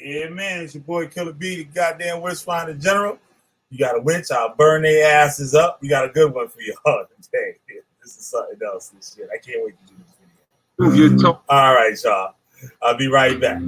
Yeah, man, it's your boy Killer B, the goddamn witch finder general. You got a witch, I'll burn their asses up. We got a good one for y'all today. This is something else. This shit. I can't wait to do this video. All right, y'all. I'll be right back.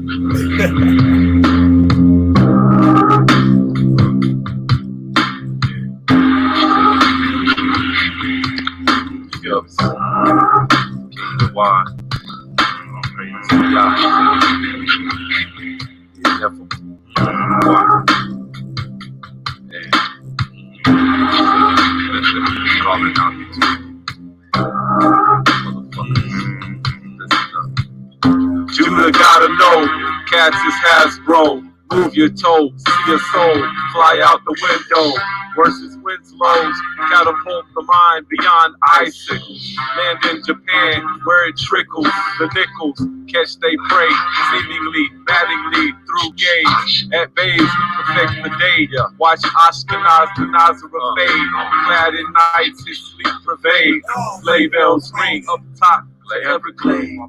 Judah gotta know, cats is Hasbro. Move your toes, see your soul, fly out the window. Versus Winslow's, catapult the mind beyond icicles. Land in Japan, where it trickles. The nickels catch they prey, seemingly, battingly through gaze. At bays, perfect the day. Watch Ashkenaz the Nazareth fade. Glad in nights, his sleep pervades. Sleigh bells ring up top. Everglades.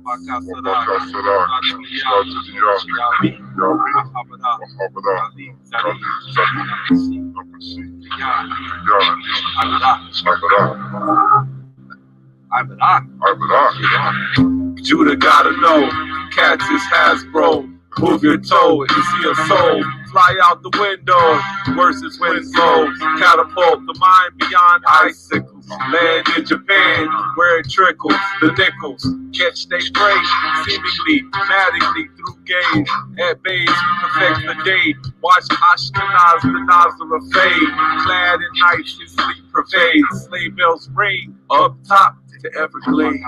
Judah gotta know, cats is Hasbro. Move your toe and see a soul. Fly out the window, worse is Winslow. Catapult the mind beyond icicles. Land in Japan, where it trickles. The nickels catch they prey, seemingly, maddeningly through gaze. At bays, perfect the day. Watch Ashkenaz the Nazareth fade. Clad in nights, his sleep pervades. Sleigh bells ring up top to Everglades.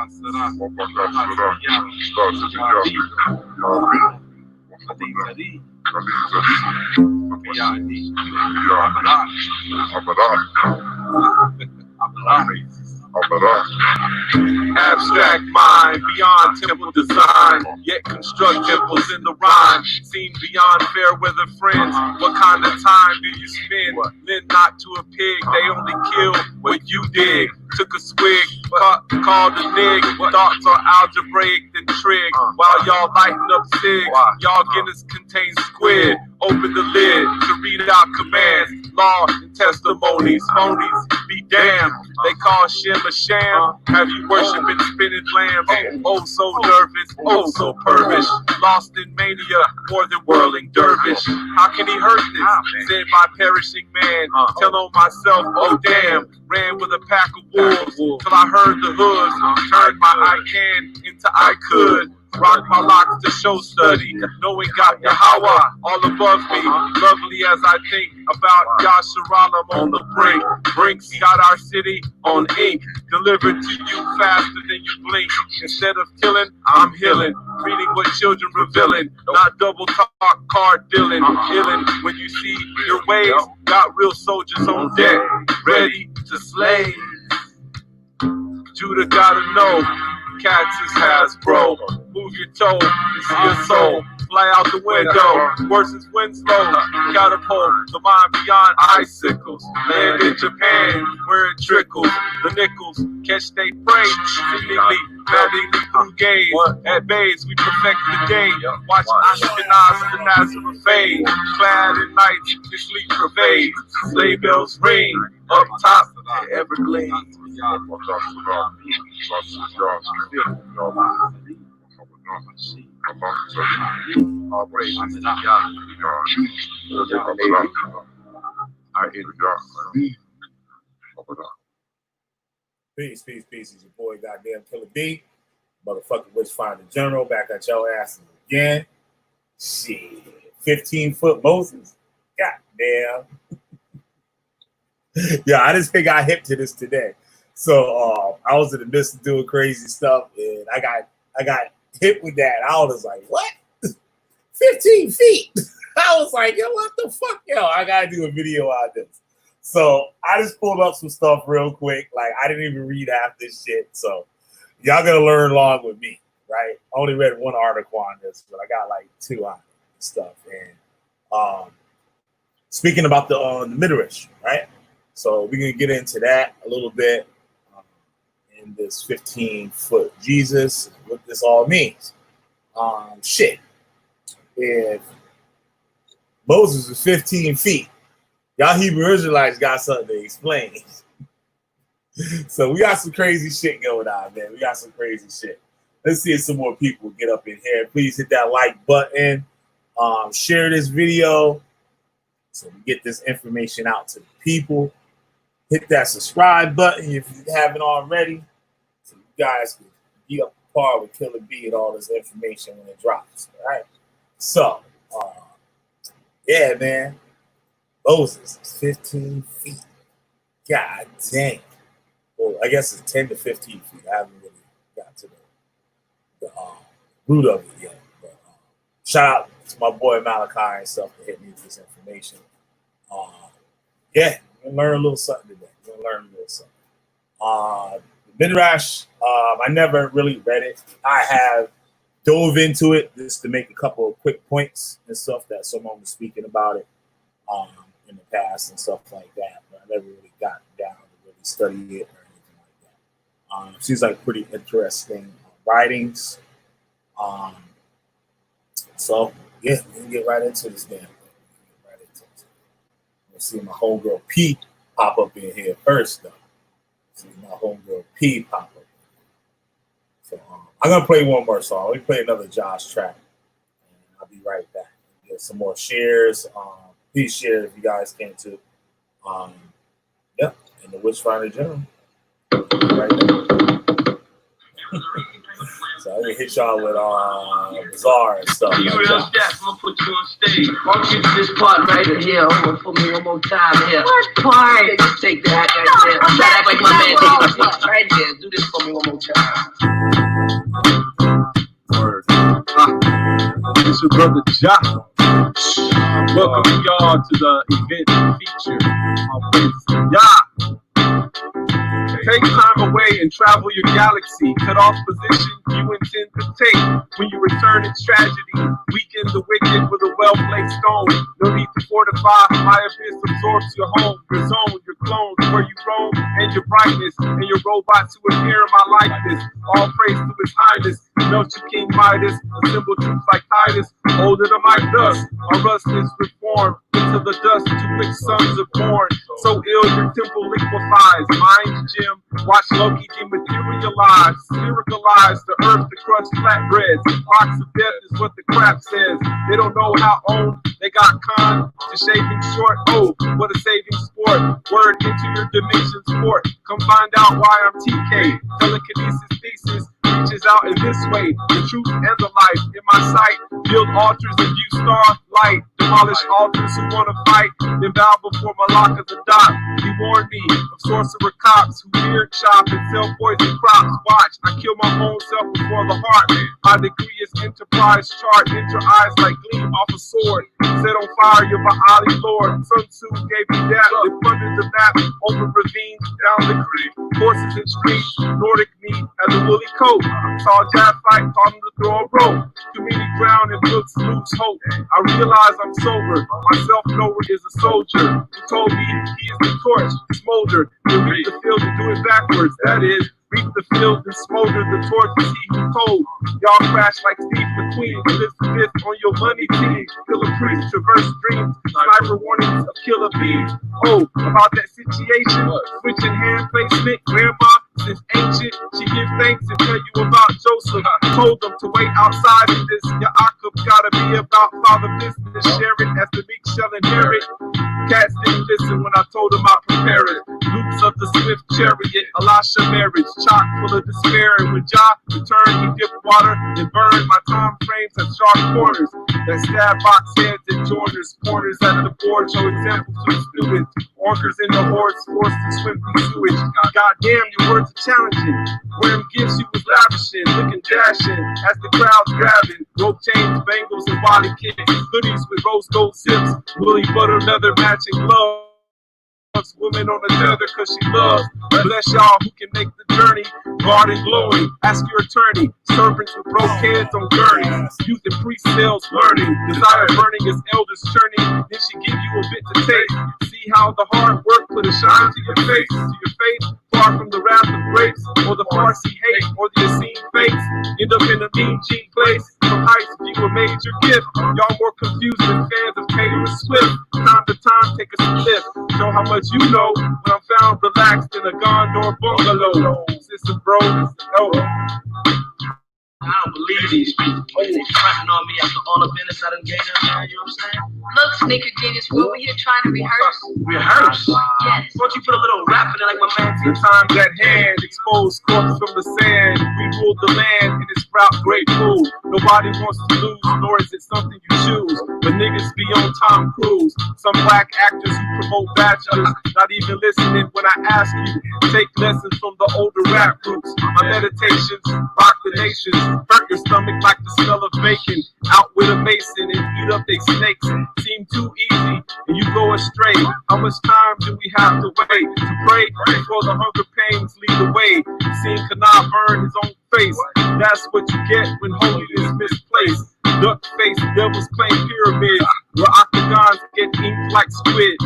Abstract mind beyond temple design, yet construct temples in the rhyme. Seen beyond fair weather friends. What kind of time do you spend? Lend not to a pig, they only kill what you dig. Took a swig, called a nig. Thoughts are algebraic and trig. While y'all lighten up sig, y'all Guinness contains squid. Open the lid to read out commands, law and testimonies. Phonies be damned. They call Shem a sham. Have you worshiping spinach lambs? Oh, so nervous, oh, so pervish. Lost in mania, more than whirling dervish. How can he hurt this? Said my perishing man. Tell on myself, oh damn. Ran with a pack of wolves till I heard the hoods. Turned my I can into I could. Rock my locks to show study, knowing got Yahweh all above me. Lovely as I think about Yasharal, I'm on the brink. Brinks got our city on ink, delivered to you faster than you blink. Instead of killing, I'm healing, reading what children revealing, not double talk, card dealing. Healing when you see your ways, got real soldiers on deck, ready to slay. Judah gotta know, cats is Hasbro. Move your toe and see your soul. Fly out the window, worse is Winslow. Catapult the mind beyond icicles. Land in Japan, where it trickles. The nickels catch they prey, seemingly, maddeningly through gaze. At bays, we perfect the day. Watch Ashkenaz the Nazareth fade. Clad in nights, your sleep pervades. Sleigh bells ring up top at Everglades. Peace, peace, peace. It's your boy, goddamn Killer B, motherfucking witch finder general, back at your asses again. Shit, 15-foot Moses. Goddamn. Yeah, I just think I hip to this today. So I was in the midst of doing crazy stuff, and I got hit with that. I was like, what? 15 feet? I was like, yo, what the fuck? Yo, I gotta do a video on this. So I just pulled up some stuff real quick. Like, I didn't even read half this shit. So y'all gonna learn along with me, right? I only read one article on this, but I got like 2 on stuff. And speaking about the MIDRASH, right? So we're gonna get into that a little bit in this 15-foot Jesus, what this all means. Shit. If Moses was 15 feet. Y'all Hebrew Israelites got something to explain. So we got some crazy shit going on, man. We got some crazy shit. Let's see if some more people get up in here. Please hit that like button. Share this video so we get this information out to the people. Hit that subscribe button if you haven't already, so you guys can be up to par with Killer B and all this information when it drops. All right. So, yeah, man. Moses is 15 feet. God dang. Well, I guess it's 10 to 15 feet. I haven't really got to the root of it yet. But shout out to my boy Malachi and stuff to hit me with this information. Yeah, we're gonna learn a little something today. We're gonna learn a little something. MIDRASH, I never really read it. I have dove into it just to make a couple of quick points and stuff that someone was speaking about it in the past and stuff like that. But I never really got down to really study it or anything like that. Seems like pretty interesting writings. So yeah, we can get right into this damn thing. See my homegirl P pop up in here first, though. See my homegirl P pop up. So I'm gonna play one more song. Let me play another Josh track, and I'll be right back. Get some more shares. Please share if you guys can too. Yeah, and the Witch Finder General. Right there. So I'm gonna hit y'all with Bizarre and stuff. You real deaf, I'm gonna put you on stage. Why don't you do this part right here? I'm gonna put me one more time here. What part? Yeah, just take that right there. Try to act like my man did my part right there. Do this for me one more time. Word. It's your brother Josh. Welcome y'all to the event feature. Yeah. Take time away and travel your galaxy. Cut off position you intend to take. When you return, it's tragedy. Weaken the wicked with a well-placed stone. No need to fortify. My abyss absorbs your home, your zone, your clones, where you roam, and your brightness, and your robots who appear in my likeness. All praise to His Highness. Melt you King Midas. Assemble troops like Titus. Older than my dust. Our rust is reformed into the dust to which sons are born. So ill your temple liquefies. Mind Jim. Watch Loki dematerialize, spiritualize the earth to crush flatbreads. Box of death is what the crap says. They don't know how old they got con to shaving short. Oh, what a saving sport. Word into your dimensions fort. Come find out why I'm TK. Telekinesis thesis reaches out in this way. The truth and the life in my sight. Build altars and view star light. Demolish altars who want to fight. Then bow before Malaka's a dot. He warned me of sorcerer cops who beard chop and sell poison crops. Watch, I kill my own self before the heart. My degree is enterprise chart. Enter eyes like gleam off a sword. Set on fire, you're my Ali Lord. Sun Tzu gave me that. They plundered the map over ravines, down the creek. Horses and streets, Nordic meat as a woolly coat. Saw a jab fight, taught him to throw a rope. Too many drown and looks lose hope. I realize I'm sober. My self-knower is a soldier who told me he is the torch, smolder. You reap the field and do it backwards. That is, reap the field and smolder the torch is he who told. Y'all crash like Steve McQueen. Elizabeth on your money team. Killer priest, traverse dreams. Sniper warnings of killer bees. Oh, about that situation. Switching hand placement. Grandma, since ancient, she gives thanks and tell you about Joseph. Told them to wait outside in this. Your Akub gotta be about father business. Share it as the meek shall inherit. Cats didn't listen when I told them I prepare it. Loops of the swift chariot. Elisha marriage. Chock full of despair. And when Jah returned, he dipped water and burned. My time frames have sharp corners. That stab box heads and joiners. Corners out of the board show examples to the students. Orcas in the hordes forced to swim through sewage. Goddamn, your words are challenging. Wearing gifts you was lavishing, looking dashing as the crowd's grabbing. Rope chains, bangles, and body kicks. Hoodies with rose gold zips. Woolly butter leather matching gloves. Women on the tether cause she loves. Bless y'all who can make the journey. Guard and glowing. Ask your attorney. Servants with broke heads on gurneys. Youth and priest cells learning. Desire burning as elders churning. Then she give you a bit to taste. See how the hard work put a shine to your face. To your face. Far from the wrath of grapes. Or the farcy hate. Or the obscene fakes. End up in a mean, cheap place. From heights, view a major gift. Y'all more confused than fans of Taylor Swift. Time to time, take a slip. Show how much you know when I'm found relaxed in a Gondor bungalow. Sister, bro, no. I don't believe these people. They fronting on me after all the business I done gave them, man. You know what I'm saying? Look, Sneaker Genius, we're over here trying to rehearse. Rehearse? Yes. Why don't you put a little rap in it like my man The did? time's at hand, exposed corpse from the sand. We ruled the land and it sprout great food. Nobody wants to lose, nor is it something you choose. But niggas be on Tom Cruise. Some black actors who promote bachelors, not even listening when I ask you. Take lessons from the older rap groups. My meditations rock the nations. Hurt your stomach like the smell of bacon. Out with a mason and eat up they snakes. Seem too easy and you go astray. How much time do we have to wait to pray before the hunger pains lead the way? Seeing Kana burn his own face. That's what you get when holiness misplaced. Duck face devils claim pyramids where octagons get inked like squid.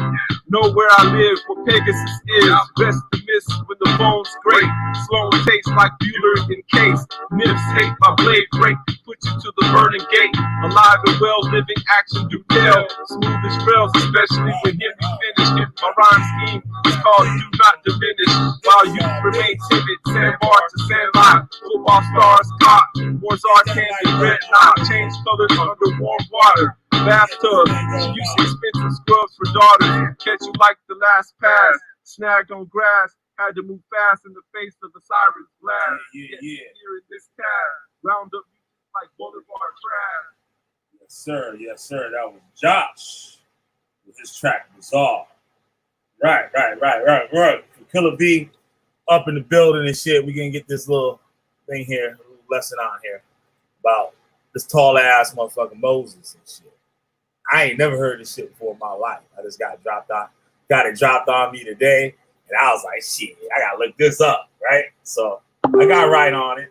Know where I live, where Pegasus is. Best to miss when the bones great. Slow taste like Bueller in case. Nymphs hate my blade break. Put you to the burning gate. Alive and well, living action do tell. Smooth as rails, especially when Henry finished it. My rhyme scheme is called Do Not Diminish. While you remain timid, sandbar to sandlot. Football stars caught. Warzar candy red knot. Change colors under warm water. Bathtub, use expensive scrubs for daughters. Catch you like the last pass. Snagged on grass, had to move fast in the face of the siren's blast. Yeah. Here in this cast, round up like Boulevard trash. Yes, sir. That was Josh with his track Bizarre. Right. Killer B up in the building and shit. We gonna get this little thing here, a little lesson on here about this tall ass motherfucking Moses and shit. I ain't never heard this shit before in my life. I just got it dropped on me today, and I was like, shit, I gotta look this up, right? So I got right on it.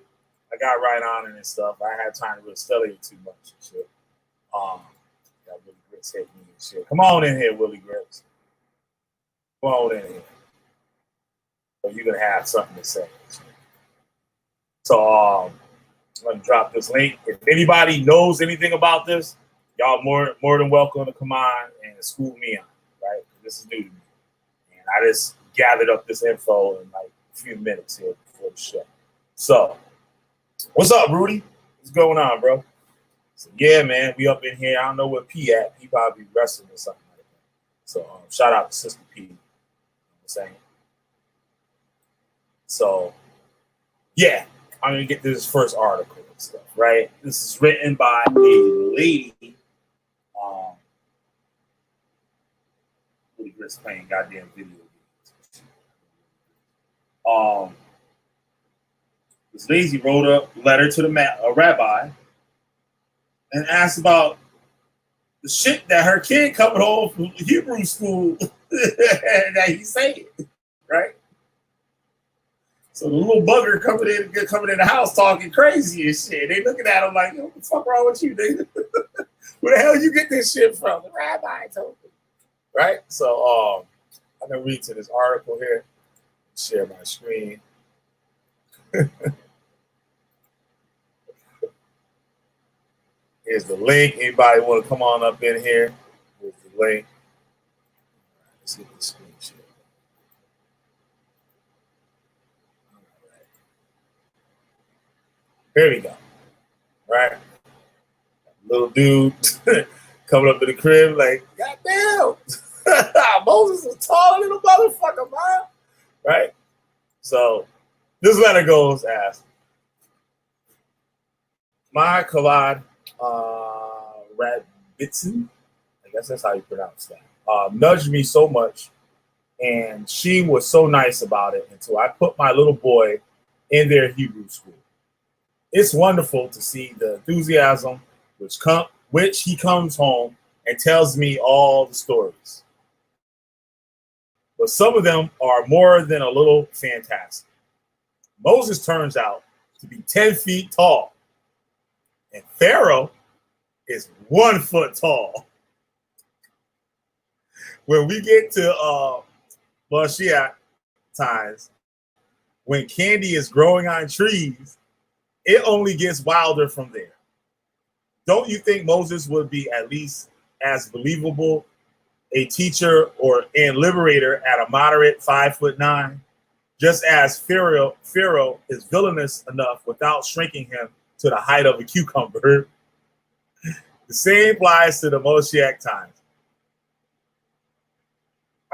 And stuff. I had time to really study it too much and shit. Got Willie Grits hit me and shit. Come on in here, Willie Grits. Come on in here. So you're gonna have something to say. So I'm gonna drop this link. If anybody knows anything about this, y'all more than welcome to come on and school me on it, right? This is new to me. And I just gathered up this info in like a few minutes here before the show. So, what's up, Rudy? What's going on, bro? So, yeah, man, we up in here. I don't know where P at. He probably wrestling or something like that. So, shout out to Sister P. You know what I'm saying? So, yeah, I'm going to get to this first article and stuff, right? This is written by a lady. Willie Grits playing goddamn video games. This lady wrote a letter to a rabbi and asked about the shit that her kid coming home from Hebrew school that he's saying, right? So the little bugger coming in the house talking crazy and shit. They looking at him like, yo, what the fuck wrong with you, nigga? Where the hell you get this shit from? The rabbi told me. Right? So I'm gonna read to this article here. Share my screen. Here's the link. Anybody want to come on up in here? Here's the link. Let's get the screen share. There we go. Right? Little dude coming up to the crib like, goddamn, Moses is taller than a motherfucker, man. Right? So this letter goes as my Kavod Radbitson, I guess that's how you pronounce that, nudged me so much, and she was so nice about it until I put my little boy in their Hebrew school. It's wonderful to see the enthusiasm which he comes home and tells me all the stories. But some of them are more than a little fantastic. Moses turns out to be 10 feet tall, and Pharaoh is 1 foot tall. When we get to Mashiach times, when candy is growing on trees it only gets wilder from there. Don't you think Moses would be at least as believable a teacher and liberator at a moderate 5'9", just as Pharaoh is villainous enough without shrinking him to the height of a cucumber? The same applies to the Moshiach times.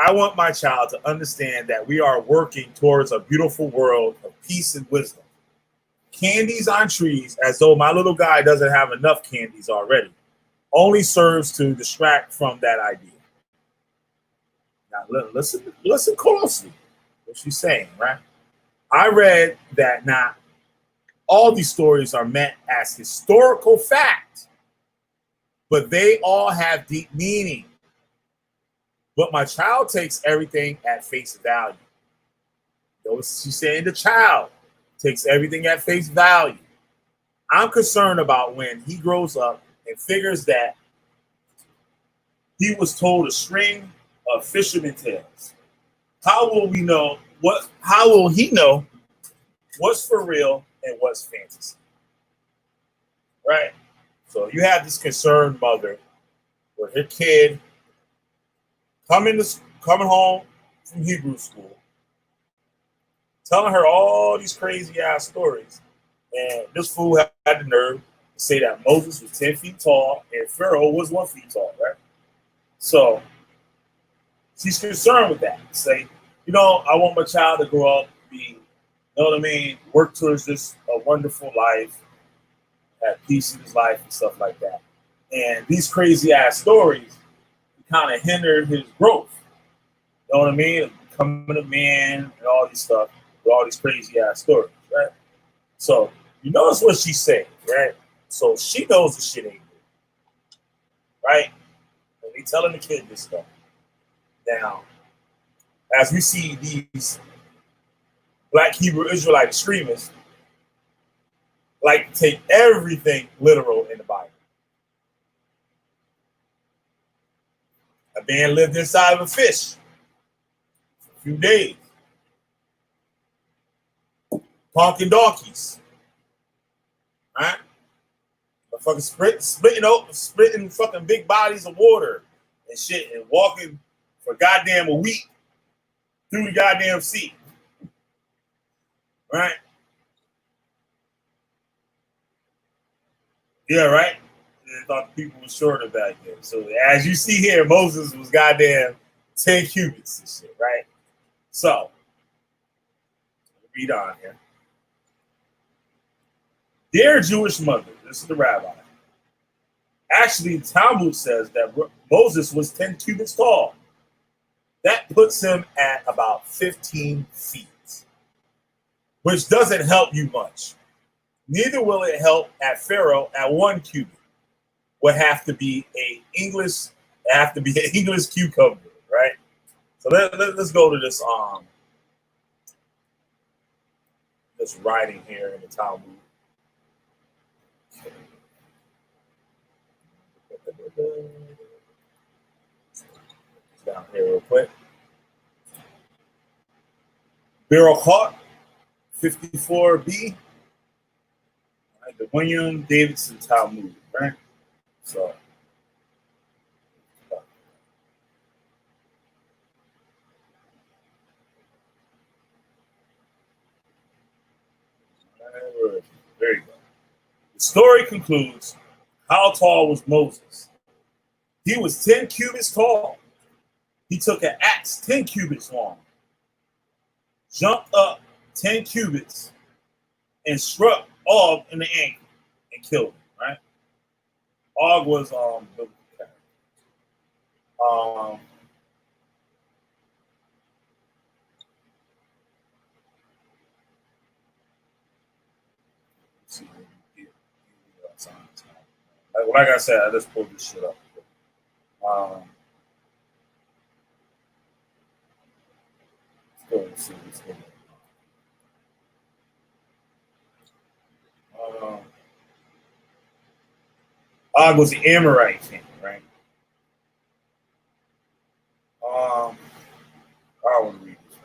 I want my child to understand that we are working towards a beautiful world of peace and wisdom. Candies on trees, as though my little guy doesn't have enough candies already, only serves to distract from that idea. Now, listen closely what she's saying, right? I read that not all these stories are meant as historical fact, but they all have deep meaning. But my child takes everything at face value. Notice she's saying the child takes everything at face value. I'm concerned about when he grows up and figures that he was told a string of fisherman tales. How will he know what's for real and what's fantasy? Right? So you have this concerned mother with her kid coming home from Hebrew school, telling her all these crazy ass stories. And this fool had the nerve to say that Moses was 10 feet tall and Pharaoh was 1 foot tall, right? So she's concerned with that. Say, I want my child to grow up, work towards this a wonderful life, have peace in his life and stuff like that. And these crazy ass stories kind of hindered his growth. You know what I mean? Becoming a man and all these stuff, with all these crazy ass stories, right? So you notice what she's saying, right? So she knows the shit ain't good, right? And they telling the kid this stuff. Now, as we see these Black Hebrew Israelite extremists like to take everything literal in the Bible. A man lived inside of a fish for a few days. Honking donkeys. Right? Fucking splitting fucking big bodies of water and shit and walking for goddamn a week through the goddamn sea. Right? Yeah, right? They thought people were shorter back then. So as you see here, Moses was goddamn 10 cubits and shit, right? So, read on here. Dear Jewish mother, this is the rabbi. Actually, the Talmud says that Moses was 10 cubits tall. That puts him at about 15 feet, which doesn't help you much. Neither will it help at Pharaoh at 1 cubit. Would have to be an English cucumber, right? So let's go to this this writing here in the Talmud. Down here real quick. Berachot 54b. Right, the William Davidson Talmud, right? So there you go. The story concludes, how tall was Moses? He was 10 cubits tall. He took an axe 10 cubits long, jumped up 10 cubits, and struck Og in the ankle and killed him, right? Og was like I said, I just pulled this shit up. Let's see what's going on. Og was the Amorite king, right? I want to read this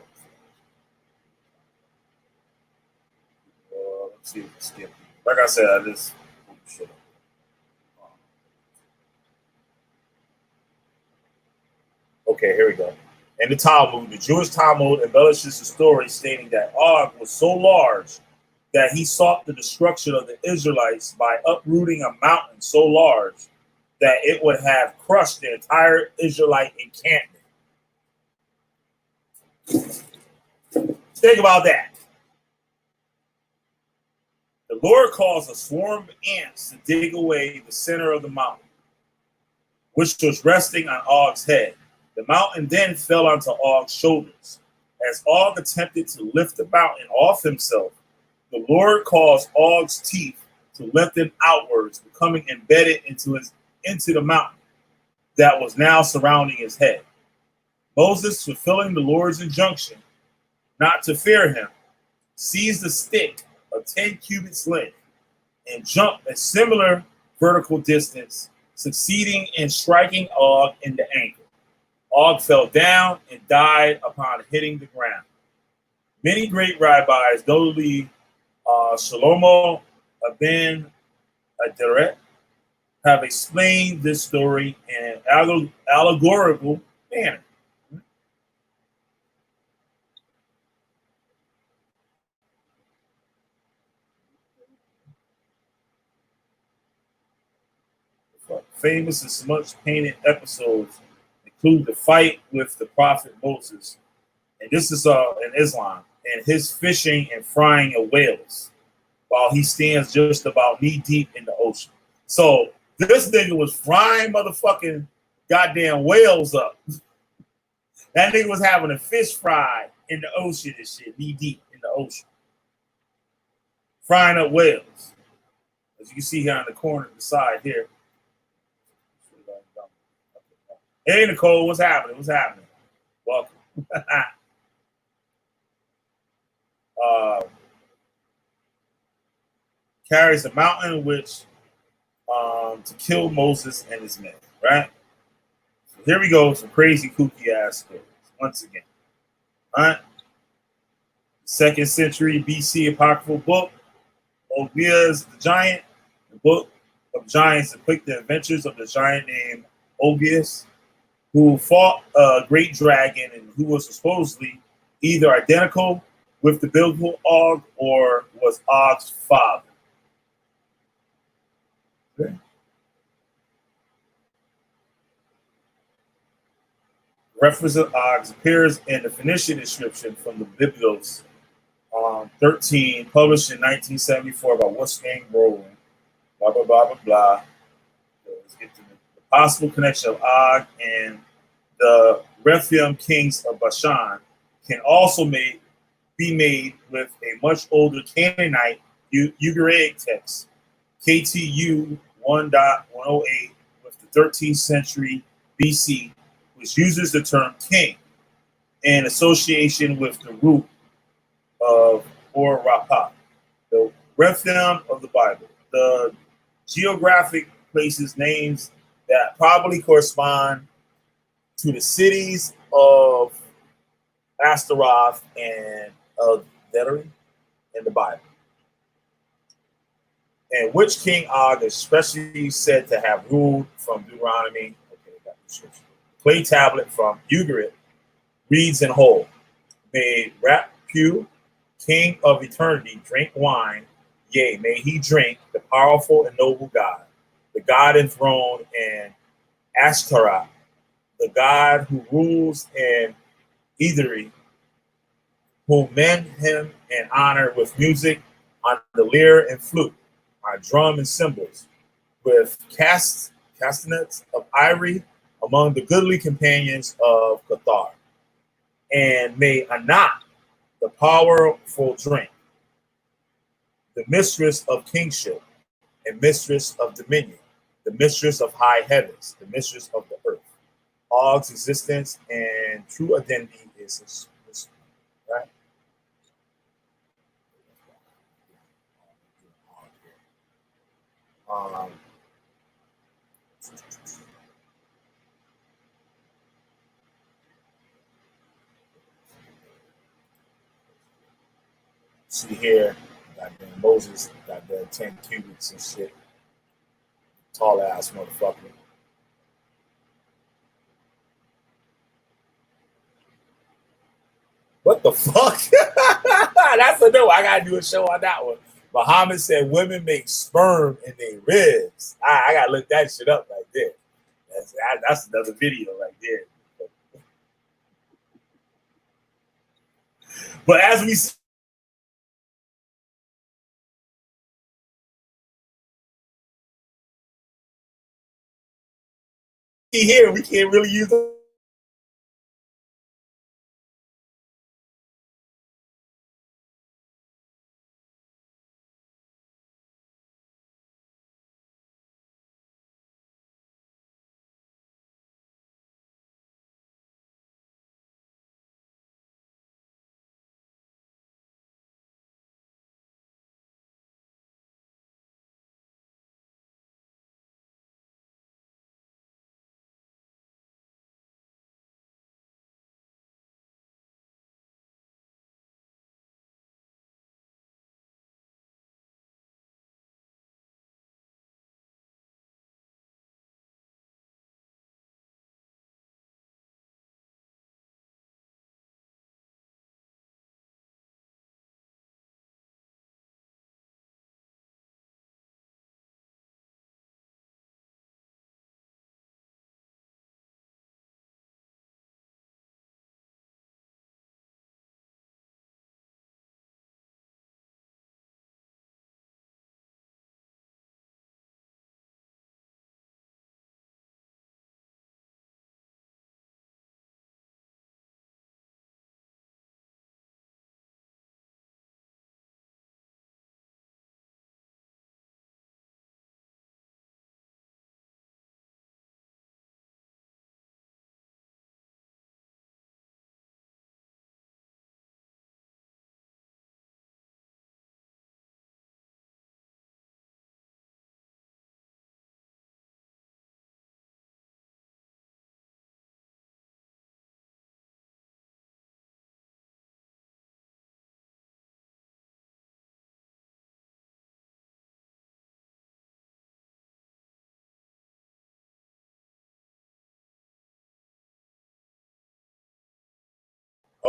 one. Let's see if it's skipping. like I said, I just shit. Okay, here we go. In the Talmud, the Jewish Talmud embellishes the story, stating that Og was so large that he sought the destruction of the Israelites by uprooting a mountain so large that it would have crushed the entire Israelite encampment. Think about that. The Lord caused a swarm of ants to dig away the center of the mountain, which was resting on Og's head. The mountain then fell onto Og's shoulders. As Og attempted to lift the mountain off himself, the Lord caused Og's teeth to lengthen outwards, becoming embedded into the mountain that was now surrounding his head. Moses, fulfilling the Lord's injunction not to fear him, seized a stick of 10 cubits length and jumped a similar vertical distance, succeeding in striking Og in the ankle. Og fell down and died upon hitting the ground. Many great rabbis, notably Shlomo ben Aderet, have explained this story in an allegorical manner. Famous and much painted episodes include the fight with the prophet Moses, and this is in Islam, and his fishing and frying of whales while he stands just about knee deep in the ocean. So this nigga was frying motherfucking goddamn whales up. That nigga was having a fish fry in the ocean and shit, knee deep in the ocean. Frying up whales. As you can see here on the corner of the side here. Hey, Nicole, what's happening? What's happening? Welcome. Carries a mountain which to kill Moses and his men, right? So here we go, some crazy kooky ass stories once again. All right. 2nd century BC apocryphal book, Ovius the Giant, the book of giants depict the adventures of the giant named Ovius, who fought a great dragon and who was supposedly either identical with the biblical Og or was Og's father. Okay. Reference of Og appears in the Phoenician inscription from the Biblos 13, published in 1974 by Wolfgang Rowling. Blah, blah, blah, blah, blah. Let's get to the possible connection of Og and the Rephaim kings of Bashan can also be made with a much older Canaanite Ugaritic text, KTU 1.108, with the 13th century BC, which uses the term king in association with the root of or Rapha, the Rephaim of the Bible. The geographic places names that probably correspond to the cities of Astaroth and Deteri in the Bible, and which King Og is especially said to have ruled from Deuteronomy. Okay, got the description. Clay tablet from Ugarit reads in whole: May Raphu, King of eternity, drink wine. Yea, may he drink, the powerful and noble God, the God enthroned in Ashtaroth, the God who rules in Ederi, who men him and honor with music on the lyre and flute, on drum and cymbals, with castanets of ivory among the goodly companions of Cathar. And may Anat, the powerful, drink, the mistress of kingship and mistress of dominion, the mistress of high heavens, the mistress of the earth. Og's existence and true identity is his, right? See here, I Goddamn Moses, goddamn 10 cubits and shit. Tall ass motherfucker. What the fuck? That's a no. I gotta do a show on that one. Muhammad said women make sperm in their ribs. I gotta look that shit up right there. That's another video right there. But as we see here, we can't really use them.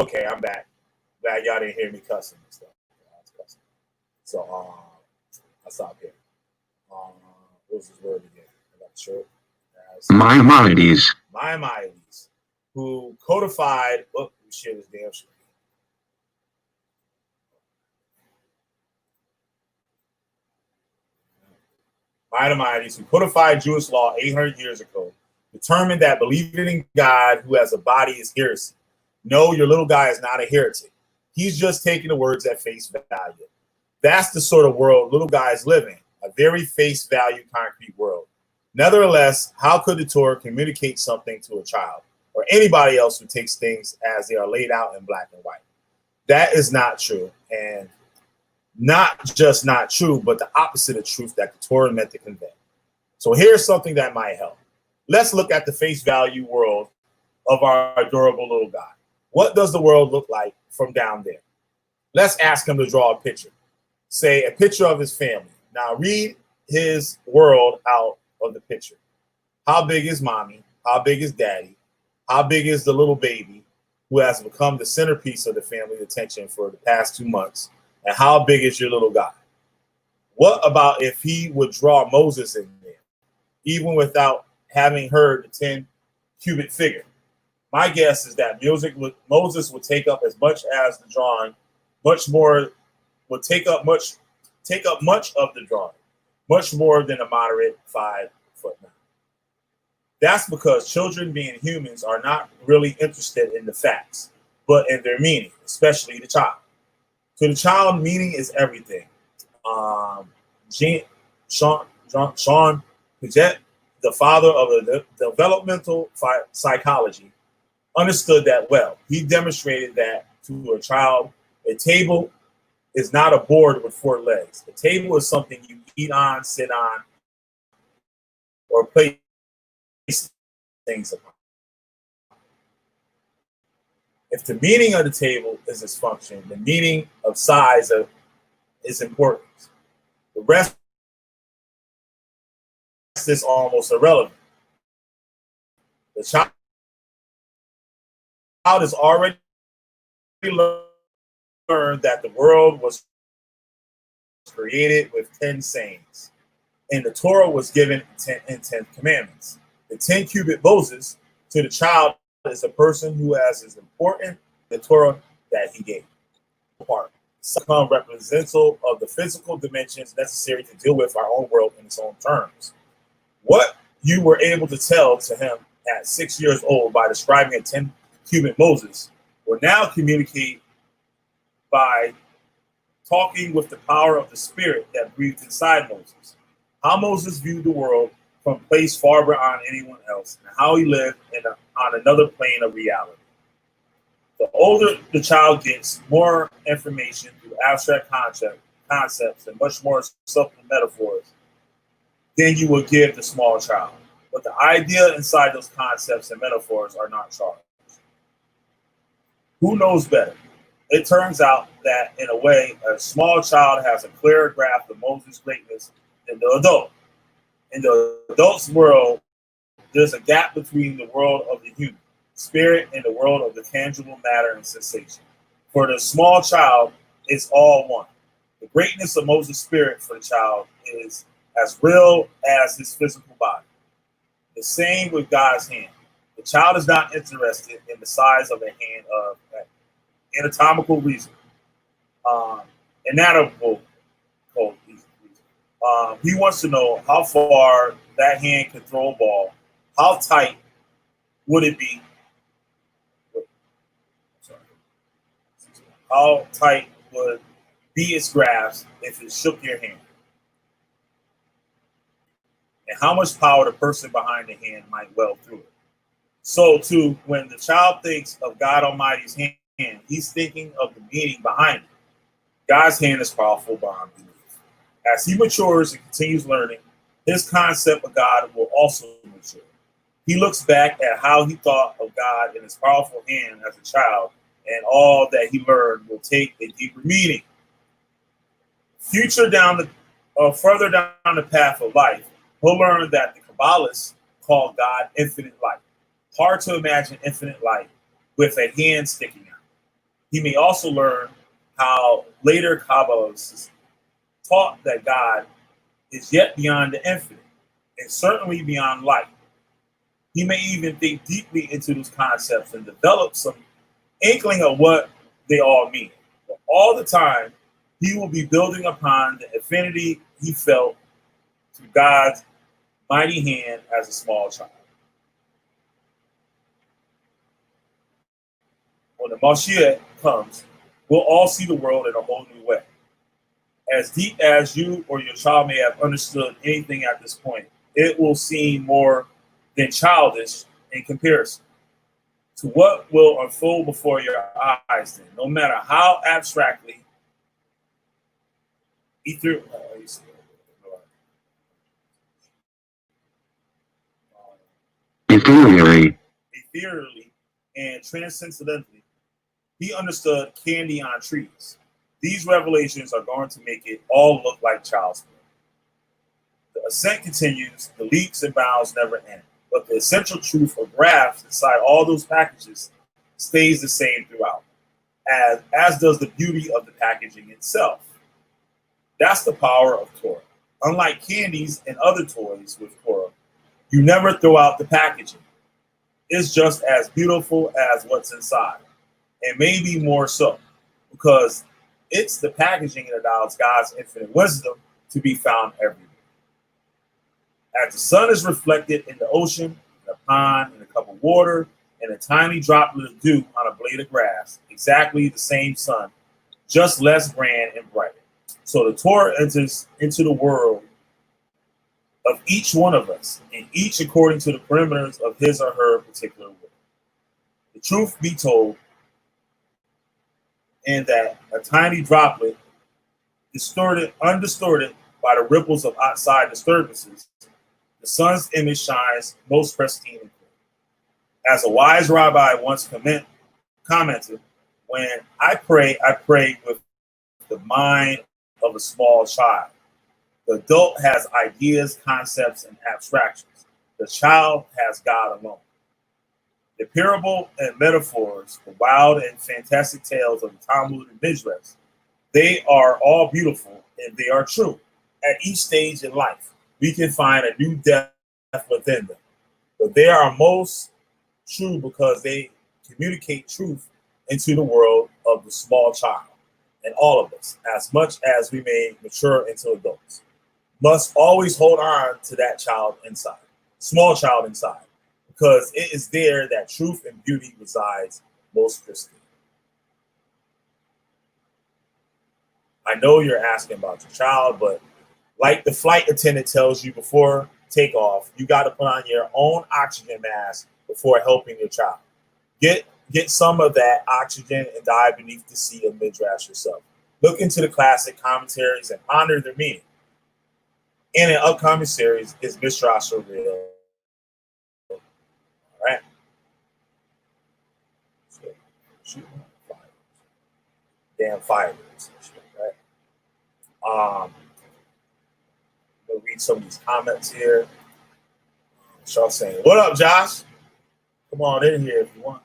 Okay, I'm back. Glad y'all didn't hear me cussing and stuff. I was cussing. So I stopped here. What was his word again? I got the shirt. Maimonides. Maimonides, who codified. Oh, shit is damn screen. Maimonides, who codified Jewish law 800 years ago, determined that believing in God who has a body is heresy. No, your little guy is not a heretic. He's just taking the words at face value. That's the sort of world little guys live in, a very face value concrete world. Nevertheless, how could the Torah communicate something to a child or anybody else who takes things as they are laid out in black and white? That is not true. And not just not true, but the opposite of truth that the Torah meant to convey. So here's something that might help. Let's look at the face value world of our adorable little guy. What does the world look like from down there? Let's ask him to draw a picture. Say a picture of his family. Now read his world out of the picture. How big is mommy? How big is daddy? How big is the little baby who has become the centerpiece of the family attention for the past 2 months? And how big is your little guy? What about if he would draw Moses in there, even without having heard the 10 cubit figure? My guess is that Moses would take up as much as the drawing, much more would take up much of the drawing, much more than a moderate 5'9". That's because children, being humans, are not really interested in the facts, but in their meaning, especially the child. To the child, meaning is everything. Sean Piaget, the father of the developmental psychology, understood that well. He demonstrated that to a child, a table is not a board with 4 legs. A table is something you eat on, sit on, or place things upon. If the meaning of the table is its function, the meaning of size of is important. The rest is almost irrelevant. The child has already learned that the world was created with 10 sayings, and the Torah was given in 10 commandments. The 10-cubit Moses to the child is a person who has as important the Torah that he gave. Part some representative of the physical dimensions necessary to deal with our own world in its own terms. What you were able to tell to him at 6 years old by describing a 10-cubit Moses will now communicate by talking with the power of the spirit that breathed inside Moses. How Moses viewed the world from a place far beyond anyone else, and how he lived on another plane of reality. The older the child gets, more information through abstract concepts and much more subtle metaphors than you will give the small child. But the idea inside those concepts and metaphors are not charged. Who knows better? It turns out that, in a way, a small child has a clearer grasp of Moses' greatness than the adult. In the adult's world, there's a gap between the world of the human spirit and the world of the tangible matter and sensation. For the small child, it's all one. The greatness of Moses' spirit for the child is as real as his physical body. The same with God's hand. The child is not interested in the size of a hand of anatomical reason, anatomical reason. He wants to know how far that hand can throw a ball, how tight would it be, how tight would be its grasp if it shook your hand, and how much power the person behind the hand might weld through it. So too, when the child thinks of God Almighty's hand, he's thinking of the meaning behind it. God's hand is powerful beyond belief. As he matures and continues learning, his concept of God will also mature. He looks back at how he thought of God in his powerful hand as a child, and all that he learned will take a deeper meaning. Further down the path of life, he'll learn that the Kabbalists call God infinite light. Hard to imagine infinite light with a hand sticking out. He may also learn how later Kabbalists taught that God is yet beyond the infinite and certainly beyond light. He may even think deeply into those concepts and develop some inkling of what they all mean. But all the time, he will be building upon the affinity he felt to God's mighty hand as a small child. When the Mashiach comes, we'll all see the world in a whole new way. As deep as you or your child may have understood anything at this point, it will seem more than childish in comparison to what will unfold before your eyes then, no matter how abstractly ethereally and transcendentally he understood candy on trees. These revelations are going to make it all look like child's play. The ascent continues, the leaps and bounds never end, but the essential truth of graphs inside all those packages stays the same throughout, as does the beauty of the packaging itself. That's the power of Torah. Unlike candies and other toys with Torah, you never throw out the packaging. It's just as beautiful as what's inside, and maybe more so, because it's the packaging that allows God's infinite wisdom to be found everywhere. As the sun is reflected in the ocean, in a pond, in a cup of water, and a tiny droplet of dew on a blade of grass, exactly the same sun, just less grand and brighter. So the Torah enters into the world of each one of us, and each according to the perimeters of his or her particular will. The truth be told, and that a tiny droplet, undistorted by the ripples of outside disturbances, the sun's image shines most pristine and clear. As a wise rabbi once commented, when I pray with the mind of a small child. The adult has ideas, concepts, and abstractions. The child has God alone. The parable and metaphors, the wild and fantastic tales of the Talmud and Midrash, they are all beautiful and they are true. At each stage in life, we can find a new depth within them. But they are most true because they communicate truth into the world of the small child. And all of us, as much as we may mature into adults, must always hold on to that child inside, small child inside, because it is there that truth and beauty resides most pristine. I know you're asking about your child, but like the flight attendant tells you before takeoff, you got to put on your own oxygen mask before helping your child. Get some of that oxygen and dive beneath the sea of Midrash yourself. Look into the classic commentaries and honor their meaning. In an upcoming series, is MIDRASH real? All right. So, shoot, damn fire. Right. We'll read some of these comments here. Shaw saying, "What up, Josh? Come on in here if you want."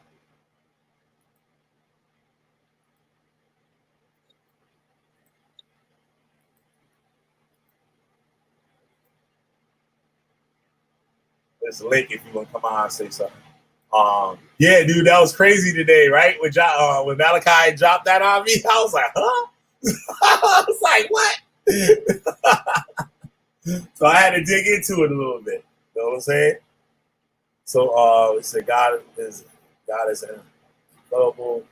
There's a link if you want to come on and say something. Yeah, dude, that was crazy today, right? When Malachi dropped that on me, I was like, huh? I was like, what? So I had to dig into it a little bit. You know what I'm saying? So it said God is incredible.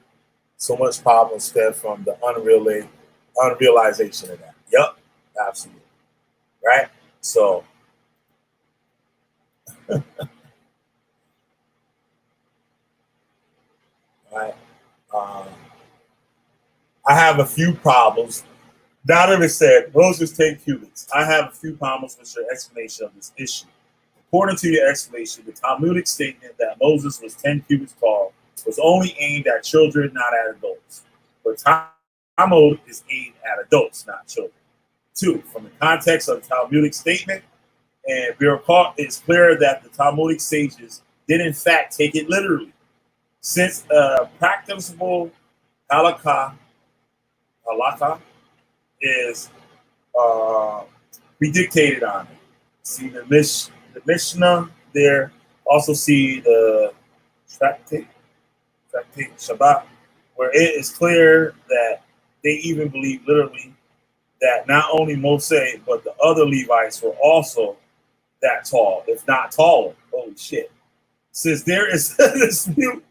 So much problem stemmed from the unrealization of that. Yep, absolutely. Right? So right. I have a few problems. Donovan said, Moses 10 cubits. I have a few problems with your explanation of this issue. According to your explanation, the Talmudic statement that Moses was 10 cubits tall was only aimed at children, not at adults. But Talmud is aimed at adults, not children. 2, from the context of the Talmudic statement, and it's clear that the Talmudic sages did in fact take it literally. Since practicable halakha is predictated on it. See the Mishnah there. Also see the Tractate Shabbat, where it is clear that they even believe literally that not only Moshe but the other Levites were also that tall, if not taller. Holy shit! Since there is a dispute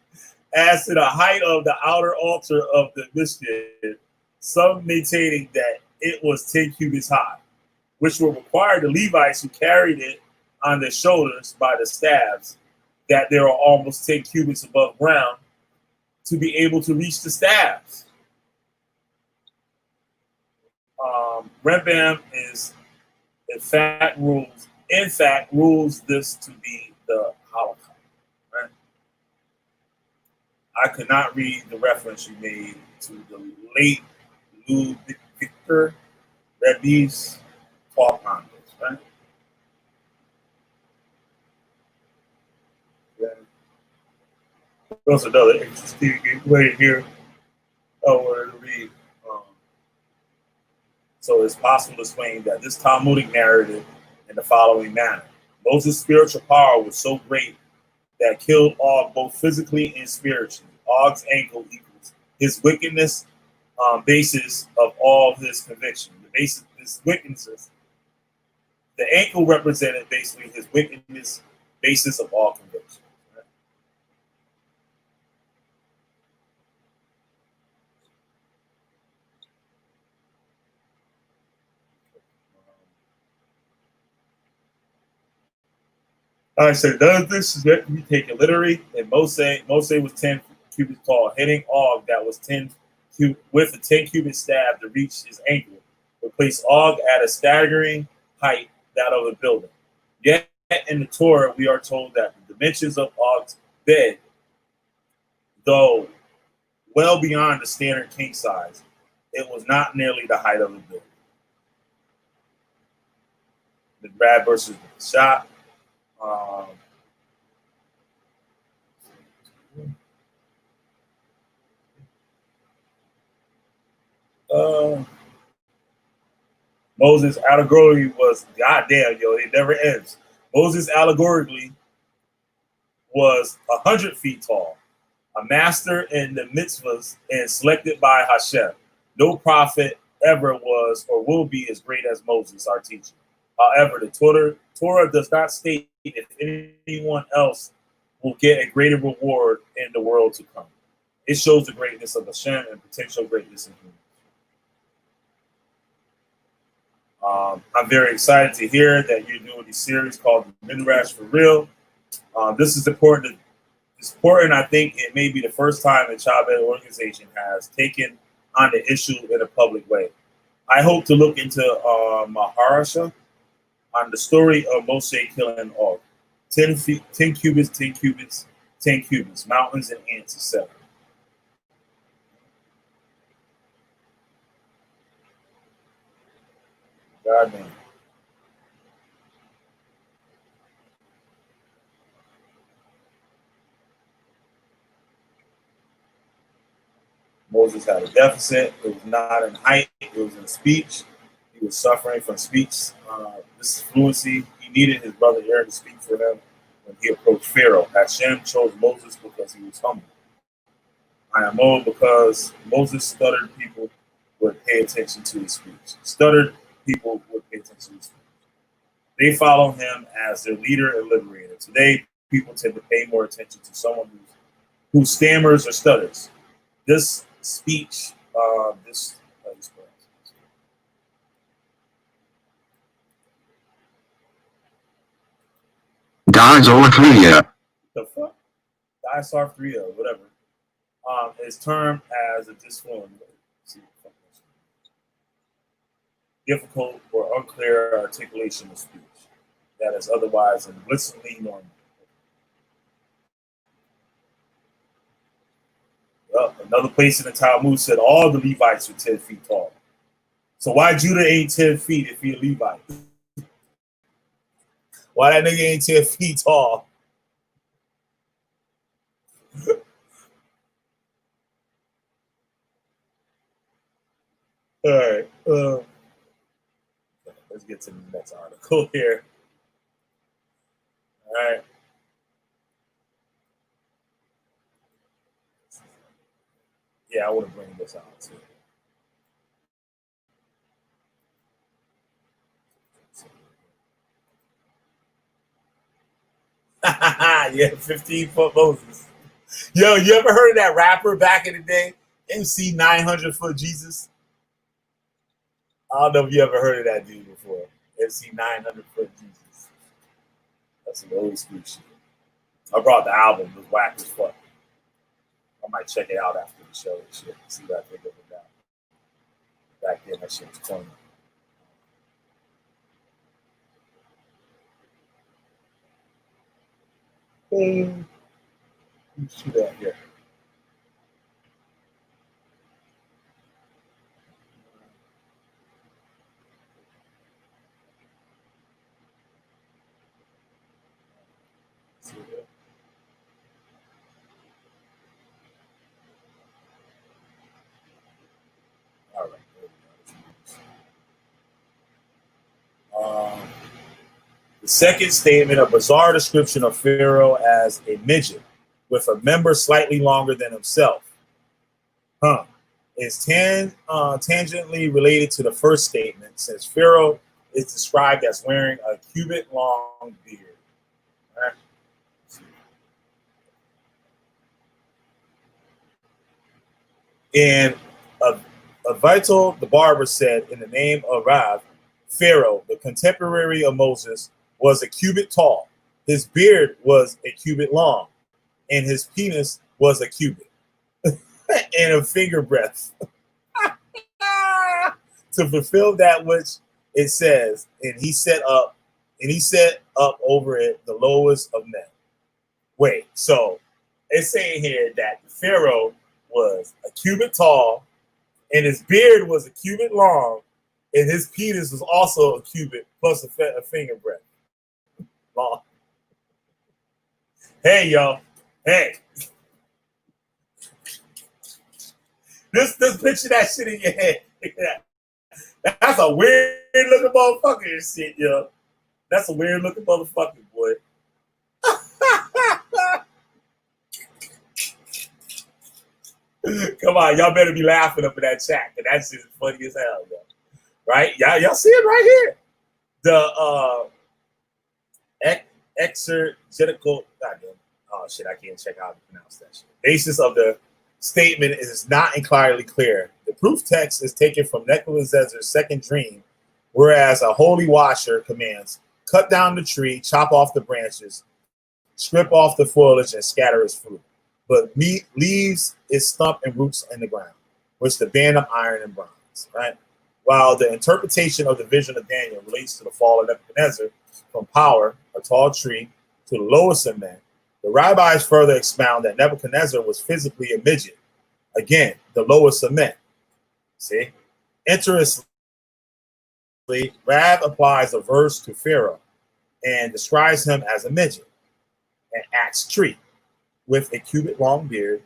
as to the height of the outer altar of the Mishnah, some maintaining that it was 10 cubits high, which will require the Levites who carried it on their shoulders by the staves, that they are almost 10 cubits above ground, to be able to reach the staves. Rembam is in fact rules this to be the Holocaust. Right? I could not read the reference you made to the late Victor Rebbe's talk on this, right? Yeah. There's another interesting way here I wanted to read. So it's possible to explain that this Talmudic narrative in the following manner. Moses' spiritual power was so great that killed Og both physically and spiritually. Og's ankle equals his wickedness, basis of all of his conviction. The basis of his wickedness. The ankle represented basically his wickedness, basis of all conviction. I said, does this is that we take it literally? And Moshe was 10 cubits tall, hitting Og that was 10 with a 10 cubit stab to reach his ankle, would place Og at a staggering height, that of a building. Yet in the Torah, we are told that the dimensions of Og's bed, though well beyond the standard king size, it was not nearly the height of a building. MIDRASH versus the shot. Moses allegorically was, goddamn, yo, it never ends. Moses allegorically was 100 feet tall, a master in the mitzvahs and selected by Hashem. No prophet ever was or will be as great as Moses, our teacher. However, the Torah does not state if anyone else will get a greater reward in the world to come. It shows the greatness of Hashem and potential greatness in humans. I'm very excited to hear that you're doing this series called MIDRASH for Real. This is important. It's important. I think it may be the first time a child-led organization has taken on the issue in a public way. I hope to look into Maharasha on the story of Moshe killing Og. 10 feet, 10 cubits, 10 cubits, 10 cubits, mountains and ants, etc. God damn. Moses had a deficit. It was not in height. It was in speech. He was suffering from speech fluency. He needed his brother Aaron to speak for him when he approached Pharaoh. Hashem chose Moses because he was humble. I am old because Moses stuttered. People would pay attention to his speech. Stuttered people would pay attention to his speech. They follow him as their leader and liberator. Today, people tend to pay more attention to someone who stammers or stutters. This speech, Dysarthria. The fuck? Dysarthria, whatever. Is termed as a disfluent, difficult or unclear articulation of speech that is otherwise implicitly normal. Another place in the Talmud said all the Levites were 10 feet tall. So why Judah ain't 10 feet if he a Levite? Why that nigga ain't 10 feet tall? All right. Let's get to the next article here. All right. Yeah, I want to bring this out too. Yeah, 15-foot Moses. Yo, you ever heard of that rapper back in the day? MC 900-foot Jesus? I don't know if you ever heard of that dude before. MC 900-foot Jesus. That's some old school shit. I brought the album. It was whack as fuck. I might check it out after the show and shit. See what I think of it now. Back then, that shit was corny. Let me see that here. See that? All right. The second statement, a bizarre description of Pharaoh as a midget with a member slightly longer than himself, is tangentially related to the first statement, since Pharaoh is described as wearing a cubit-long beard. All right. And a vital, the barber said, in the name of Rav, Pharaoh, the contemporary of Moses, was a cubit tall. His beard was a cubit long, and his penis was a cubit and a finger breadth. To fulfill that which it says, and he set up over it the lowest of men. Wait, so it's saying here that Pharaoh was a cubit tall, and his beard was a cubit long, And his penis was also a cubit plus a finger breadth long. Hey, yo. Hey. Just picture that shit in your head. That's a weird looking motherfucker and shit, yo. That's a weird looking motherfucker, boy. Come on, y'all better be laughing up in that chat, because that shit is funny as hell, yo. Right? Y'all see it right here. The exegetical, goddamn, oh shit, I can't check out how to pronounce that shit. Basis of the statement is not entirely clear. The proof text is taken from Nebuchadnezzar's second dream, whereas a holy washer commands, cut down the tree, chop off the branches, strip off the foliage, and scatter its fruit. But leaves its stump and roots in the ground, which the band of iron and bronze, right? While the interpretation of the vision of Daniel relates to the fall of Nebuchadnezzar from power, a tall tree, to the lowest of men, the rabbis further expound that Nebuchadnezzar was physically a midget. Again, the lowest of men. See? Interestingly, Rab applies a verse to Pharaoh and describes him as a midget in Acts 3, with a cubit long beard,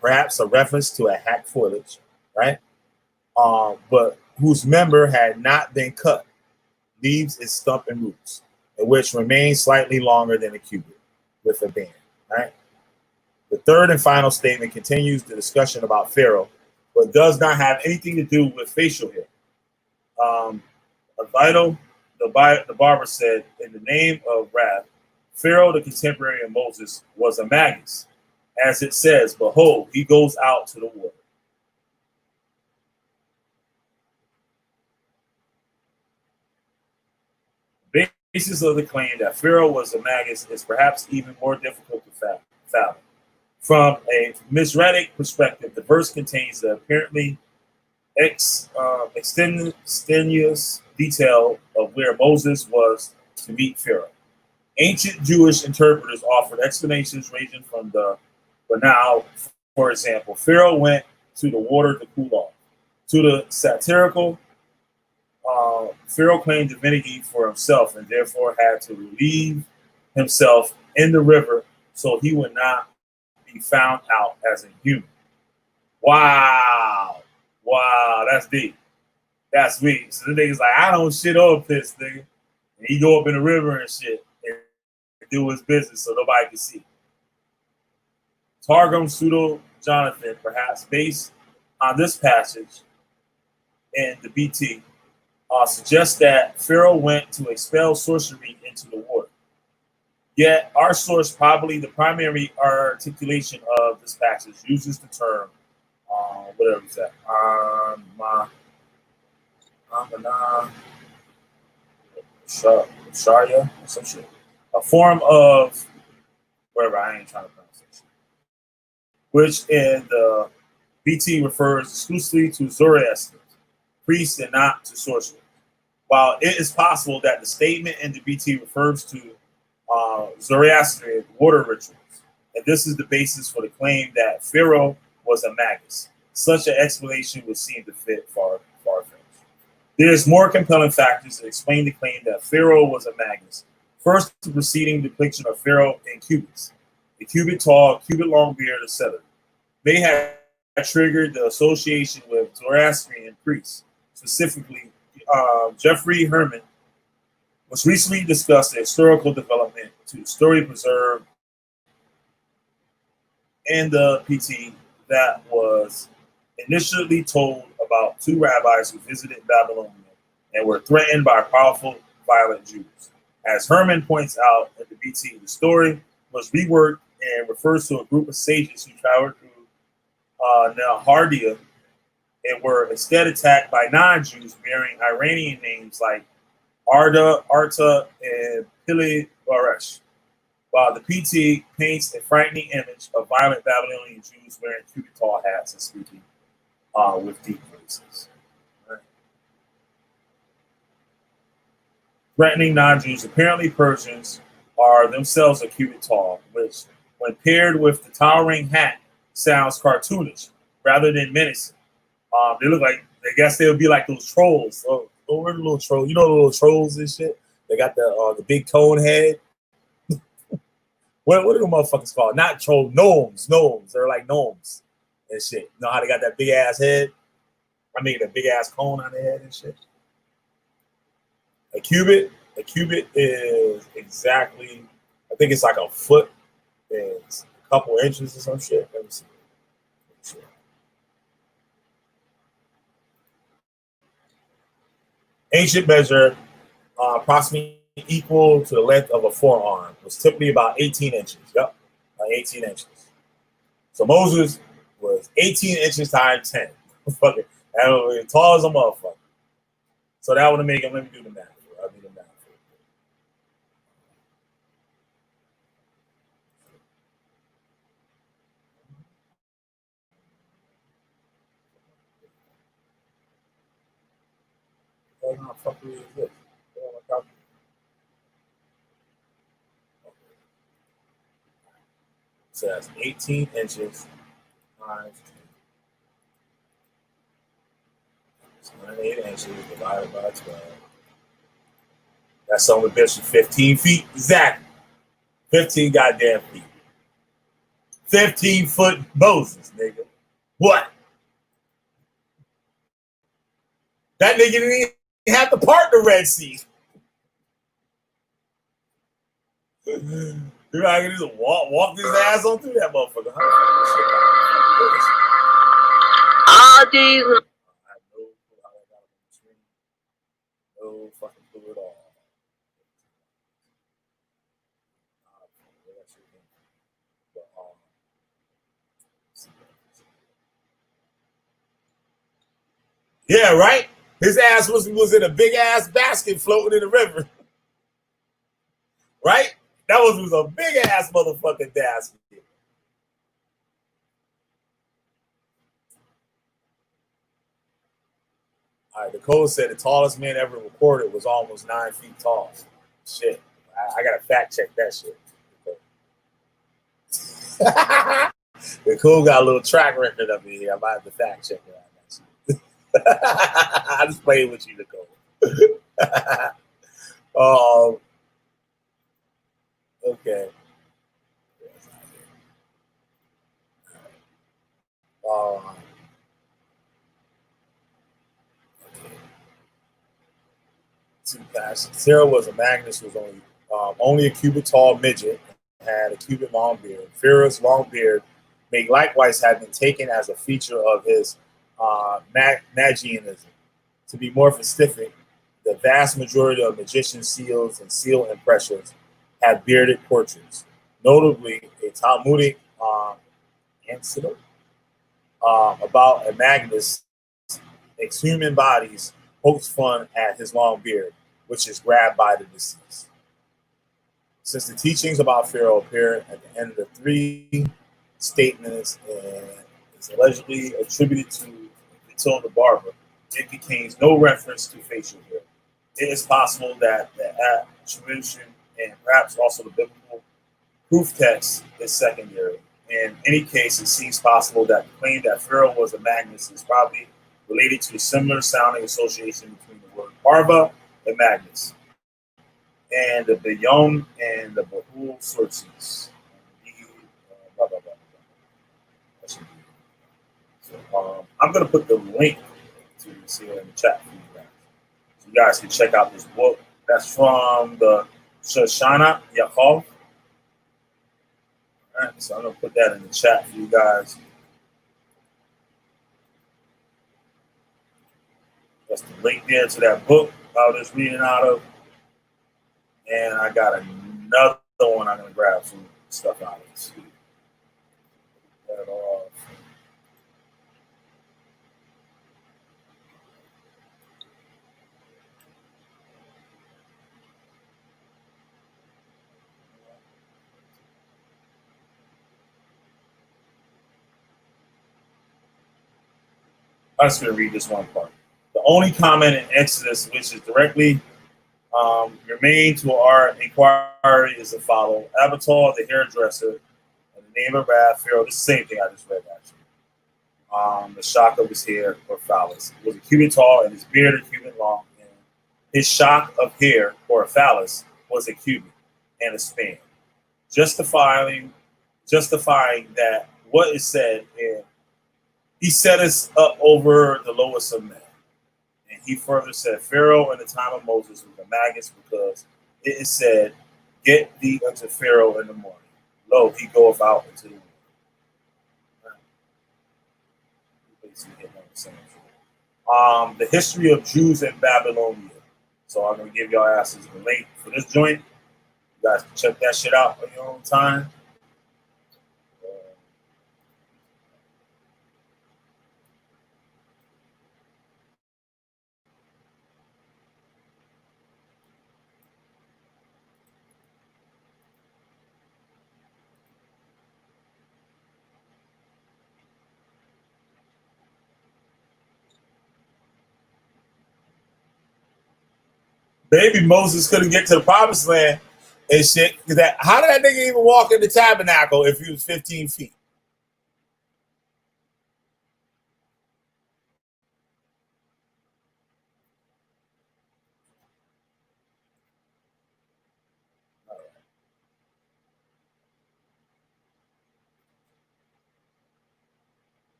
perhaps a reference to a hacked foliage, right? But whose member had not been cut, leaves its stump and roots, and which remains slightly longer than a cubit, with a band, right? The third and final statement continues the discussion about Pharaoh, but does not have anything to do with facial hair. The barber said, in the name of Rab, Pharaoh, the contemporary of Moses, was a magus. As it says, behold, he goes out to the water. The basis of the claim that Pharaoh was a magus is perhaps even more difficult to fathom. From a Mizrahic perspective, the verse contains the apparently extenuous detail of where Moses was to meet Pharaoh. Ancient Jewish interpreters offered explanations ranging from but now, for example, Pharaoh went to the water to cool off. To the satirical, Pharaoh claimed divinity for himself and therefore had to relieve himself in the river so he would not be found out as a human. Wow, that's deep. That's weak. So the nigga's like, I don't shit or piss, nigga. And he go up in the river and shit and do his business so nobody can see. Targum Pseudo Jonathan, perhaps based on this passage in the BT, suggests that Pharaoh went to expel sorcery into the water. Yet our source, probably the primary articulation of this passage, uses the term, whatever it's at, Sharia, some shit. A form of, whatever, I ain't trying to pronounce it. Which in the BT refers exclusively to Zoroaster, priests, and not to sorcerers. While it is possible that the statement in the BT refers to Zoroastrian water rituals, and this is the basis for the claim that Pharaoh was a magus, such an explanation would seem to fit far-fetched. There's more compelling factors that explain the claim that Pharaoh was a magus. First, the preceding depiction of Pharaoh in cubits, the cubit tall, cubit long beard, etc., may have triggered the association with Zoroastrian priests. Specifically, Jeffrey Herman was recently discussed the historical development to the story preserved in the PT that was initially told about two rabbis who visited Babylon and were threatened by powerful, violent Jews. As Herman points out in the BT, the story was reworked and refers to a group of sages who traveled through Nahardea and were instead attacked by non-Jews bearing Iranian names like Arda, Arta, and Pili-Baresh, while the PT paints a frightening image of violent Babylonian Jews wearing cubit-tall hats and speaking with deep voices. Right. Threatening non-Jews, apparently Persians, are themselves a cubit tall, which, when paired with the towering hat, sounds cartoonish rather than menacing. They look like I guess they would be like those trolls. Oh, where the little trolls? You know the little trolls and shit. They got the big cone head. What are the motherfuckers called? Not trolls, gnomes. Gnomes. They're like gnomes and shit. You know how they got that big ass head? I mean, a big ass cone on their head and shit. A cubit is exactly, I think it's like a foot and a couple inches or some shit. Let me see. Ancient measure, approximately equal to the length of a forearm, was typically about 18 inches. Yep, about 18 inches. So Moses was 18 inches times 10. Fucking, tall as a motherfucker. So that would make him. Let me do the math. I'll do the math. What the fuck is this? So that's 18 inches times 8 inches divided by 12. That's something bitch is 15 feet. Exactly. 15 goddamn feet. 15-foot Moses, nigga. What? That nigga didn't even have to part the Red Sea. You know, I can just walk his ass on through that motherfucker. Oh, Jesus. No fucking clue at all. Yeah, right? His ass was in a big ass basket floating in the river. Right? That was a big ass motherfucking basket. All right, the code said the tallest man ever recorded was almost 9 feet tall. Shit. I gotta fact check that shit. The cool got a little track record up in here. I might have to fact check it out. I just playing with you, Nicole. Okay. Sarah was a Magnus who was only a cubit tall midget, had a cubit long beard. Pharaoh's long beard may likewise have been taken as a feature of his Magianism. To be more specific, the vast majority of magician seals and seal impressions have bearded portraits. Notably, a Talmudic incident about a Magnus exhuman bodies pokes fun at his long beard, which is grabbed by the deceased. Since the teachings about Pharaoh appear at the end of the 3 statements and is allegedly attributed to Matilda Barber, it contains no reference to facial hair. It is possible that the attribution and perhaps also the biblical proof text is secondary. In any case, it seems possible that the claim that Pharaoh was a Magnus is probably related to a similar sounding association between the word Parva and Magnus, and the Bayonne and the Bahul sources. So, I'm going to put the link to this here in the chat for you guys. So you guys can check out this book. That's from the Shoshana Yaakov. All right, so I'm going to put that in the chat for you guys. That's the link there to that book I was just reading out of. And I got another one I'm going to grab some stuff out of this. That off. I'm just going to read this one part. The only comment in Exodus which is directly germane to our inquiry is the following. Abatal, the hairdresser, and the name of Pharaoh. This is the same thing I just read, actually. The shock of his hair or phallus. It was a cubit tall and his beard a cubit long. And his shock of hair or phallus was a cubit and a span, justifying that what is said, and he set us up over the lowest of men. And he further said, Pharaoh in the time of Moses was a magus, because it is said, get thee unto Pharaoh in the morning. Lo, he goeth out into the world. The history of Jews in Babylonia. So I'm going to give y'all asses the link for this joint. You guys can check that shit out on your own time. Maybe Moses couldn't get to the promised land and shit. How did that nigga even walk in the tabernacle if he was 15 feet?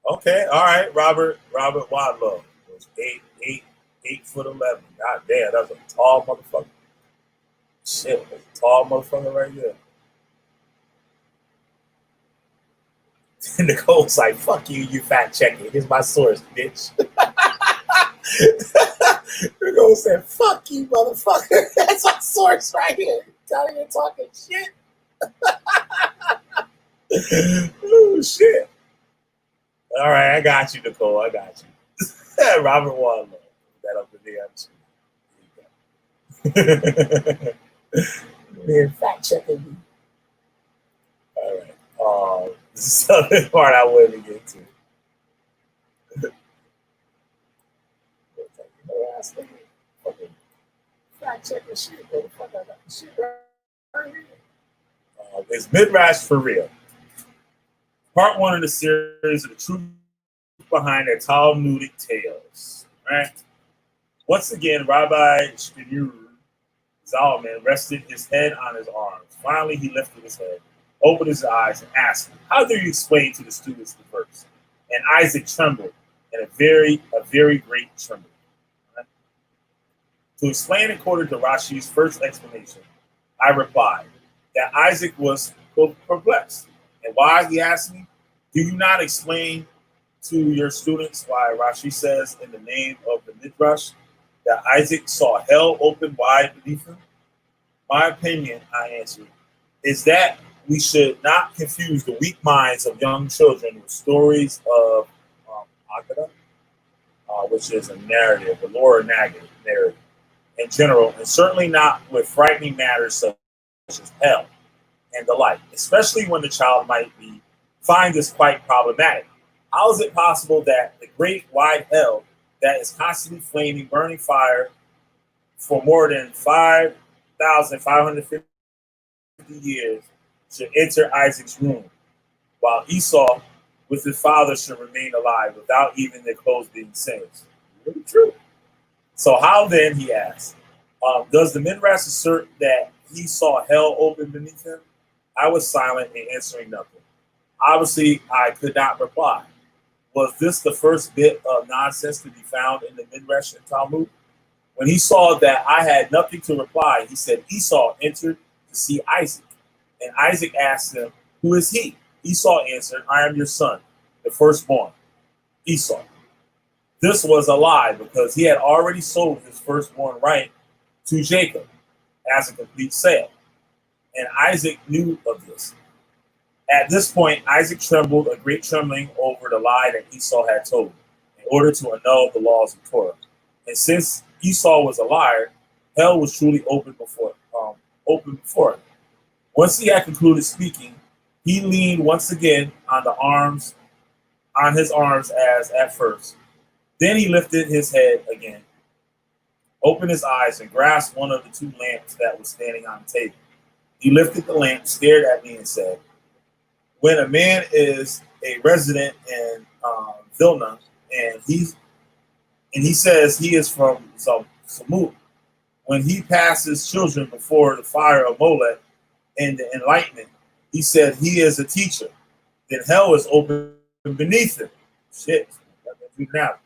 Okay, all right. Robert Wadlow was 8'11". God damn, that's a tall motherfucker. Shit, that's a tall motherfucker right there. And Nicole's like, fuck you, you fact checking. Here's my source, bitch. Nicole said, fuck you, motherfucker. That's my source right here. Out here talking shit. Oh, shit. All right, I got you, Nicole. I got you. Robert Wadlow. That up in there. Man, fact checking me. All right. This is the other part I wanted to get to. Fact checking shit, motherfucker. I got the shit right here. It's MIDRASH for real. Part 1 of the series of the truth behind their Talmudic tales. Right? Once again, Rabbi Shmuel Zalman rested his head on his arms. Finally, he lifted his head, opened his eyes, and asked, how do you explain to the students the verse? And Isaac trembled, and a very great tremble. Right? To explain according to Rashi's first explanation, I replied that Isaac was perplexed. And why, he asked me, do you not explain to your students why Rashi says in the name of the Midrash that Isaac saw hell open wide beneath him? My opinion, I answered, is that we should not confuse the weak minds of young children with stories of Agada, which is a narrative, the lore narrative in general, and certainly not with frightening matters such as hell and the like, especially when the child might find this quite problematic. How is it possible that the great wide hell that is constantly flaming, burning fire for more than 5,550 years should enter Isaac's room, while Esau with his father should remain alive without even their clothes being singed? Really true. So how then, he asked, does the Midrash assert that he saw hell open beneath him? I was silent and answering nothing. Obviously, I could not reply. Was this the first bit of nonsense to be found in the Midrash and Talmud? When he saw that I had nothing to reply, he said, Esau entered to see Isaac. And Isaac asked him, who is he? Esau answered, I am your son, the firstborn, Esau. This was a lie, because he had already sold his firstborn right to Jacob as a complete sale. And Isaac knew of this. At this point, Isaac trembled, a great trembling over the lie that Esau had told, in order to annul the laws of Torah. And since Esau was a liar, hell was truly open before him. Once he had concluded speaking, he leaned once again on his arms as at first. Then he lifted his head again, opened his eyes, and grasped one of the two lamps that was standing on the table. He lifted the lamp, stared at me, and said, when a man is a resident in Vilna, and he says he is from Samut. When he passes children before the fire of Molech and the enlightenment, he said he is a teacher. Then hell is open beneath him. Shit. Now,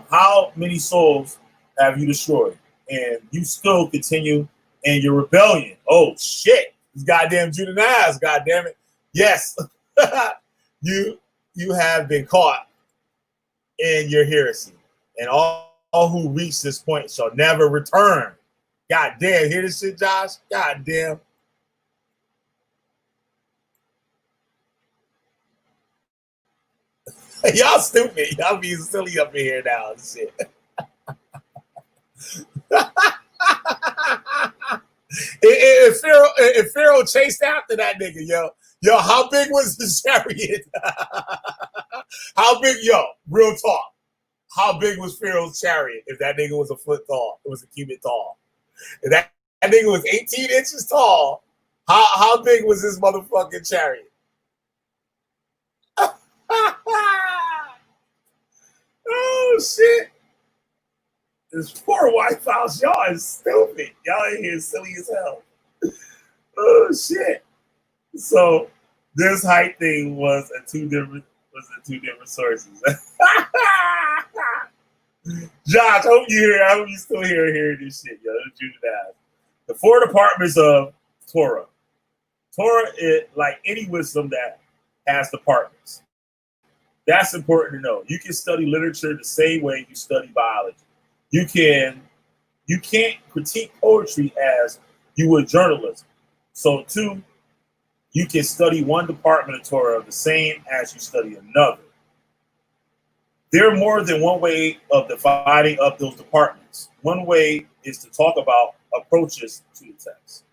how many souls have you destroyed? And you still continue in your rebellion. Oh shit. These goddamn Judeans, goddamn it. Yes. you have been caught in your heresy. And all who reach this point shall never return. God damn, hear this shit, Josh? God damn. Y'all stupid. Y'all being silly up in here now and shit. if Pharaoh chased after that nigga, yo, how big was the chariot? How big, real talk. How big was Pharaoh's chariot if that nigga was a foot tall? It was a cubit tall. If that nigga was 18 inches tall, how big was his motherfucking chariot? Oh shit. This poor White House, y'all is stupid. Y'all in here silly as hell. Oh shit. So this height thing was at two different sources. Josh, I hope you still hearing this shit, yo. The 4 departments of Torah. Torah is like any wisdom that has departments. That's important to know. You can study literature the same way you study biology. You can't critique poetry as you would journalism. So too, you can study one department of Torah the same as you study another. There are more than one way of dividing up those departments. One way is to talk about approaches to the text.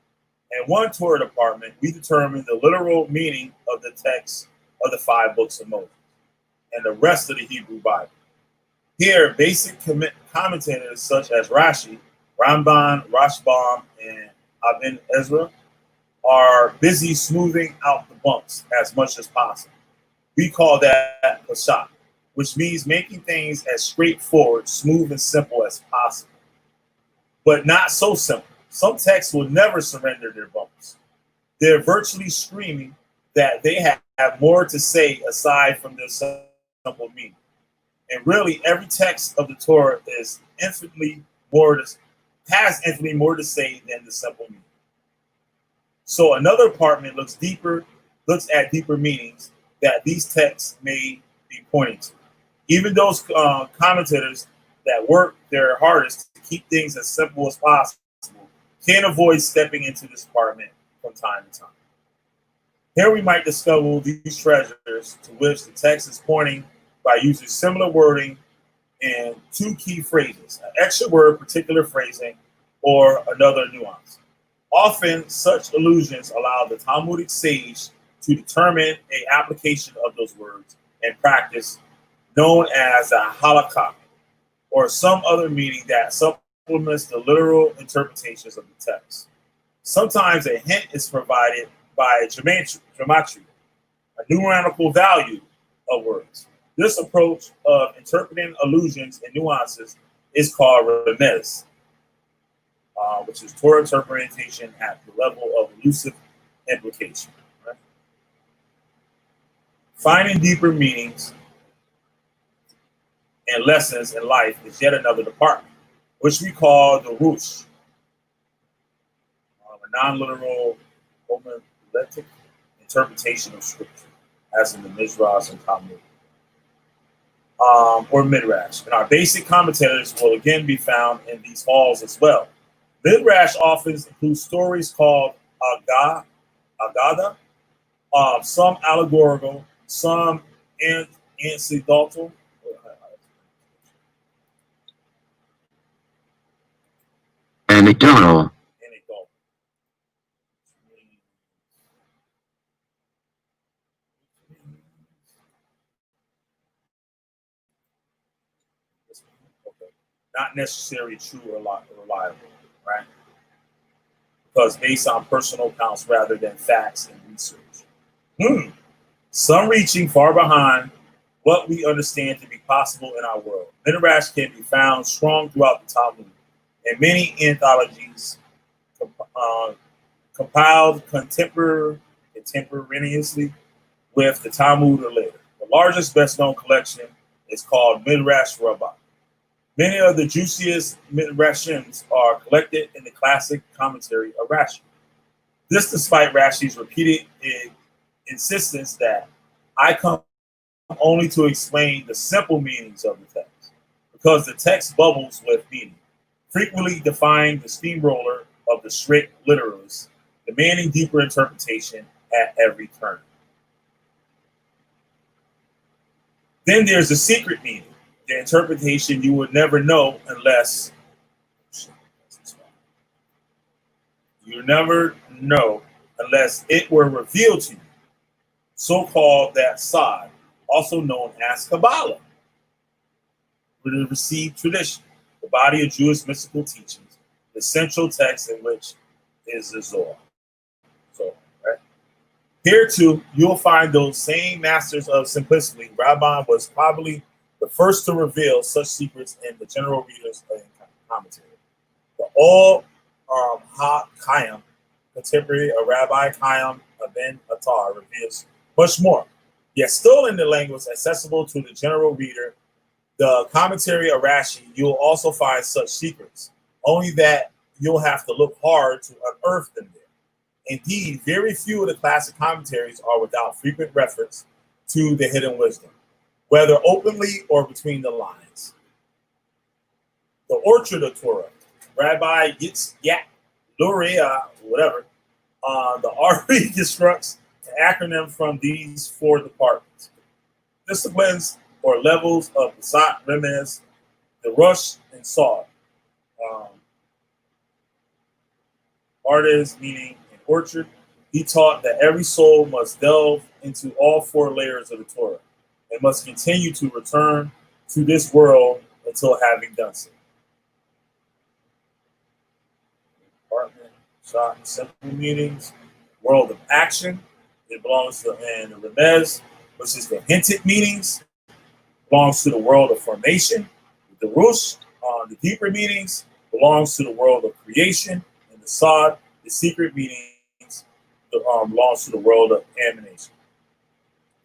In one Torah department, we determine the literal meaning of the text of the 5 books of Moses and the rest of the Hebrew Bible. Here, basic commentators such as Rashi, Ramban, Rashbam, and Ibn Ezra are busy smoothing out the bumps as much as possible. We call that Peshat, which means making things as straightforward, smooth, and simple as possible. But not so simple. Some texts will never surrender their bumps. They're virtually screaming that they have more to say aside from their simple meaning. And really, every text of the Torah has infinitely more to say than the simple meaning. So another department looks at deeper meanings that these texts may be pointing to. Even those commentators that work their hardest to keep things as simple as possible can't avoid stepping into this department from time to time. Here we might discover these treasures to which the text is pointing by using similar wording and 2 key phrases, an extra word, particular phrasing, or another nuance. Often, such allusions allow the Talmudic sage to determine an application of those words and practice known as a halakha, or some other meaning that supplements the literal interpretations of the text. Sometimes a hint is provided by gematria, a numerical value of words. This approach of interpreting allusions and nuances is called remez, which is Torah interpretation at the level of elusive implication. Right? Finding deeper meanings and lessons in life is yet another department, which we call the Rush, a non-literal homiletic interpretation of scripture, as in the MIDRASH and Talmud. Or MIDRASH. And our basic commentators will again be found in these halls as well. MIDRASH often includes stories called Agada, some allegorical, some anecdotal, Anecdotal. Not necessarily true or reliable, right? Because based on personal accounts rather than facts and research. some reaching far behind what we understand to be possible in our world. MIDRASH can be found strong throughout the Talmud, and many anthologies compiled contemporaneously with the Talmud or later. The largest, best-known collection is called MIDRASH Rabbah. Many of the juiciest Midrashims are collected in the classic commentary of Rashi. This despite Rashi's repeated insistence that I come only to explain the simple meanings of the text, because the text bubbles with meaning, frequently defying the steamroller of the strict literalists, demanding deeper interpretation at every turn. Then there's the secret meaning, the interpretation you would never know unless it were revealed to you, so-called that side, also known as Kabbalah, the received tradition, the body of Jewish mystical teachings, the central text in which is the Zohar. So, right? Here too, you'll find those same masters of simplicity. Rabban was probably the first to reveal such secrets in the general readers and commentary. The All Ha-Chaim, contemporary of Rabbi Chaim Ben Attar, reveals much more. Yet still in the language accessible to the general reader, the commentary of Rashi, you'll also find such secrets, only that you'll have to look hard to unearth them there. Indeed, very few of the classic commentaries are without frequent reference to the hidden wisdom, whether openly or between the lines. The Orchard of Torah, Rabbi Yitzhak Luria, whatever, the Ari constructs the acronym from these four departments: disciplines or levels of Pesach, Remez, the Rush, and Sod. Artists, meaning an orchard. He taught that every soul must delve into all four layers of the Torah and must continue to return to this world until having done so. Department, shot, simple meanings, world of action. It belongs to, and the Remez, which is the hinted meanings, belongs to the world of formation. The Rush, the deeper meanings, belongs to the world of creation. And the Sod, the secret meanings, belongs to the world of emanation.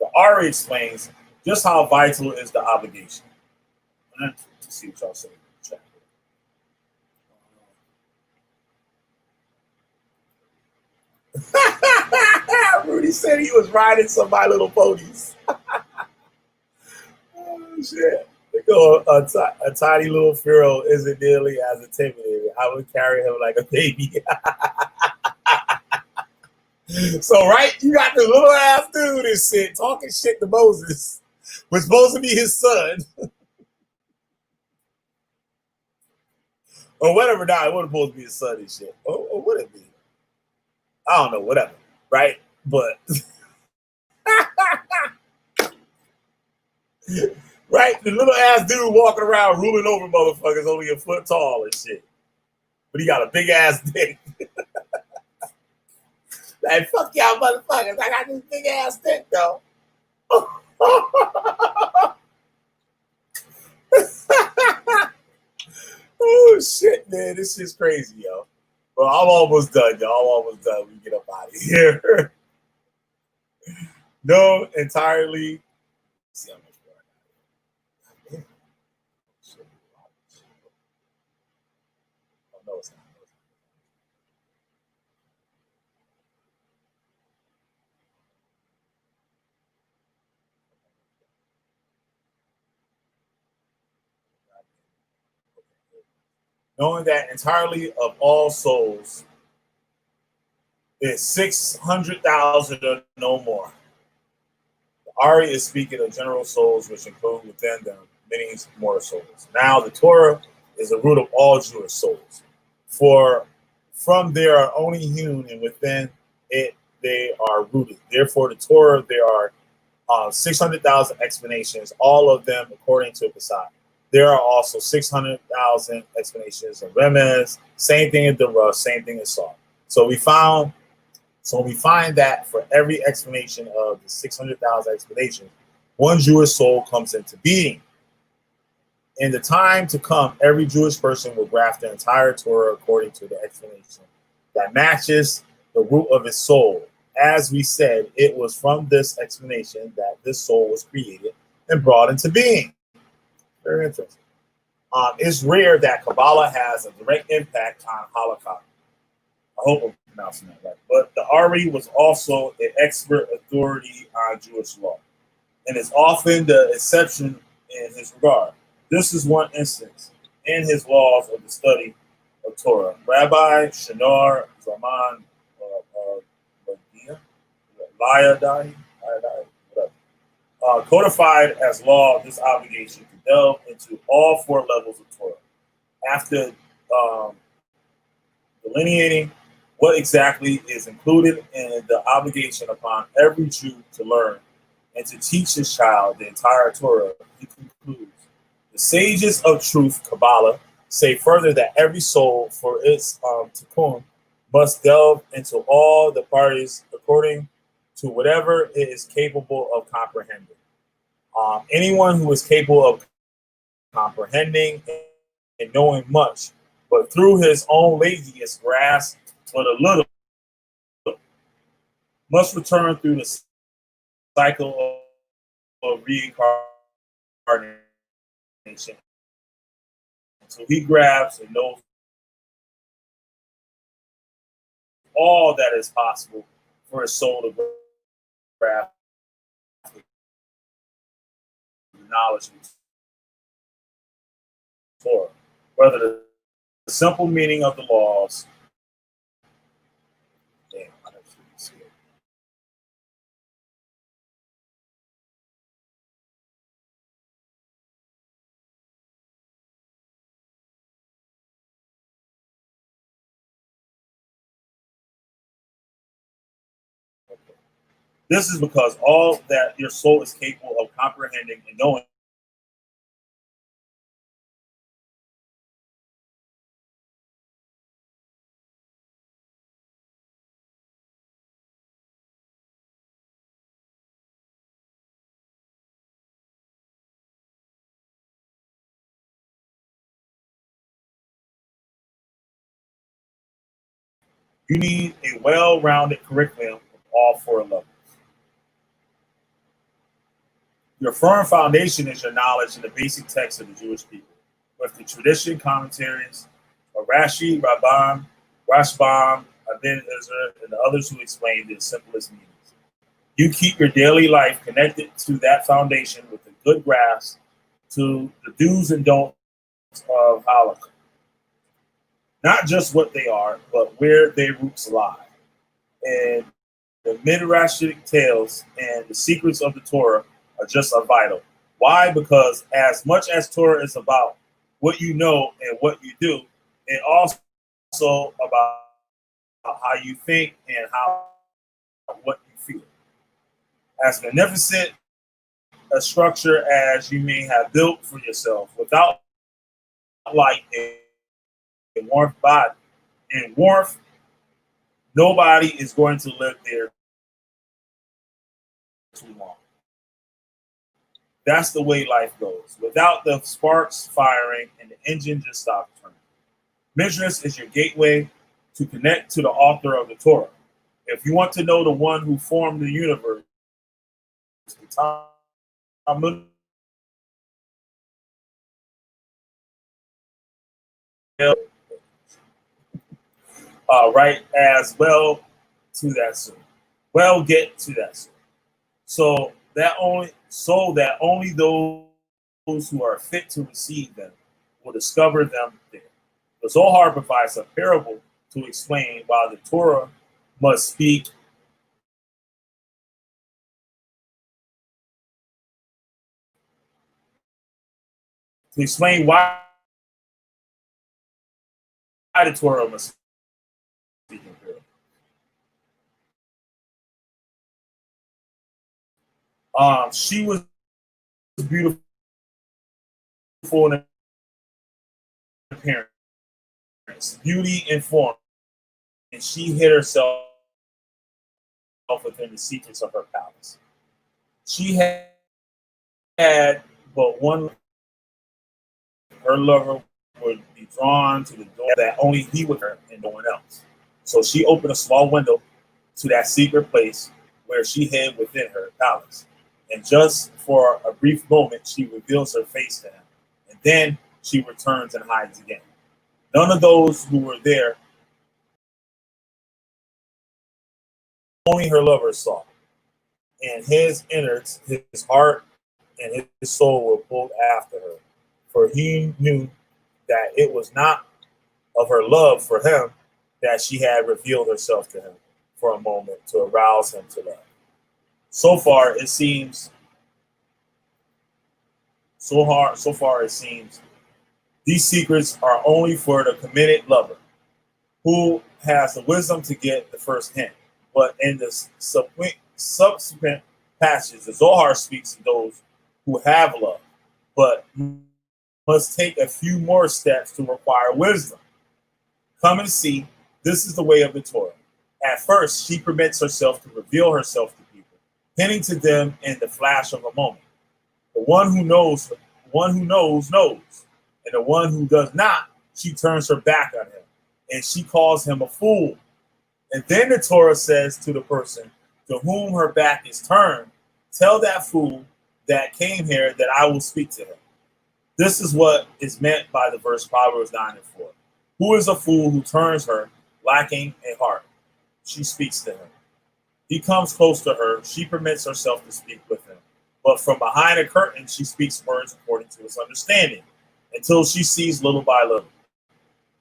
The Ari explains just how vital is the obligation. Let's see what y'all say. Rudy said he was riding some My Little Ponies. Oh, shit. A tiny little Pharaoh isn't nearly as intimidating. I would carry him like a baby. So, right, you got the little ass dude and shit talking shit to Moses, was supposed to be his son. Or whatever, nah, it wasn't supposed to be his son and shit. Or would it be? I don't know, whatever, right? But, right, the little ass dude walking around ruling over motherfuckers only a foot tall and shit. But he got a big ass dick. Like, fuck y'all motherfuckers, I got this big ass dick though. Oh shit, man, this shit's crazy, yo. Well, I'm almost done, y'all. I'm almost done. We get up out of here. No, entirely. Let's see how much more I got. Oh, no, it's not. Knowing that entirely of all souls is 600,000 or no more. The Ari is speaking of general souls, which include within them many more souls. Now, the Torah is the root of all Jewish souls. For from there are only hewn, and within it they are rooted. Therefore, the Torah, there are 600,000 explanations, all of them according to Pesach. There are also 600,000 explanations of Remez, same thing in the Rush, same thing in Sod. So we found So we find that for every explanation of the 600,000 explanations, one Jewish soul comes into being. In the time to come, every Jewish person will graph the entire Torah according to the explanation that matches the root of his soul. As we said, it was from this explanation that this soul was created and brought into being. Very interesting. It's rare that Kabbalah has a direct impact on halakha. I hope I'm pronouncing that right. But the Ari was also an expert authority on Jewish law, and is often the exception in his regard. This is one instance in his laws of the study of Torah. Rabbi Shinar Zaman Liadai, codified as law this obligation to delve into all four levels of Torah. After delineating what exactly is included in the obligation upon every Jew to learn and to teach his child the entire Torah, he concludes, the sages of truth, Kabbalah, say further that every soul for its tikkun must delve into all the parties according to whatever it is capable of comprehending. Anyone who is capable of comprehending and knowing much, but through his own laziness grasps but a little, must return through the cycle of reincarnation until he grabs and knows all that is possible for his soul to grasp the knowledge of Torah, whether the simple meaning of the laws. Damn, I don't see it. This is because all that your soul is capable of comprehending and knowing you need a well-rounded curriculum of all four levels. Your firm foundation is your knowledge in the basic text of the Jewish people, with the tradition, commentaries of Rashi, Rabban, Rashbam, Ibn Ezra, and the others who explain the simplest meanings. You keep your daily life connected to that foundation with a good grasp to the do's and don'ts of halakha. Not just what they are, but where their roots lie. And the midrashic tales and the secrets of the Torah are just as vital. Why? Because as much as Torah is about what you know and what you do, it also about how you think and what you feel. As magnificent a structure as you may have built for yourself, without light and warmth body and warmth, nobody is going to live there too long. That's the way life goes. Without the sparks firing and the engine just stops turning. Midrash is your gateway to connect to the author of the Torah. If you want to know the one who formed the universe, the Talmud, right as well to that soon. Well, get to that soon. So that only those who are fit to receive them will discover them there. The Zohar provides a parable to explain why the Torah must speak why the Torah must speak in parable. She was beautiful in appearance, beauty and form, and she hid herself within the secrets of her palace. She had but one. Her lover would be drawn to the door that only he would her and no one else. So she opened a small window to that secret place where she hid within her palace. And just for a brief moment, she reveals her face to him. And then she returns and hides again. None of those who were there, only her lover saw. And his innards, his heart, and his soul were pulled after her. For he knew that it was not of her love for him that she had revealed herself to him for a moment to arouse him to love. So far, it seems, these secrets are only for the committed lover who has the wisdom to get the first hint. But in the subsequent passages, the Zohar speaks to those who have love, but must take a few more steps to require wisdom. Come and see, this is the way of the Torah. At first, she permits herself to reveal herself to people, hinting to them in the flash of a moment. The one who knows, knows. And the one who does not, she turns her back on him. And she calls him a fool. And then the Torah says to the person to whom her back is turned, tell that fool that came here that I will speak to him. This is what is meant by the verse Proverbs 9:4. Who is a fool who turns her, lacking a heart? She speaks to him. He comes close to her. She permits herself to speak with him. But from behind a curtain, she speaks words according to his understanding, until she sees little by little.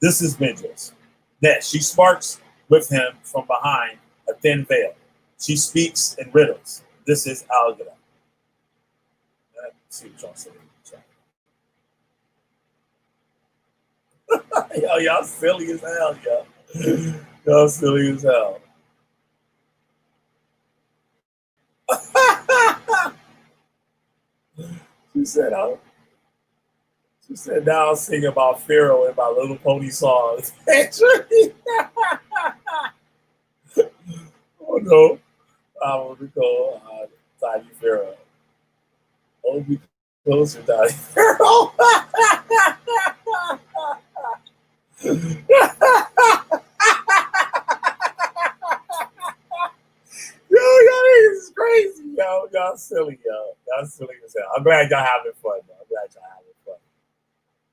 This is MIDRASH. Next, she sparks with him from behind a thin veil. She speaks in riddles. This is Algebra. Let's see what y'all say. Yo, y'all silly as hell, yo. Y'all silly as hell. She said, now I'll sing about Pharaoh in my Little Pony songs. Oh no. I want to call Tiny Pharaoh. Oh, be closer, Tiny Pharaoh. Yo, y'all niggas is crazy, yo. Y'all silly, yo. Y'all silly as hell. I'm glad y'all having fun, though. I'm glad y'all having fun.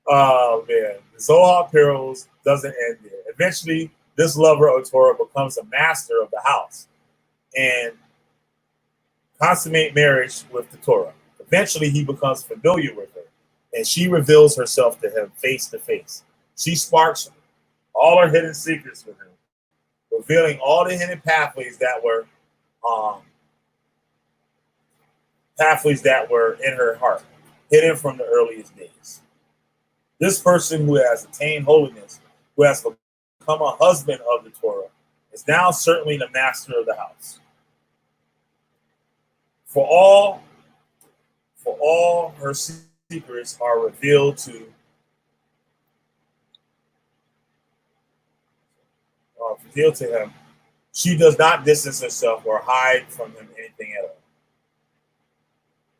Oh, man. The Zohar Perils doesn't end there. Eventually, this lover of Torah becomes a master of the house and consummate marriage with the Torah. Eventually, he becomes familiar with her, and she reveals herself to him face to face. She sparks all her hidden secrets with him, revealing all the hidden pathways that were in her heart, hidden from the earliest days. This person who has attained holiness, who has become a husband of the Torah, is now certainly the master of the house. For all her secrets are revealed to him. She does not distance herself or hide from him anything at all.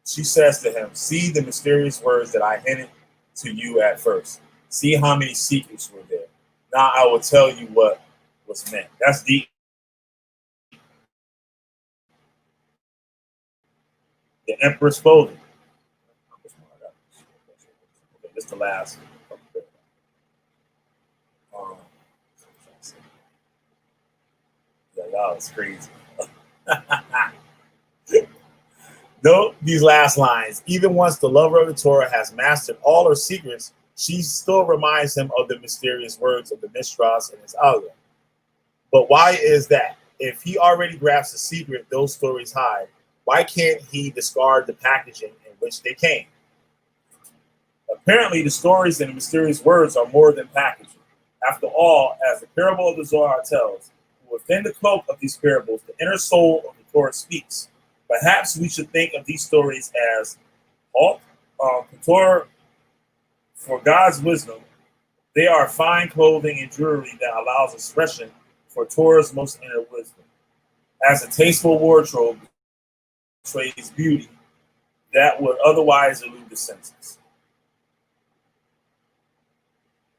She says to him, see the mysterious words that I hinted to you at first. See how many secrets were there. Now I will tell you what was meant. That's deep. The Empress clothing. This is the last. Y'all is crazy. Note these last lines. Even once the lover of the Torah has mastered all her secrets, she still reminds him of the mysterious words of the MIDRASH and his algorithm. But why is that? If he already grasps the secret those stories hide, why can't he discard the packaging in which they came? Apparently, the stories and the mysterious words are more than packaging. After all, as the parable of the Zohar tells, within the cloak of these parables, the inner soul of the Torah speaks. Perhaps we should think of these stories as Torah for God's wisdom. They are fine clothing and jewelry that allows expression for Torah's most inner wisdom. as a tasteful wardrobe portrays beauty that would otherwise elude the senses.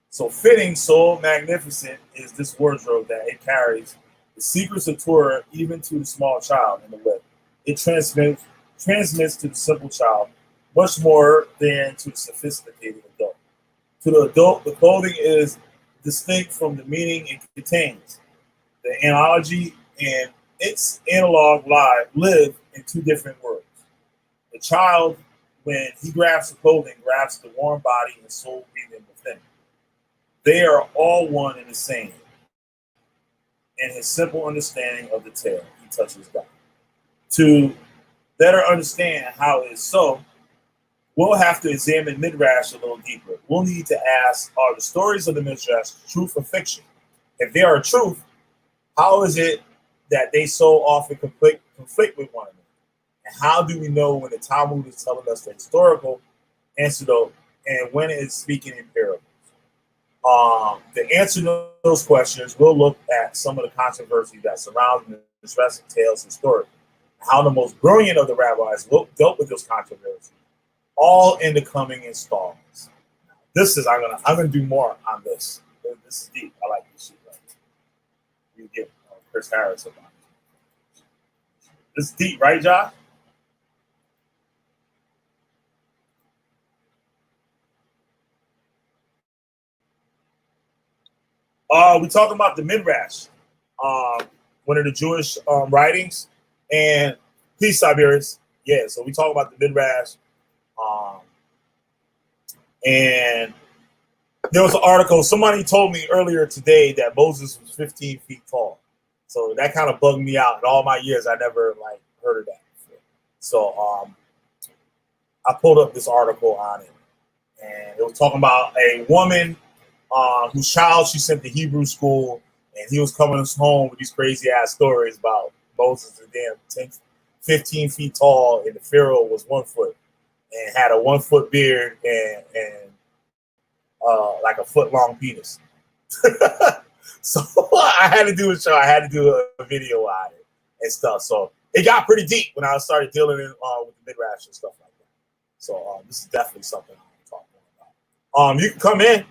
So fitting, so magnificent is this wardrobe that it carries the secrets of Torah even to the small child in the way. It transmits to the simple child much more than to the sophisticated adult. To the adult, the clothing is distinct from the meaning it contains. The analogy and its analog live in two different words. The child, when he grabs the clothing, grabs the warm body and soul breathing within. They are all one and the same. In his simple understanding of the tale, he touches God. To better understand how it is so, we'll have to examine MIDRASH a little deeper. We'll need to ask, are the stories of the MIDRASH truth or fiction? If they are truth, how is it that they so often conflict with one another? And how do we know when the Talmud is telling us the historical anecdote and when it is speaking in parables? To answer those questions, we'll look at some of the controversy that surrounds the MIDRASH tales and stories. How the most brilliant of the rabbis dealt with those controversies, all in the coming installments. I'm gonna do more on this. This is deep. I like this shit. Right? You get Chris Harris about it. This is deep, right, Josh? We talking about the MIDRASH, one of the Jewish writings, and peace, Siberius. Yeah, so we talk about the MIDRASH, and there was an article. Somebody told me earlier today that Moses was 15 feet tall, so that kind of bugged me out. In all my years, I never heard of that before. So I pulled up this article on it, and it was talking about a woman whose child she sent to Hebrew school, and he was coming home with these crazy ass stories about Moses and damn 15 feet tall, and the Pharaoh was 1 foot and had a 1 foot beard and like a foot long penis. So I had to do a show. I had to do a video on it and stuff. So it got pretty deep when I started dealing with the MIDRASH and stuff like that. So this is definitely something I want to talk more about. You can come in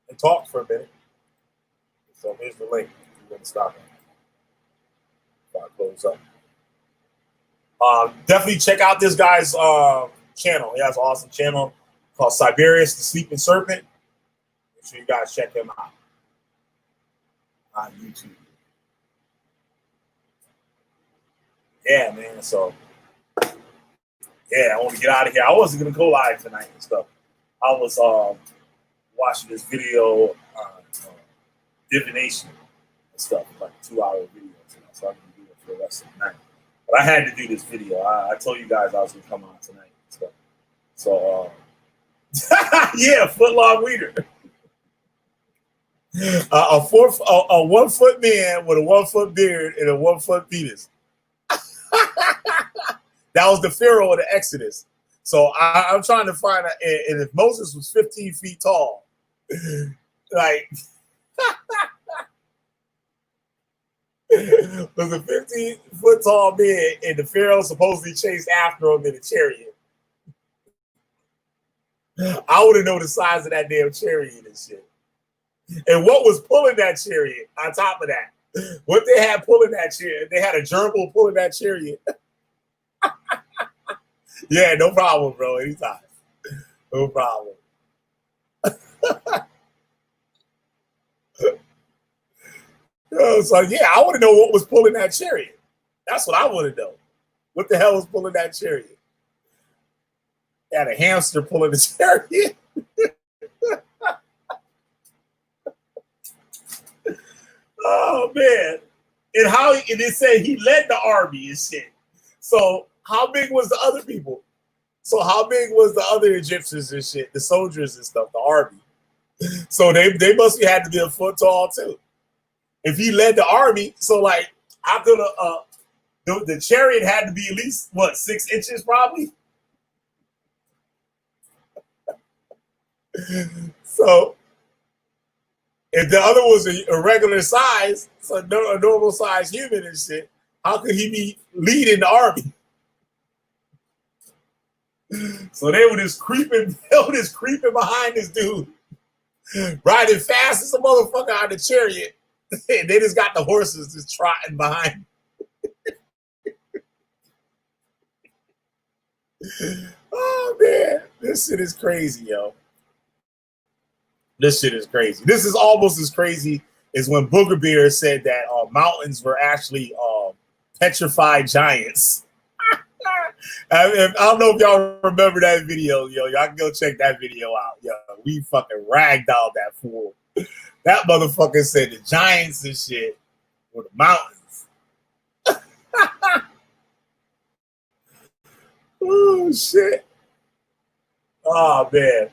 and talk for a minute. So here's the link. You're going to stop it. Before I close up. Definitely check out this guy's channel. He has an awesome channel called Siberius the Sleeping Serpent. Make sure you guys check him out on YouTube. Yeah, man. So, yeah, I want to get out of here. I wasn't going to go live tonight and stuff. I was watching this video on divination and stuff, like a 2-hour video. So I'm going to do it for the rest of the night. But I had to do this video. I told you guys I was going to come on tonight and stuff. So, yeah, foot long weeder. A 1 foot man with a 1 foot beard and a 1 foot penis. That was the Pharaoh of the Exodus. So I'm trying to find out, and if Moses was 15 feet tall, like, was a 15-foot tall man, and the Pharaoh supposedly chased after him in a chariot. I would have known the size of that damn chariot and shit. And what was pulling that chariot on top of that? What they had pulling that chariot? They had a gerbil pulling that chariot. Yeah, no problem, bro. Anytime. No problem. So, yeah, I want to know what was pulling that chariot. That's what I want to know. What the hell was pulling that chariot? They had a hamster pulling the chariot. Oh, man. And they said he led the army and shit. So how big was the other people? So how big was the other Egyptians and shit, the soldiers and stuff, the army? So they must have had to be a foot tall too. If he led the army, so like how could the chariot had to be at least 6 inches probably? So if the other was a regular size, so a normal size human and shit, How could he be leading the army? So they were just creeping behind this dude, riding fast as a motherfucker out of the chariot. And they just got the horses just trotting behind. Oh man, this shit is crazy, yo. This shit is crazy. This is almost as crazy as when Booger Bear said that mountains were actually petrified giants. I don't know if y'all remember that video, yo. Y'all can go check that video out, yo. We fucking ragdolled that fool. That motherfucker said the giants and shit were the mountains. Oh shit. Oh man.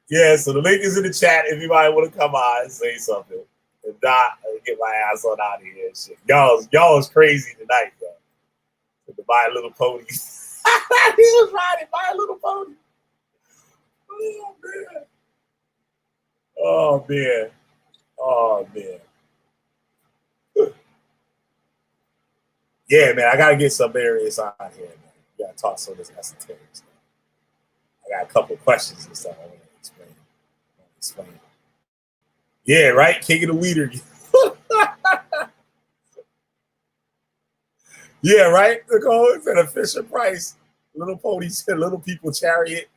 Yeah, so the link is in the chat if anybody want to come on and say something. If not, I'll get my ass on out of here and shit. Y'all is crazy tonight, yo. With the My Little Pony. He was riding My Little Pony. Oh man. Oh man. Oh man. Yeah, man, I gotta get some areas on here, man. We gotta talk some of this esoteric stuff. I got a couple of questions and stuff I want to explain. Yeah, right? King of the Weeder. Yeah, right? Look, it's at a Fisher Price. Little Pony said Little People Chariot.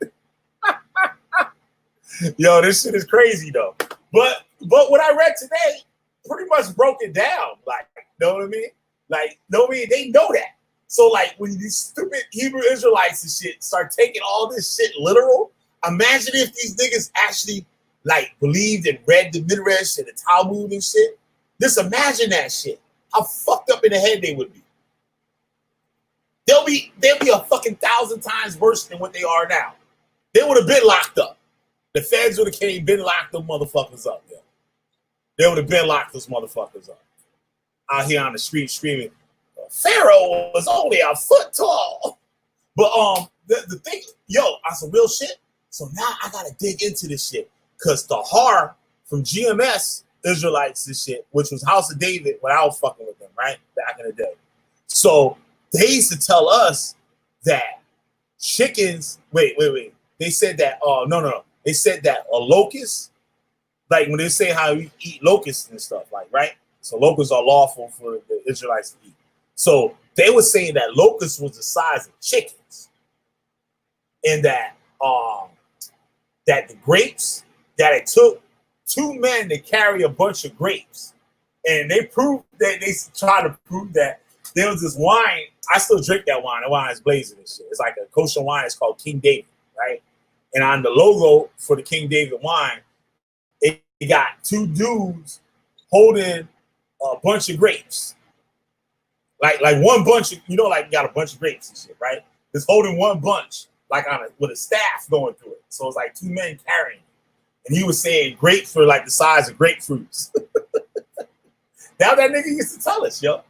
Yo, this shit is crazy though. But what I read today pretty much broke it down. Like, you know what I mean? Like, they know that. So like when these stupid Hebrew Israelites and shit start taking all this shit literal, imagine if these niggas actually like believed and read the MIDRASH and the Talmud and shit. Just imagine that shit. How fucked up in the head they would be. They'll be a fucking 1,000 times worse than what they are now. They would have been locked up. The feds would have been locked them motherfuckers up. Yeah. They would have been locked those motherfuckers up. Out here on the street screaming, Pharaoh was only a foot tall. But the thing, yo, on some real shit. So now I gotta dig into this shit. Cause the Har from GMS Israelites and shit, which was House of David when I was fucking with them, right? Back in the day. So they used to tell us that chickens, wait. They said that, no. They said that a locust, like when they say how we eat locusts and stuff, like, right? So locusts are lawful for the Israelites to eat. So they were saying that locusts was the size of chickens. And that that the grapes, that it took 2 men to carry a bunch of grapes. And they proved that, they tried to prove that there was this wine. I still drink that wine. The wine is blazing and shit. It's like a kosher wine. It's called King David, right? And on the logo for the King David wine, it got 2 dudes holding a bunch of grapes. Like one bunch of, you know, like you got a bunch of grapes and shit, right? Just holding one bunch, like with a staff going through it. So it's like 2 men carrying it. And he was saying grapes were like the size of grapefruits. Now that nigga used to tell us, yo.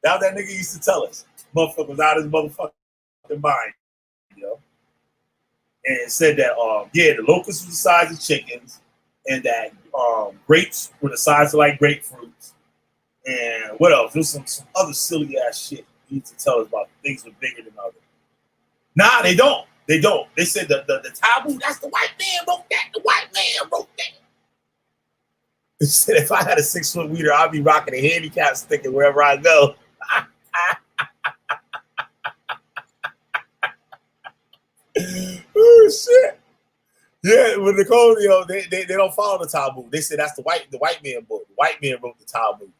Motherfucker was out of his motherfucking mind, yo. And said that, the locusts were the size of chickens, and that grapes were the size of like grapefruits. And what else? There's some other silly ass shit he used to tell us about things were bigger than others. Nah, they don't. They said the Talmud, that's the white man wrote that. The white man wrote that. They said if I had a 6-foot weeder, I'd be rocking a handicap sticker wherever I go. Oh shit. Yeah, when the code, you know, they don't follow the Talmud. They said that's the white man book. The white man wrote the Talmud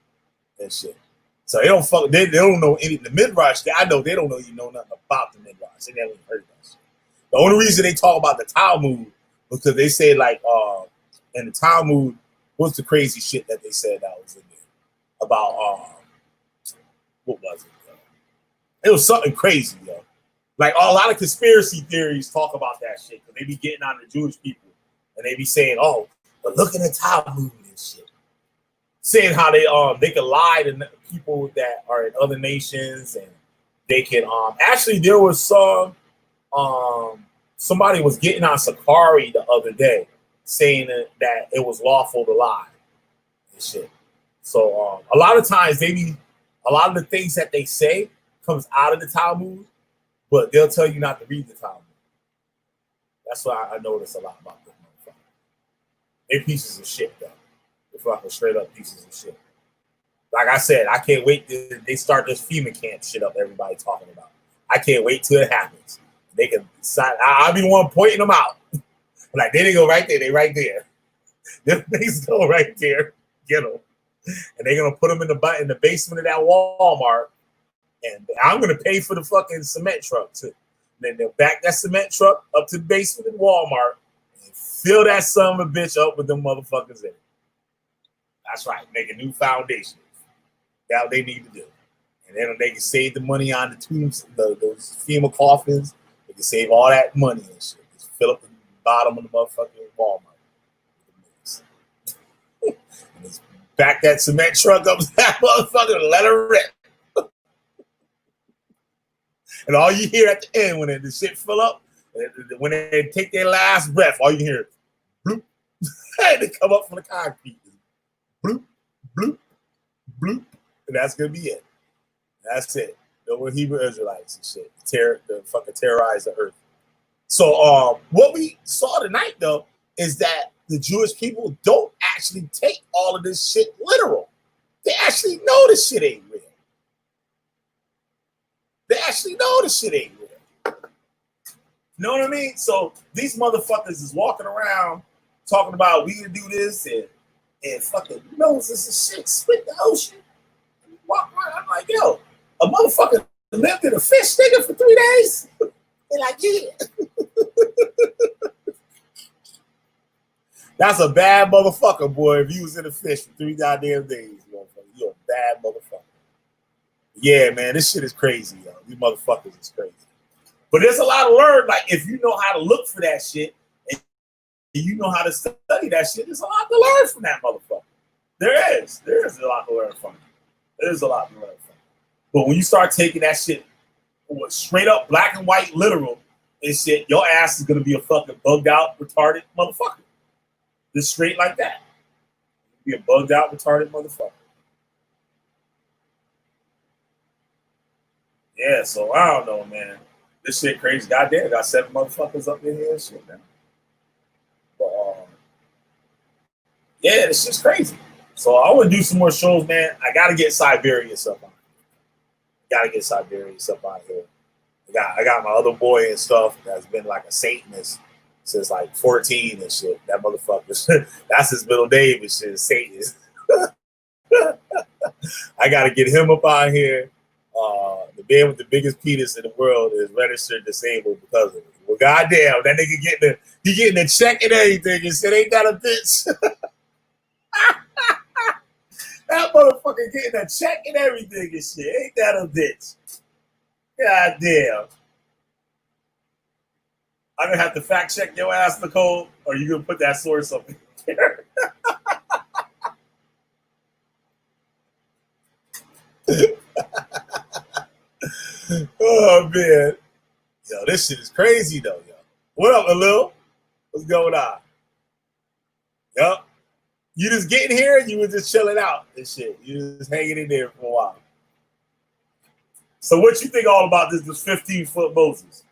and shit. So they don't know any the MIDRASH. I know they don't even know nothing about the MIDRASH. They never even heard that shit. The only reason they talk about the Talmud was because they say like in the Talmud, what's the crazy shit that they said that was in there about what was it? It was something crazy, yo. Like a lot of conspiracy theories talk about that shit because they be getting on the Jewish people and they be saying, "Oh, but look at the Talmud and shit," saying how they can lie to people that are in other nations and they can actually there was some somebody was getting on Sakari the other day saying that it was lawful to lie and shit. So a lot of times they be a lot of the things that they say comes out of the Talmud, but they'll tell you not to read the Talmud. That's why I notice a lot about them. They're pieces of shit, though. They're fucking straight up pieces of shit. Like I said, I can't wait till they start this FEMA camp shit up everybody talking about. I can't wait till it happens. They can decide. I'll be the one pointing them out. Like, they go right there. They right there. Them things go right there. Get them. And they're going to put them in the basement of that Walmart. And I'm going to pay for the fucking cement truck, too. And then they'll back that cement truck up to the basement of Walmart and fill that son of a bitch up with them motherfuckers in it. That's right. Make a new foundation. That's what they need to do. And then they can save the money on the tombs, those FEMA coffins. They can save all that money and shit. Just fill up the bottom of the motherfucking Walmart. And just back that cement truck up to that motherfucker and let her rip. And all you hear at the end when the shit fill up, when they take their last breath, all you hear is bloop. And they come up from the concrete. Bloop, bloop, bloop. And that's going to be it. That's it. No more Hebrew Israelites and shit. The fucking terrorize the earth. So what we saw tonight, though, is that the Jewish people don't actually take all of this shit literal. They actually know this shit ain't real. They actually know this shit ain't real. You know what I mean? So these motherfuckers is walking around talking about we can do this and fucking Moses and shit split the ocean. Walk around. I'm like, yo, a motherfucker lived in a fish nigga for 3 days. They're like, yeah. That's a bad motherfucker, boy. If you was in a fish for 3 goddamn days, motherfucker, you're a bad motherfucker. Yeah, man, this shit is crazy, yo. These motherfuckers is crazy. But there's a lot to learn. Like, if you know how to look for that shit and you know how to study that shit, there's a lot to learn from that motherfucker. There is a lot to learn from it. There's a lot to learn from it. But when you start taking that shit straight up black and white literal and shit, your ass is gonna be a fucking bugged out, retarded motherfucker. Just straight like that. Be a bugged out, retarded motherfucker. Yeah, so I don't know, man. This shit crazy. Goddamn, got 7 motherfuckers up in here and shit, man. But yeah, this shit's crazy. So I want to do some more shows, man. I gotta get Siberius up on. Gotta get Siberius up on here. I got my other boy and stuff that's been like a Satanist since like 14 and shit. That motherfucker. That's his middle name and shit. Satanist. I gotta get him up on here. The man with the biggest penis in the world is registered disabled because of it. Well, goddamn, that nigga getting a check and everything and shit. Ain't that a bitch? That motherfucker getting a check and everything and shit. Ain't that a bitch? God damn. I'm gonna have to fact check your ass, Nicole, or you gonna put that source up there. Oh man. Yo, this shit is crazy though, yo. What up, Lil? What's going on? Yup. You just getting here and you were just chilling out and shit. You just hanging in there for a while. So what you think all about this 15-foot Moses?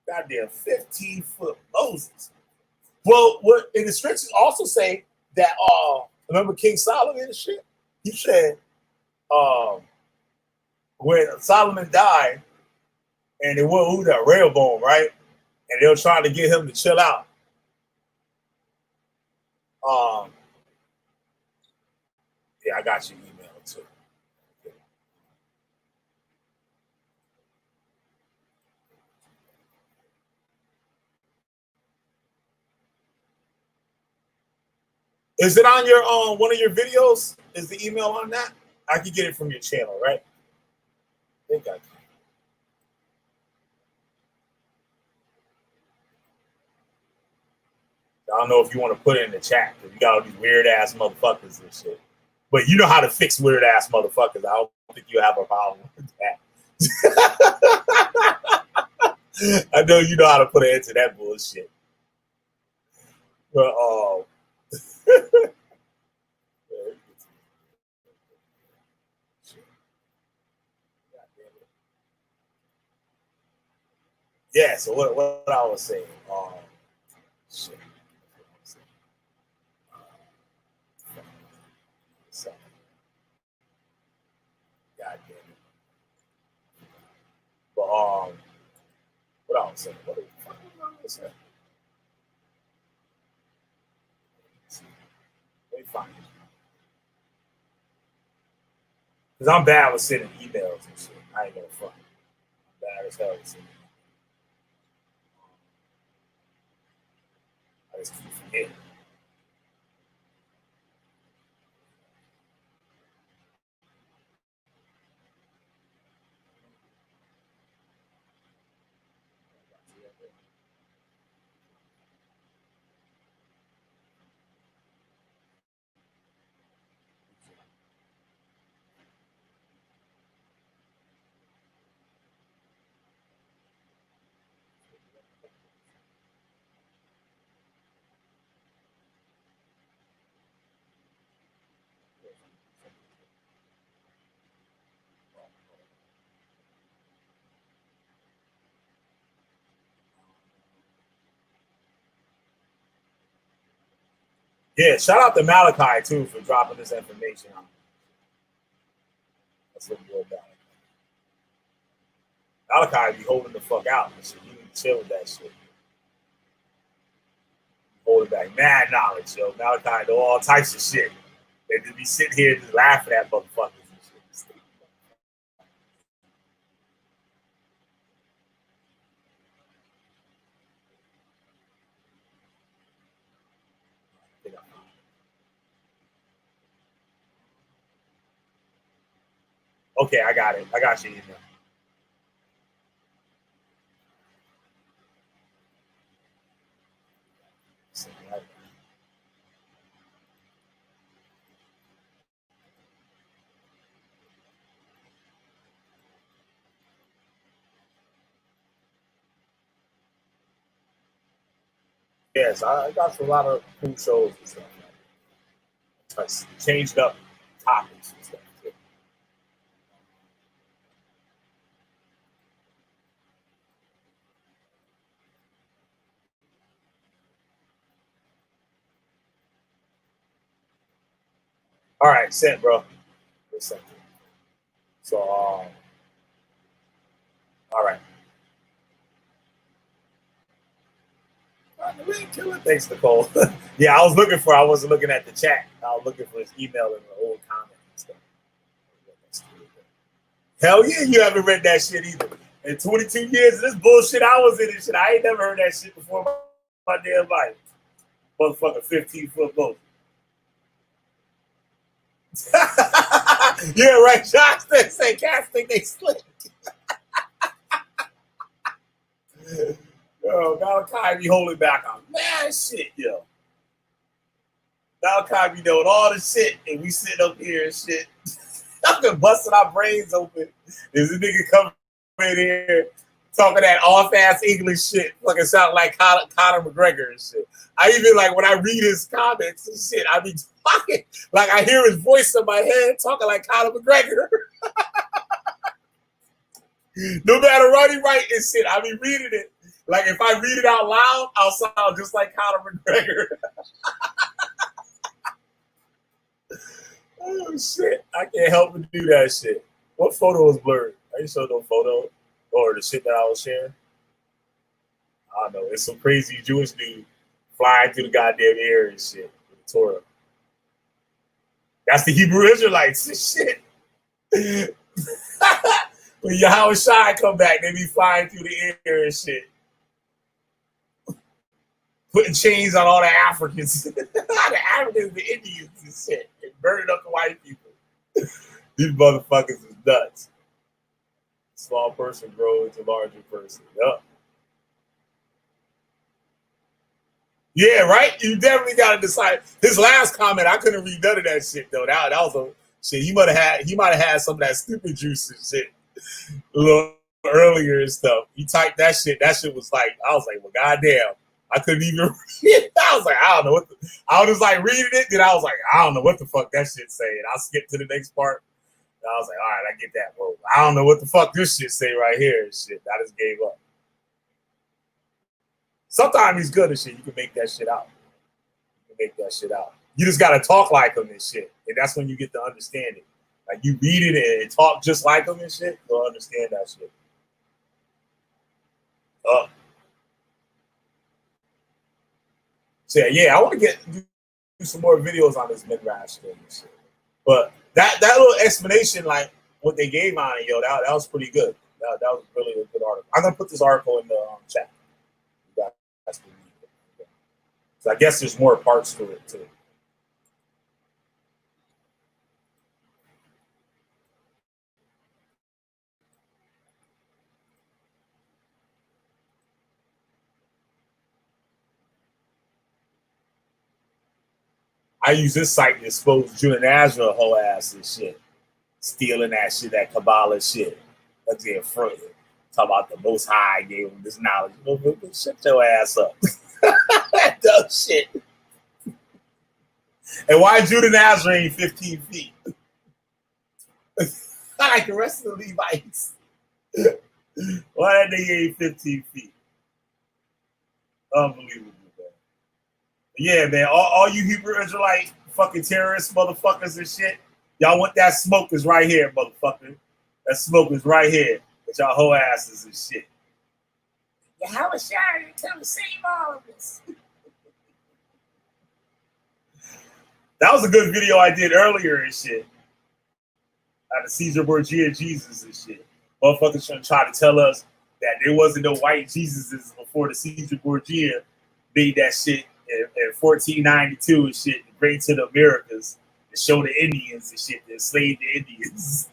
Goddamn 15-foot Moses. Well, what in the scriptures also say that remember King Solomon and shit? He said when Solomon died and it went who that Rehoboam, right? And they were trying to get him to chill out. Yeah, I got your email too. Okay. Is it on your one of your videos? Is the email on that? I can get it from your channel, right? I think I can. I don't know if you want to put it in the chat because you got all these weird ass motherfuckers and shit. But you know how to fix weird ass motherfuckers. I don't think you have a problem with that. I know you know how to put an end to that bullshit. But Yeah, so what I was saying, shit. God damn it. But what I was saying, what the fuck was I saying? Let me find it. Because I'm bad with sending emails and shit. I ain't gonna fuck. I'm bad as hell with sending. I just keep forgetting. Yeah, shout out to Malachi too for dropping this information. That's what good about it. Malachi be holding the fuck out and shit. You need to chill with that shit. Holding back mad knowledge, yo. Malachi know all types of shit. They just be sitting here just laughing at motherfuckers and shit. Okay, I got it. I got you email. Yes, I got a lot of cool shows and stuff. I changed up topics and stuff too. All right, sent, bro. So, all right. Thanks, Nicole. Yeah, I wasn't looking at the chat. I was looking for his email and the old comment and stuff. Hell yeah, you haven't read that shit either. In 22 years of this bullshit I was in and shit, I ain't never heard that shit before my damn life. Motherfucker 15-foot boat. Yeah, right. Josh say cats think they slick. Yo, Malachi be holding back on mad shit, yo. Malachi be knowing all the shit, and we sitting up here and shit. I've been busting our brains open. There's a nigga coming in here talking that off-ass English shit, fucking sound like Conor McGregor and shit. I even, like, when I read his comments and shit, I be talking, like, I hear his voice in my head talking like Conor McGregor. No matter what he write and shit, I be reading it. Like, if I read it out loud, I'll sound just like Conor McGregor. Oh, shit. I can't help but do that shit. What photo was blurred? I didn't show no photo or the shit that I was sharing. I don't know. It's some crazy Jewish dude flying through the goddamn air and shit with the Torah. That's the Hebrew Israelites and shit. When Yahweh Shai come back, they be flying through the air and shit. Putting chains on all the Africans. The Africans, the Indians and shit. And burning up the white people. These motherfuckers is nuts. Small person grows into larger person. Yup. Yeah, right? You definitely got to decide. His last comment, I couldn't read none of that shit, though. That was a shit. He might have had some of that stupid juice and shit a little earlier and stuff. He typed that shit. That shit was like, I was like, well, goddamn. I couldn't even read it. I was like, I don't know what I was just like reading it. Then I was like, I don't know what the fuck that shit's saying. I skipped to the next part. And I was like, all right, I get that. Well, I don't know what the fuck this shit say right here and shit. I just gave up. Sometimes he's good and shit. You can make that shit out. You can make that shit out. You just gotta talk like him and shit, and that's when you get to understand it. Like you read it and talk just like him and shit, you'll understand that shit. So yeah, I want to do some more videos on this MIDRASH thing and shit. But that little explanation, like what they gave on it, yo, that was pretty good. That was really a good article. I'm gonna put this article in the chat. So I guess there's more parts to it too. I use this site to expose Judah Nazareth whole ass and shit. Stealing that shit, that Kabbalah shit. That's in front. Talk about the Most High gave him this knowledge. Shut your ass up. That dumb shit. And why Judah Nazareth ain't 15 feet? Like the rest of the Levites. Why that nigga ain't 15 feet? Unbelievable, man. Yeah, man. All you Hebrew Israelite fucking terrorists, motherfuckers and shit. Y'all want that smoke is right here, motherfucker. That smoke is right here. With y'all whole asses and shit. Yeah, how was Sharon to come save all of this? That was a good video I did earlier and shit. Out of Caesar Borgia Jesus and shit. Motherfuckers trying to tell us that there wasn't no white Jesuses before the Caesar Borgia made that shit in 1492 and shit to bring to the Americas and show the Indians and shit that enslaved the Indians.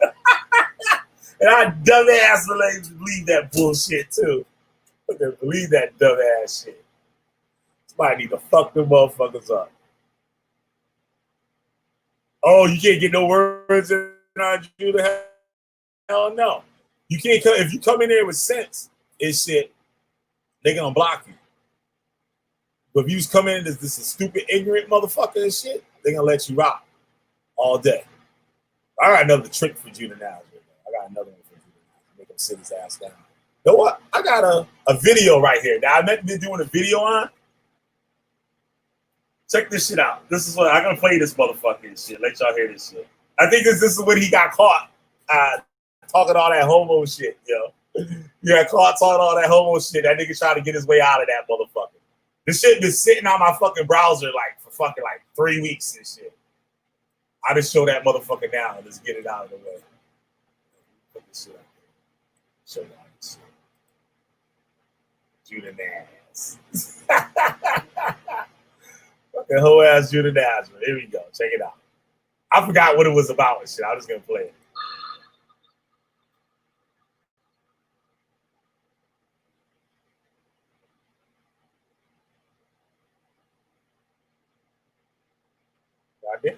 And I dumbass believe that bullshit too. I can believe that dumbass shit. Somebody need to fuck them motherfuckers up. Oh, you can't get no words in on Judah? Hell no. You can't come if you come in there with sense and shit, they're gonna block you. But if you just come in as this stupid, ignorant motherfucker and shit, they're gonna let you rock all day. I got another trick for Judah now. I got another one for Judah now. Make him sit his ass down. You know what? I got a video right here that I meant to be doing a video on. Check this shit out. This is what I'm gonna play this motherfucking shit. Let y'all hear this shit. I think this is when he got caught talking all that homo shit, yo. You got caught talking all that homo shit. That nigga trying to get his way out of that motherfucker. This shit been sitting on my fucking browser like for fucking like 3 weeks and shit. I just show that motherfucker now and just get it out of the way. Put this shit out there. Show y'all this shit. Judah Naz. Fucking whole ass Judah Nazareth. Here we go. Check it out. I forgot what it was about and shit. I'm just gonna play it. Goddamn,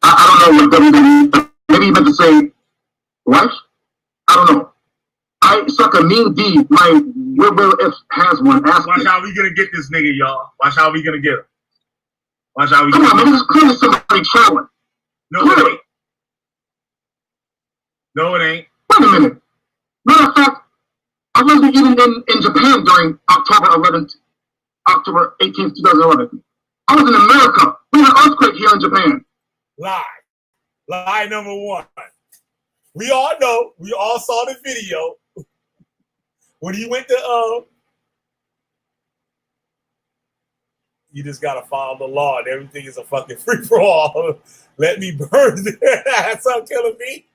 I don't know what WWE, maybe you meant to say, what? I don't know. I suck a mean D. My Will if has one. Ask Watch how we gonna get this nigga, y'all. Watch how we gonna get him. Watch how we Come get on, him. man. This is clearly somebody trolling. No, it ain't. No, it ain't. Wait a minute. Matter of fact, I wasn't even in Japan during October 18th, 2011. I was in America. We had an earthquake here in Japan. Lie. Lie number one. We all know. We all saw the video. When he went to you just gotta follow the law and everything is a fucking free for all. Let me burn. That's what killing me.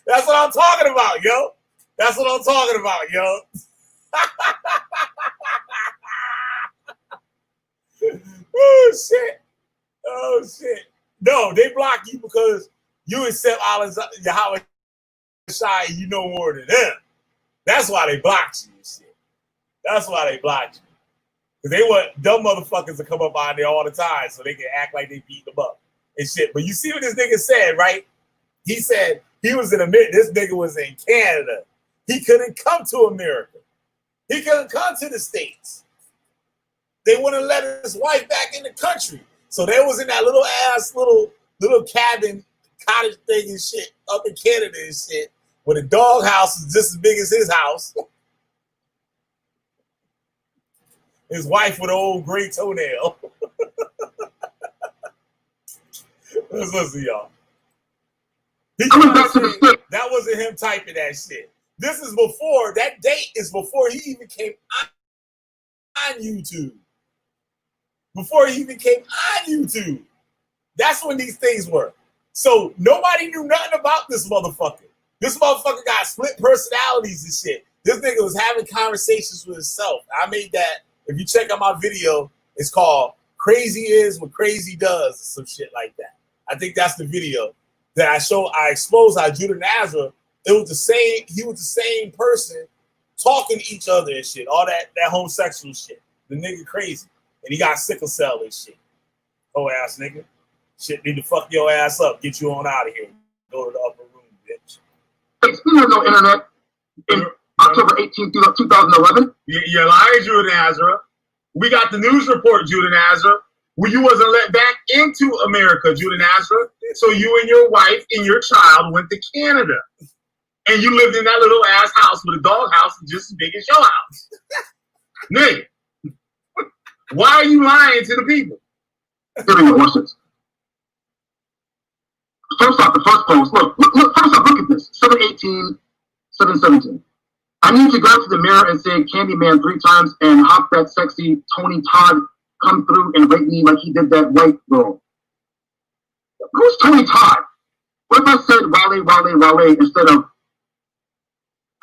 That's what I'm talking about, yo. That's what I'm talking about, yo. Oh shit. Oh shit. No, they block you because you accept Yahweh Shai and you know more than them. That's why they blocked you and shit. That's why they blocked you. Because they want dumb motherfuckers to come up on there all the time so they can act like they beat them up and shit. But you see what this nigga said, right? He said he was in America. This nigga was in Canada. He couldn't come to America. He couldn't come to the States. They wouldn't let his wife back in the country. So they was in that little ass little cabin, cottage thing and shit up in Canada and shit, where the dog house is just as big as his house. His wife with an old gray toenail. Let's listen, y'all. That wasn't him typing that shit. This is before, that date is before he even came on YouTube. Before he even came on YouTube. That's when these things were. So nobody knew nothing about this motherfucker. This motherfucker got split personalities and shit. This nigga was having conversations with himself. I made that. If you check out my video, it's called Crazy Is What Crazy Does, or some shit like that. I think that's the video that I exposed how Judah Nazareth, he was the same person talking to each other and shit. All that homosexual shit. The nigga crazy. And he got sickle cell and shit. Oh ass nigga. Shit need to fuck your ass up. Get you on out of here. Go to the upper room, bitch. There's no internet in October 18th, 2011. You're lying, Judah Nazareth. We got the news report, Judah Nazareth. Well, you wasn't let back into America, Judah Nazareth. So you and your wife and your child went to Canada. And you lived in that little ass house with a dog house just as big as your house. Nigga, why are you lying to the people? Watch this. First off, the first post. Look, first off, look at this. 7:18, 7:17. I need to go to the mirror and say Candyman 3 times and hop that sexy Tony Todd come through and rape me like he did that white girl. Who's Tony Todd? What if I said Wale instead of,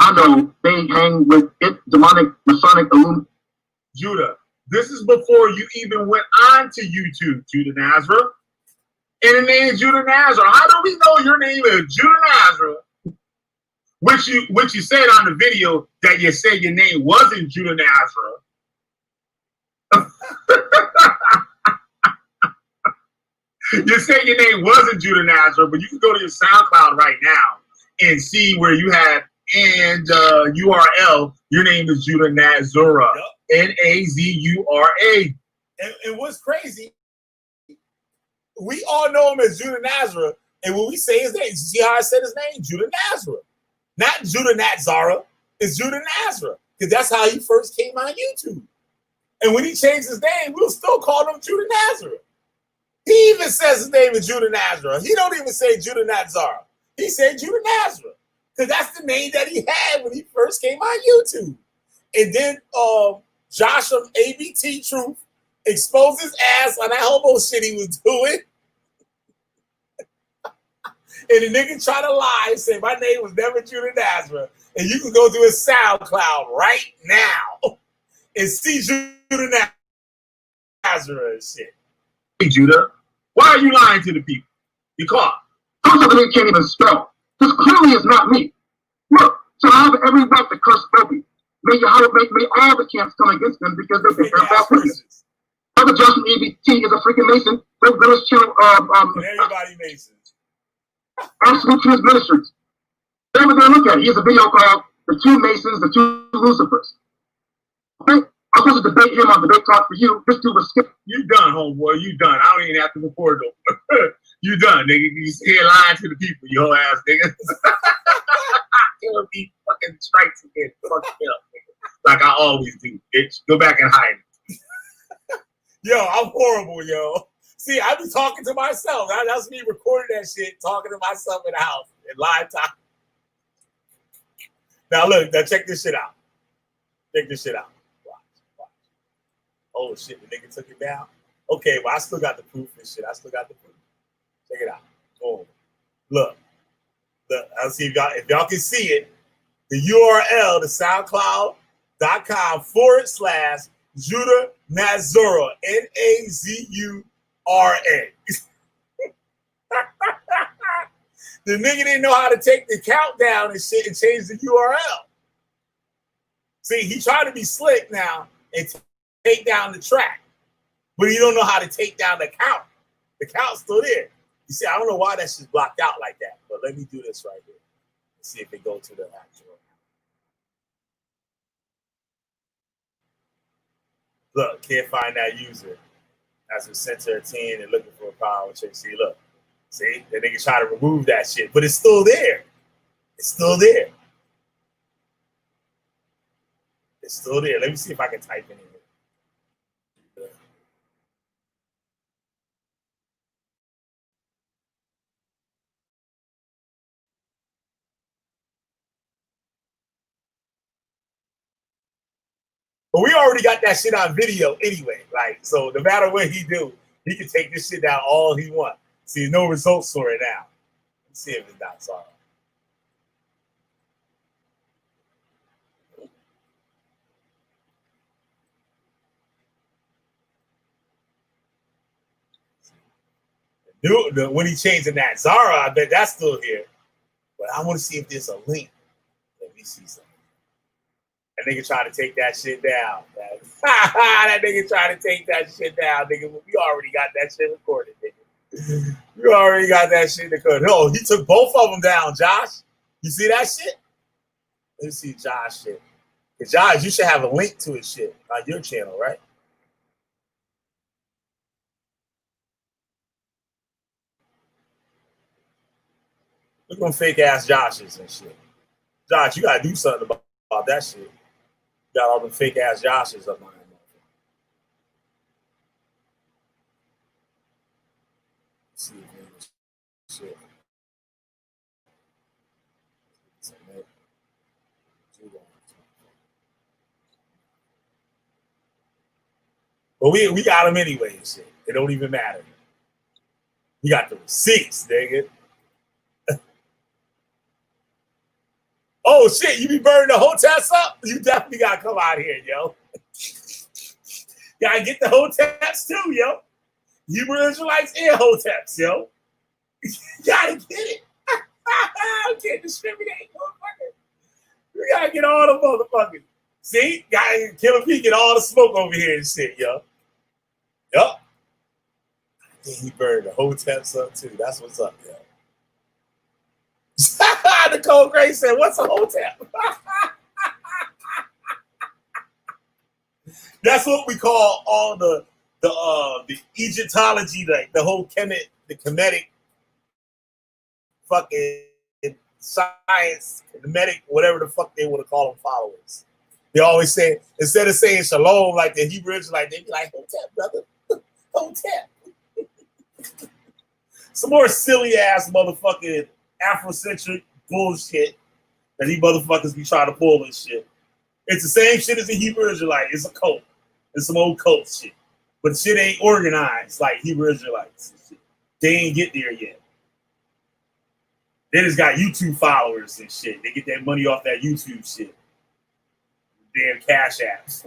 I know, they hang with it, demonic, Masonic, Illum. Judah, this is before you even went on to YouTube, Judah Nazareth. And the name is Judah Nazareth. How do we know your name is Judah Nazareth? Which you said on the video that you said your name wasn't Judah Nazareth. You said your name wasn't Judah Nazareth, but you can go to your SoundCloud right now and see where you have and URL. Your name is Judah Nazareth. Yep. Nazura. And what's crazy, we all know him as Judah Nazareth. And when we say his name, you see how I said his name? Judah Nazareth. Not Judah Nazareth. It's Judah Nazareth. Because that's how he first came on YouTube. And when he changed his name, we'll still call him Judah Nazareth. He even says his name is Judah Nazareth. He don't even say Judah Nazareth. He said Judah Nazareth. Because that's the name that he had when he first came on YouTube. And then Josh from ABT Truth exposed his ass on that homo shit he was doing. And the nigga tried to lie and say my name was never Judah Nazareth. And you can go to his SoundCloud right now and see Judah Nazareth and shit. Hey, Judah, why are you lying to the people? You caught. First of all, they can't even spell. This clearly is not me. Look, so I have every right to curse Bobby. May all the camps come against them because they think they're false witnesses. Brother Josh from EBT is a freaking Mason. Go to his channel. Everybody Masons. Absolute Truth Ministries. Then we're going to look at it. He has a video called The Two Masons, The Two Lucifers. Okay? I'm supposed to debate him on Debate Talk for you. This dude was skipped. You done, homeboy. You done. I don't even have to record no. You done, nigga. You here lying to the people, your ass, nigga. It'll be fucking strikes again. Fuck it up, nigga. Like I always do, bitch. Go back and hide it. Yo, I'm horrible, yo. See, I be talking to myself. That's me recording that shit, talking to myself in the house in live time. Now look, now check this shit out. Check this shit out. Watch. Oh shit, the nigga took it down. Okay, well I still got the proof and shit. I still got the proof. Check it out. Oh, look. I'll see if y'all can see it. The URL, the SoundCloud.com / Judah Nazura, Nazura. The nigga didn't know how to take the countdown and shit and change the URL. See, he tried to be slick now and take down the track, but he don't know how to take down the count. The count's still there. You see, I don't know why that shit's blocked out like that, but let me do this right here. Let's see if it goes to the actual. Look, can't find that user. That's a center of 10 and looking for a power check. See, look. See, that nigga try to remove that shit, but it's still there. It's still there. It's still there. Let me see if I can type in here. But we already got that shit on video anyway. Like, so no matter what he do, he can take this shit down all he wants. See, no results for it now. Let's see if it's not sorry. When he changing that Zara, I bet that's still here. But I want to see if there's a link. Let me see something. That nigga trying to take that shit down. That nigga trying to take that shit down, nigga. We already got that shit recorded, nigga. We already got that shit recorded. Oh, he took both of them down, Josh. You see that shit? Let me see Josh shit. Josh, you should have a link to his shit on your channel, right? Look at them fake ass Joshes and shit. Josh, you gotta do something about that shit. You got all them fake ass Joshes up on that motherfucker. Let's see shit. But we got them anyway and shit. It don't even matter. We got the receipts, nigga. Oh shit, you be burning the hotels up? You definitely gotta come out here, yo. Gotta get the hotels too, yo. Hebrew Israelites and hotels, yo. Gotta get it. Can't discriminate, motherfucker. We gotta get all the motherfuckers. See? Gotta Killer P get all the smoke over here and shit, yo. Yup. He burned the hotels up too. That's what's up, yo. Nicole Gray said, "What's a hotel?" That's what we call all the Egyptology, like the whole Kemetic fucking science, Kemetic, whatever the fuck they want to call them followers. They always say, instead of saying shalom like the Hebrews, like they be like, "Hotel, brother, hotel." Some more silly ass motherfucking Afrocentric bullshit that these motherfuckers be trying to pull and shit. It's the same shit as the Hebrew Israelite. It's a cult. It's some old cult shit. But shit ain't organized like Hebrew Israelites and shit. They ain't get there yet. They just got YouTube followers and shit. They get that money off that YouTube shit. Damn cash apps.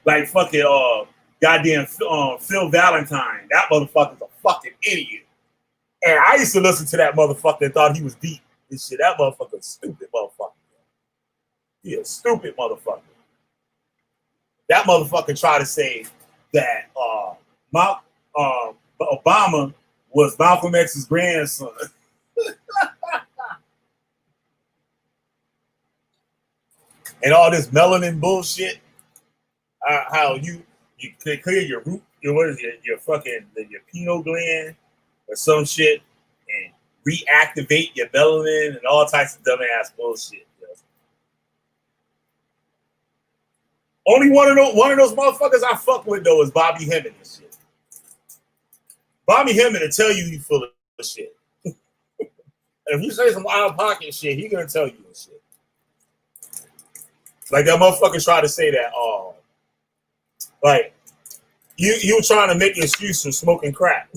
Like fucking goddamn Phil Valentine. That motherfucker's a fucking idiot. And I used to listen to that motherfucker and thought he was deep and shit. That motherfucker's stupid motherfucker. He a stupid motherfucker. That motherfucker tried to say that Obama was Malcolm X's grandson. And all this melanin bullshit. How you clear your root, your fucking your pineal gland or some shit and reactivate your melanin and all types of dumbass bullshit. You know? Only one of those motherfuckers I fuck with though is Bobby Hemmett and shit. Bobby Hemmett will tell you full of shit. And if you say some out of pocket shit, he gonna tell you and shit. Like that motherfucker tried to say that, like you were trying to make an excuse for smoking crack.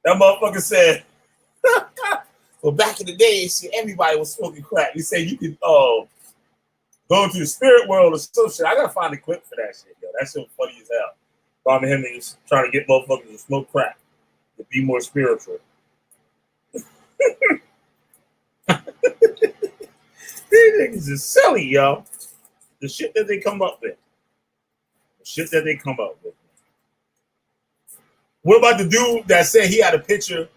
That motherfucker said, well, back in the day, shit, everybody was smoking crack. He said you could go into the spirit world or some shit. I gotta find a clip for that shit, yo. That shit was funny as hell. Bobby Hemmett is trying to get motherfuckers to smoke crack to be more spiritual. These niggas is silly, yo. The shit that they come up with. What about the dude that said he had a picture?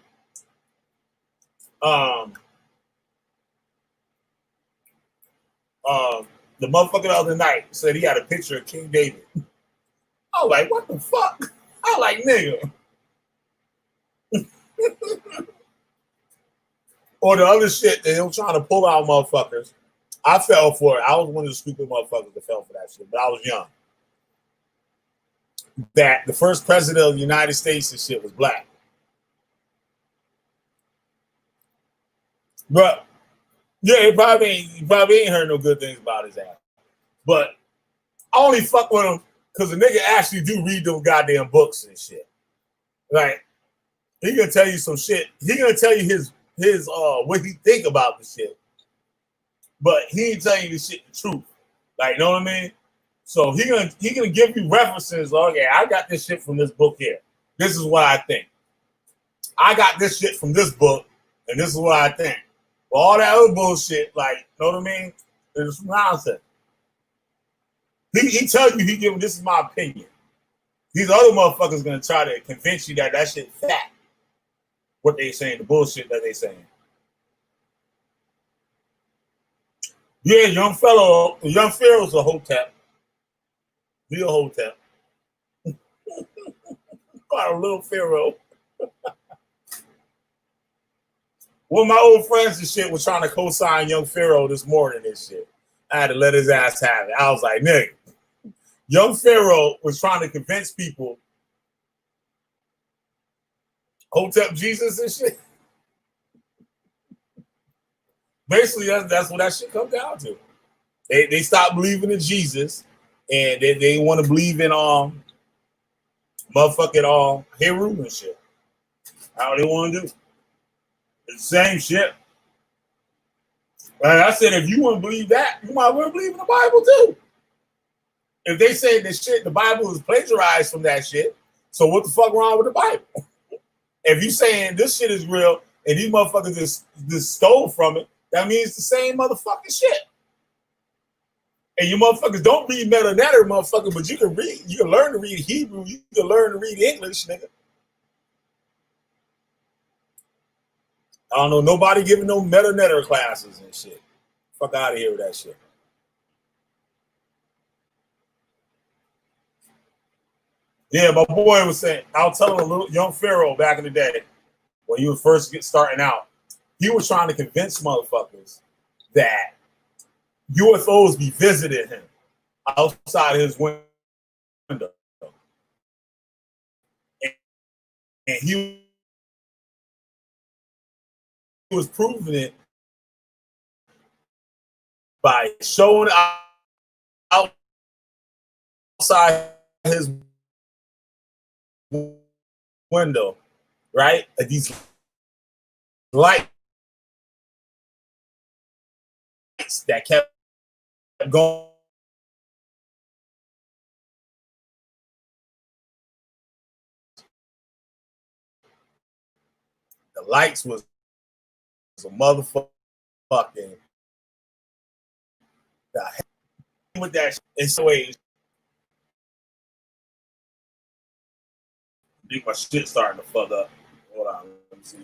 The motherfucker the other night said he had a picture of King David. I was like, what the fuck? I was like, nigga. Or the other shit that they were trying to pull out motherfuckers. I fell for it. I was one of the stupid motherfuckers that fell for that shit, but I was young. That the first president of the United States and shit was black. But yeah, he probably ain't heard no good things about his ass. But I only fuck with him because the nigga actually do read those goddamn books and shit. Like, he gonna tell you some shit. He gonna tell you his what he think about the shit. But he ain't telling you the shit the truth. Like, you know what I mean? So he gonna give you references. Okay, I got this shit from this book here. This is what I think. I got this shit from this book, and this is what I think. But all that other bullshit, like, you know what I mean? It's nonsense. He tell you, he give this is my opinion. These other motherfuckers gonna try to convince you that that shit fact. What they saying, the bullshit that they saying. Yeah, young Pharaoh's a hotep. Be a hotep. Got a little Pharaoh. One of my old friends and shit was trying to co-sign young Pharaoh this morning and shit. I had to let his ass have it. I was like, nigga, young Pharaoh was trying to convince people hotep Jesus and shit. Basically, that's what that shit comes down to. They stopped believing in Jesus, and they want to believe in motherfucking Heru and shit. How they want to do? It's the same shit. Like I said, if you want to believe that, you might well believe in the Bible too. If they say that shit, the Bible is plagiarized from that shit, so what the fuck wrong with the Bible? If you saying this shit is real and these motherfuckers just stole from it, that means the same motherfucking shit. And you motherfuckers don't read meta-netter, motherfucker, but you can learn to read Hebrew, you can learn to read English, nigga. I don't know nobody giving no meta-netter classes and shit. Fuck out of here with that shit. Yeah, my boy was saying, I was telling a little young Pharaoh back in the day when he was first starting out, he was trying to convince motherfuckers that UFOs be visiting him outside his window. And he was proving it by showing outside his window, right? Like these lights that kept going. The lights was a motherfucking with that shit. And so I think my shit starting to fuck up. Hold on, let me see.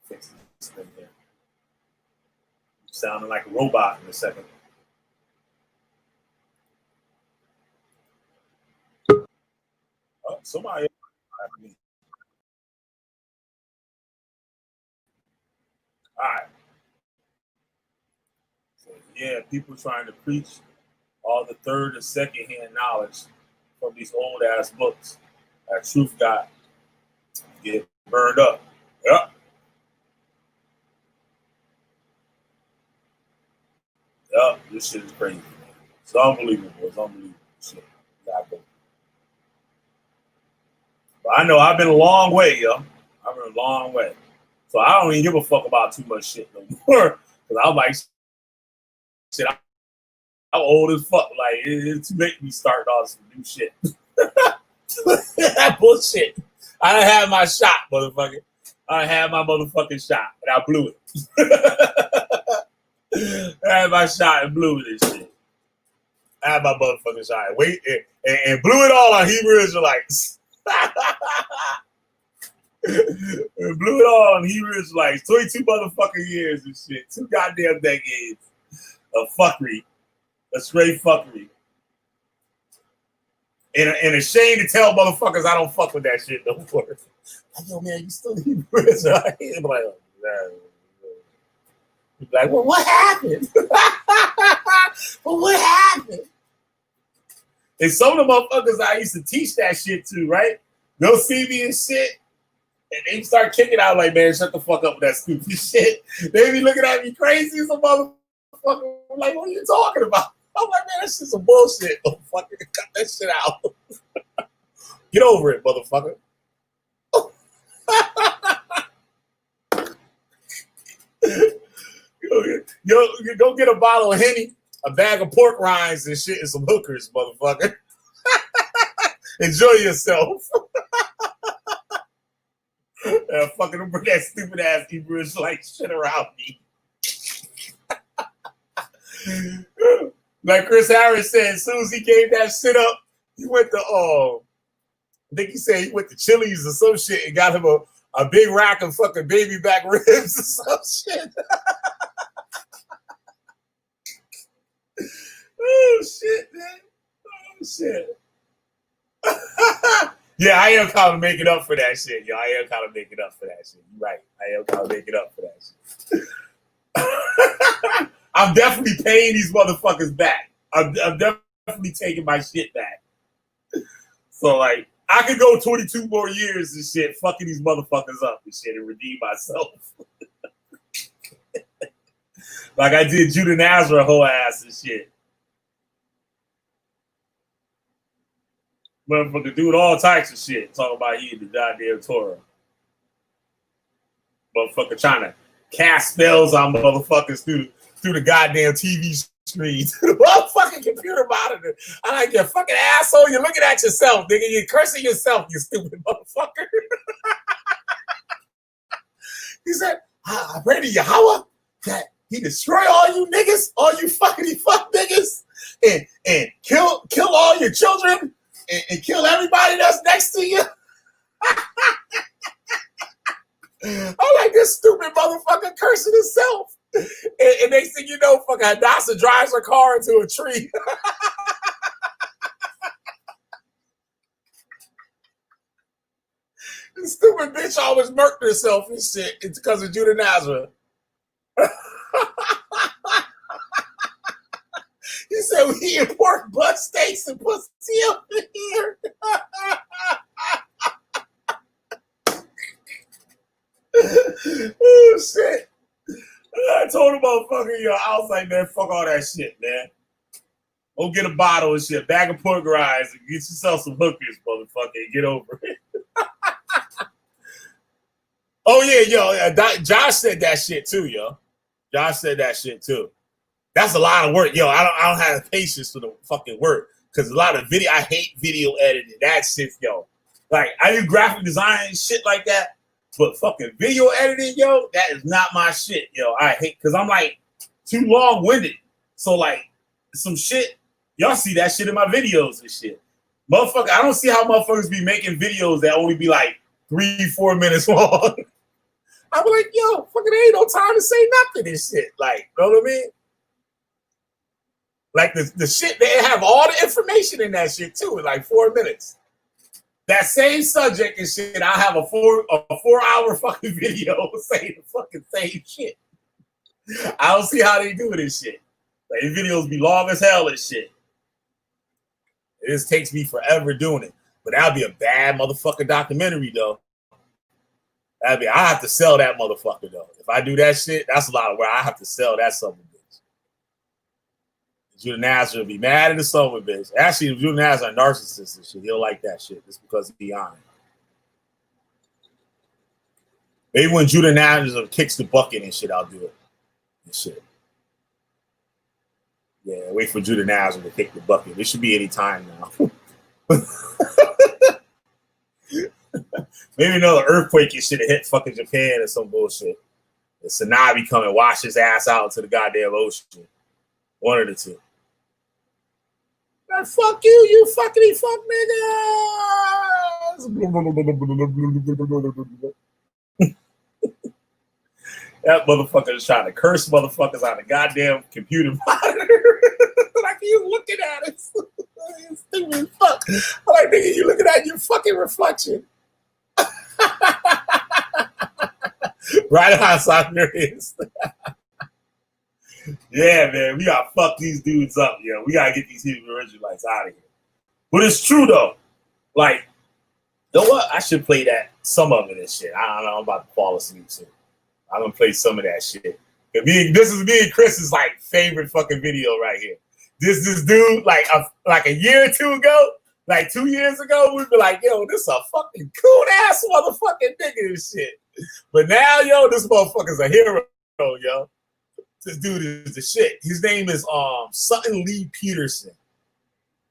Fix this thing here. Sounding like a robot in a second. Oh, somebody. All right. So, yeah, people trying to preach all the third and second hand knowledge from these old ass books. That truth got get burned up. Yep. Yep. This shit is crazy, man. It's unbelievable. It's unbelievable. Shit. Exactly. But I know I've been a long way, yo. I've been a long way. So I don't even give a fuck about too much shit no more. Because I'm like, shit, I'm old as fuck. Like, it's too late to be starting all some new shit. That bullshit. I done had my shot, motherfucker. I done had my motherfucking shot, and I blew it. I had my shot and blew it and shit. I had my motherfucking shot. Wait, and blew it all on Hebrew Israelites. And blew it all on Hebrew Israelites. 22 motherfucking years and shit. 2 goddamn decades of fuckery. A straight fuckery. And a shame to tell motherfuckers I don't fuck with that shit no more. Like, yo, man, you still Hebrew Israelite? I'm like, oh, nah. Like, well, what happened? Well, what happened? And some of the motherfuckers I used to teach that shit to, right? They'll see me and shit, and they start kicking out like, man, shut the fuck up with that stupid shit. They be looking at me crazy as a motherfucker. I'm like, what are you talking about? I'm like, man, that's just some bullshit, motherfucker. Cut that shit out. Get over it, motherfucker. Yo, go get a bottle of Henny, a bag of pork rinds and shit, and some hookers, motherfucker. Enjoy yourself. Fucking bring that stupid ass Hebrewish like shit around me. Like Chris Harris said, as soon as he gave that shit up, he went to I think he said he went to Chili's or some shit and got him a big rack of fucking baby back ribs or some shit. Oh shit, man. Oh shit. Yeah, I am kind of making up for that shit, yo. I am kind of making up for that shit. You're right. I am kind of making up for that shit. I'm definitely paying these motherfuckers back. I'm definitely taking my shit back. So, like, I could go 22 more years and shit, fucking these motherfuckers up and shit and redeem myself. Like I did Judah Nazareth whole ass and shit. Motherfucker doing all types of shit. Talking about he in the goddamn Torah. Motherfucker trying to cast spells on motherfuckers through the goddamn TV screen. The motherfucking computer monitor. I like, you fucking asshole. You're looking at yourself, nigga. You're cursing yourself, you stupid motherfucker. He said, I pray to Yahweh that he destroy all you niggas, all you fuckity fuck niggas, and kill all your children. And kill everybody that's next to you. I'm like, this stupid motherfucker cursing himself. And next thing you know, fucking Hadassah drives her car into a tree. This stupid bitch always murked herself and shit. It's because of Judah Nazareth. He said we eat pork butt steaks and pussy up in here. Oh shit. I told him motherfucker, yo, I was like, man, fuck all that shit, man. Go get a bottle and shit, bag of pork rinds and get yourself some hookers, motherfucker, and get over it. Oh yeah, yo, Josh said that shit too, yo. Josh said that shit too. That's a lot of work. Yo, I don't have the patience for the fucking work. Because a lot of video, I hate video editing. That shit, yo. Like, I do graphic design and shit like that. But fucking video editing, yo, that is not my shit, yo. I hate, because I'm like too long-winded. So like, some shit, y'all see that shit in my videos and shit. Motherfucker, I don't see how motherfuckers be making videos that only be like 3-4 minutes long. I'm like, yo, fucking ain't no time to say nothing and shit. Like, you know what I mean? Like the shit, they have all the information in that shit too in like 4 minutes. That same subject and shit, I have a 4-hour fucking video saying the fucking same shit. I don't see how they do it and shit. Like, these videos be long as hell and shit. It just takes me forever doing it. But that'd be a bad motherfucking documentary though. I have to sell that motherfucker though. If I do that shit, that's a lot of work. I have to sell that son of a bitch. Judah Nazareth will be mad at the son of a bitch. Actually, if Judah Nazareth a narcissist and shit, he'll like that shit just because he's honest. Maybe when Judah Nazareth kicks the bucket and shit, I'll do it. And shit. Yeah, wait for Judah Nazareth to kick the bucket. It should be any time now. Maybe another earthquake and shit hit fucking Japan or some bullshit. The tsunami come and wash his ass out into the goddamn ocean. One of the two. Like, fuck you, you fuckity fuck niggas. That motherfucker is trying to curse motherfuckers on the goddamn computer monitor. Like, you looking at it. You stupid fuck. I'm like, nigga, you looking at your fucking reflection. Right outside there is. Yeah, man, we gotta fuck these dudes up, yo. We gotta get these Hebrew Israelites out of here. But it's true though. Like, you know what? I should play that, some of it and shit. I don't know, I'm about to fall asleep soon. I'm gonna play some of that shit. This is me and Chris's like favorite fucking video right here. this dude like a year or two ago, like 2 years ago, we'd be like, yo, this a fucking cool ass motherfucking nigga and shit. But now, yo, this motherfucker's a hero, yo. This dude is the shit. His name is Sutton Lee Peterson.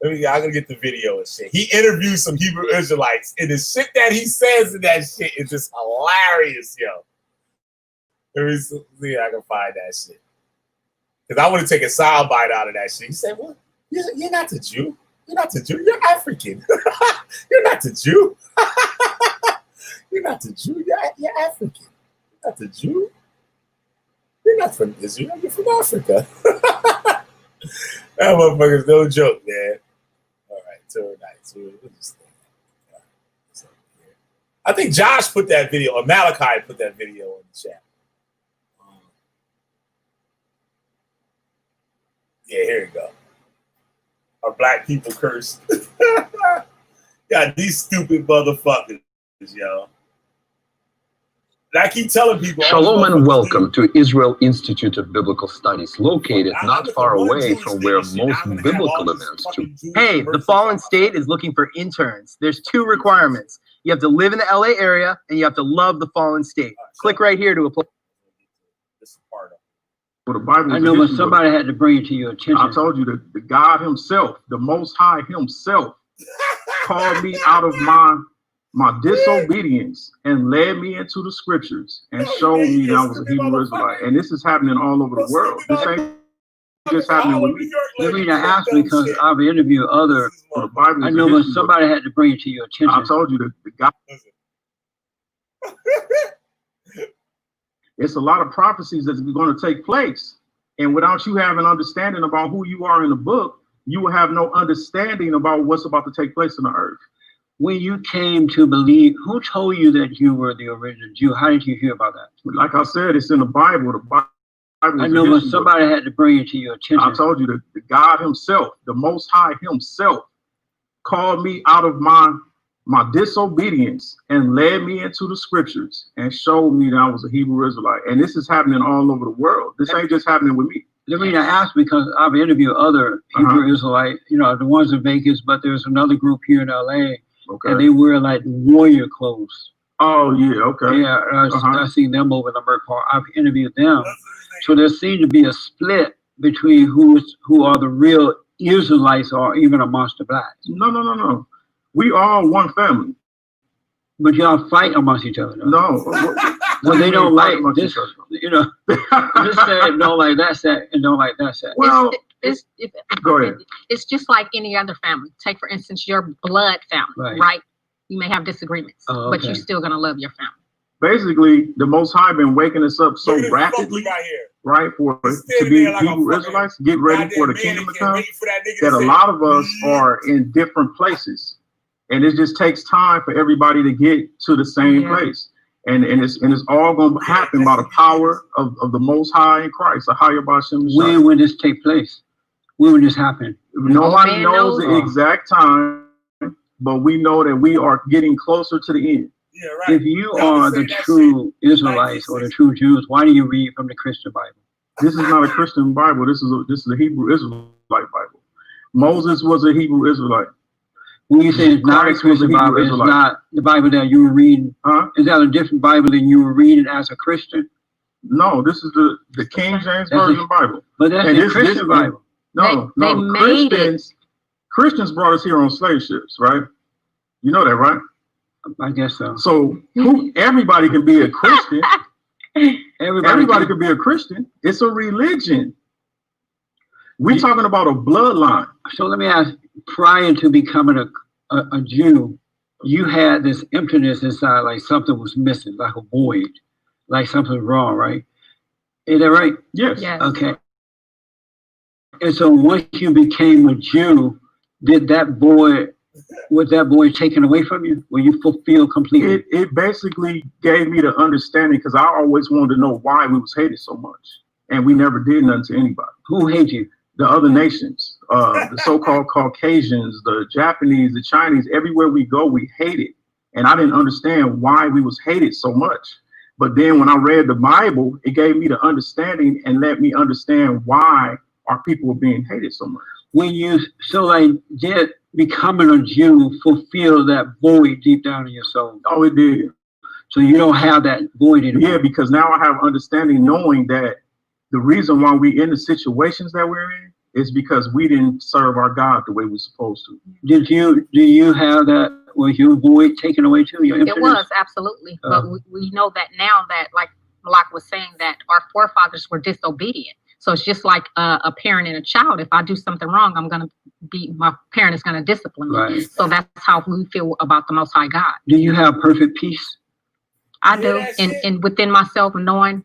I'm gonna get the video and shit. He interviews some Hebrew Israelites, and the shit that he says in that shit is just hilarious, yo. Let me see if I can find that shit. Because I want to take a sound bite out of that shit. He said, well, you're not the Jew. You're not the Jew. You're African. You're not the Jew. You're not the Jew. You're African. You're not the Jew. You're not from Israel. You're from Africa. That motherfucker's no joke, man. All right, Torah night. I think Josh put that video, or Malachi put that video in the chat. Yeah, here you go. Are black people cursed? God, these stupid motherfuckers, yo. I keep telling people. Shalom and welcome to Israel Institute of Biblical Studies, located not far away from where most biblical events took. Hey, the Fallen State is looking for interns. There's 2 requirements. You have to live in the LA area and you have to love the Fallen State. Click right here to apply. This is part of. Well, the Bible I know, but somebody had to bring it to your attention. I told you that the God himself, the Most High himself, called me out of my disobedience and led me into the scriptures and showed me that I was a Hebrew Israelite. And this is happening all over the world. This ain't just happening with me. The reason I asked because I've interviewed other. Well, the Bible I know, but somebody had to bring it to your attention. I told you that the God. It's a lot of prophecies that's going to take place. And without you having understanding about who you are in the book, you will have no understanding about what's about to take place in the earth. When you came to believe, who told you that you were the original Jew? How did you hear about that? Like I said, it's in the Bible. The Bible I know, but somebody had to bring it to your attention. I told you that the God himself, the Most High himself, called me out of my disobedience and led me into the scriptures and showed me that I was a Hebrew Israelite. And this is happening all over the world. This ain't just happening with me. The reason I asked because I've interviewed other Hebrew Israelite, you know, the ones in Vegas, but there's another group here in LA, and they wear like warrior clothes. Oh yeah, okay. Yeah, I've seen them over the Merc Park. I've interviewed them. So there seems to be a split between who are the real Israelites or even amongst the blacks. No. We all one family. But y'all fight amongst each other. Though. No. Well, they don't like this, you know, this side don't like that side and don't like that side. Well, go ahead. It's just like any other family. Take, for instance, your blood family, right? You may have disagreements, but you're still going to love your family. Basically, the Most High been waking us up so rapidly, right, to be Hebrew Israelites, get ready for the kingdom to come, that a lot of us are in different places. And it just takes time for everybody to get to the same place. And it's all going to happen by the power of the Most High in Christ. When will this take place? When will this happen? Nobody knows the exact time, but we know that we are getting closer to the end. Yeah, right. If you are the true Israelites or the true Jews, why do you read from the Christian Bible? This is not a Christian Bible. This is a Hebrew Israelite Bible. Moses was a Hebrew Israelite. When you say it's not a Christian Bible, it's not the Bible that you were reading. Is that a different Bible than you were reading as a Christian? No, this is the King James Version Bible. But that's the Christian Bible. No, Christians brought us here on slave ships, right? You know that, right? I guess so. So everybody can be a Christian. Everybody can be a Christian. It's a religion. We're talking about a bloodline. So let me ask, prior to becoming a Jew, you had this emptiness inside, like something was missing, like a void, like something wrong, right? Is that right? Yes. Okay. And so once you became a Jew, was that void taken away from you? Were you fulfilled completely? It basically gave me the understanding, because I always wanted to know why we was hated so much. And we never did nothing to anybody. Who hated you? The other nations, the so-called Caucasians, the Japanese, the Chinese. Everywhere we go, we hate it. And I didn't understand why we was hated so much. But then when I read the Bible, it gave me the understanding and let me understand why our people were being hated so much. when you did becoming a Jew fulfill that void deep down in your soul? Oh, it did. So you don't have that void anymore. Yeah, because now I have understanding, knowing that the reason why we in the situations that we're in is because we didn't serve our God the way we're supposed to. Do you have that? Was your void taken away too? It was, absolutely. But we know that now that, like Malak was saying, that our forefathers were disobedient. So it's just like a parent and a child. If I do something wrong, my parent is going to discipline me. Right. So that's how we feel about the Most High God. Do you have perfect peace? I do. And within myself, knowing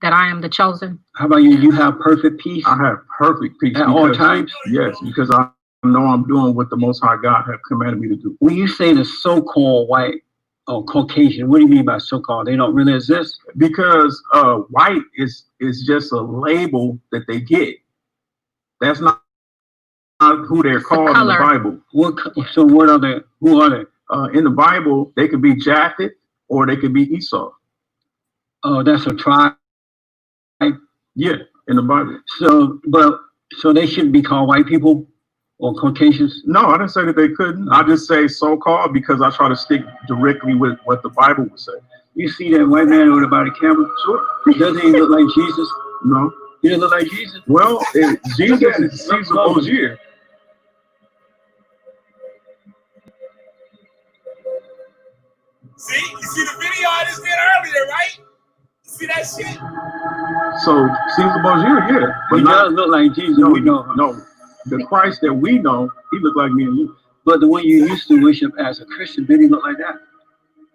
that I am the chosen. How about you? You have perfect peace? I have perfect peace. At all times? Yes, because I know I'm doing what the Most High God have commanded me to do. When you say the so-called white or Caucasian, what do you mean by so-called? They don't really exist? Because white is just a label that they get. That's not who they're called in the Bible. So what are they? Who are they? In the Bible, they could be Japheth or they could be Esau. Oh, that's a tribe? Yeah, in the Bible. So they shouldn't be called white people or Caucasians? No, I didn't say that they couldn't. I just say so-called because I try to stick directly with what the Bible would say. You see that white man on the body camera? Sure. Doesn't he look like Jesus? No. He doesn't look like Jesus? Well, Jesus is Caesar Borgia. See? You see the video I just did earlier, right? You see that shit? So, Caesar Borgia, yeah. But he does look like Jesus. No, we know him. No. The Christ that we know, he looked like me and you. But the one you used to worship as a Christian, did he look like that?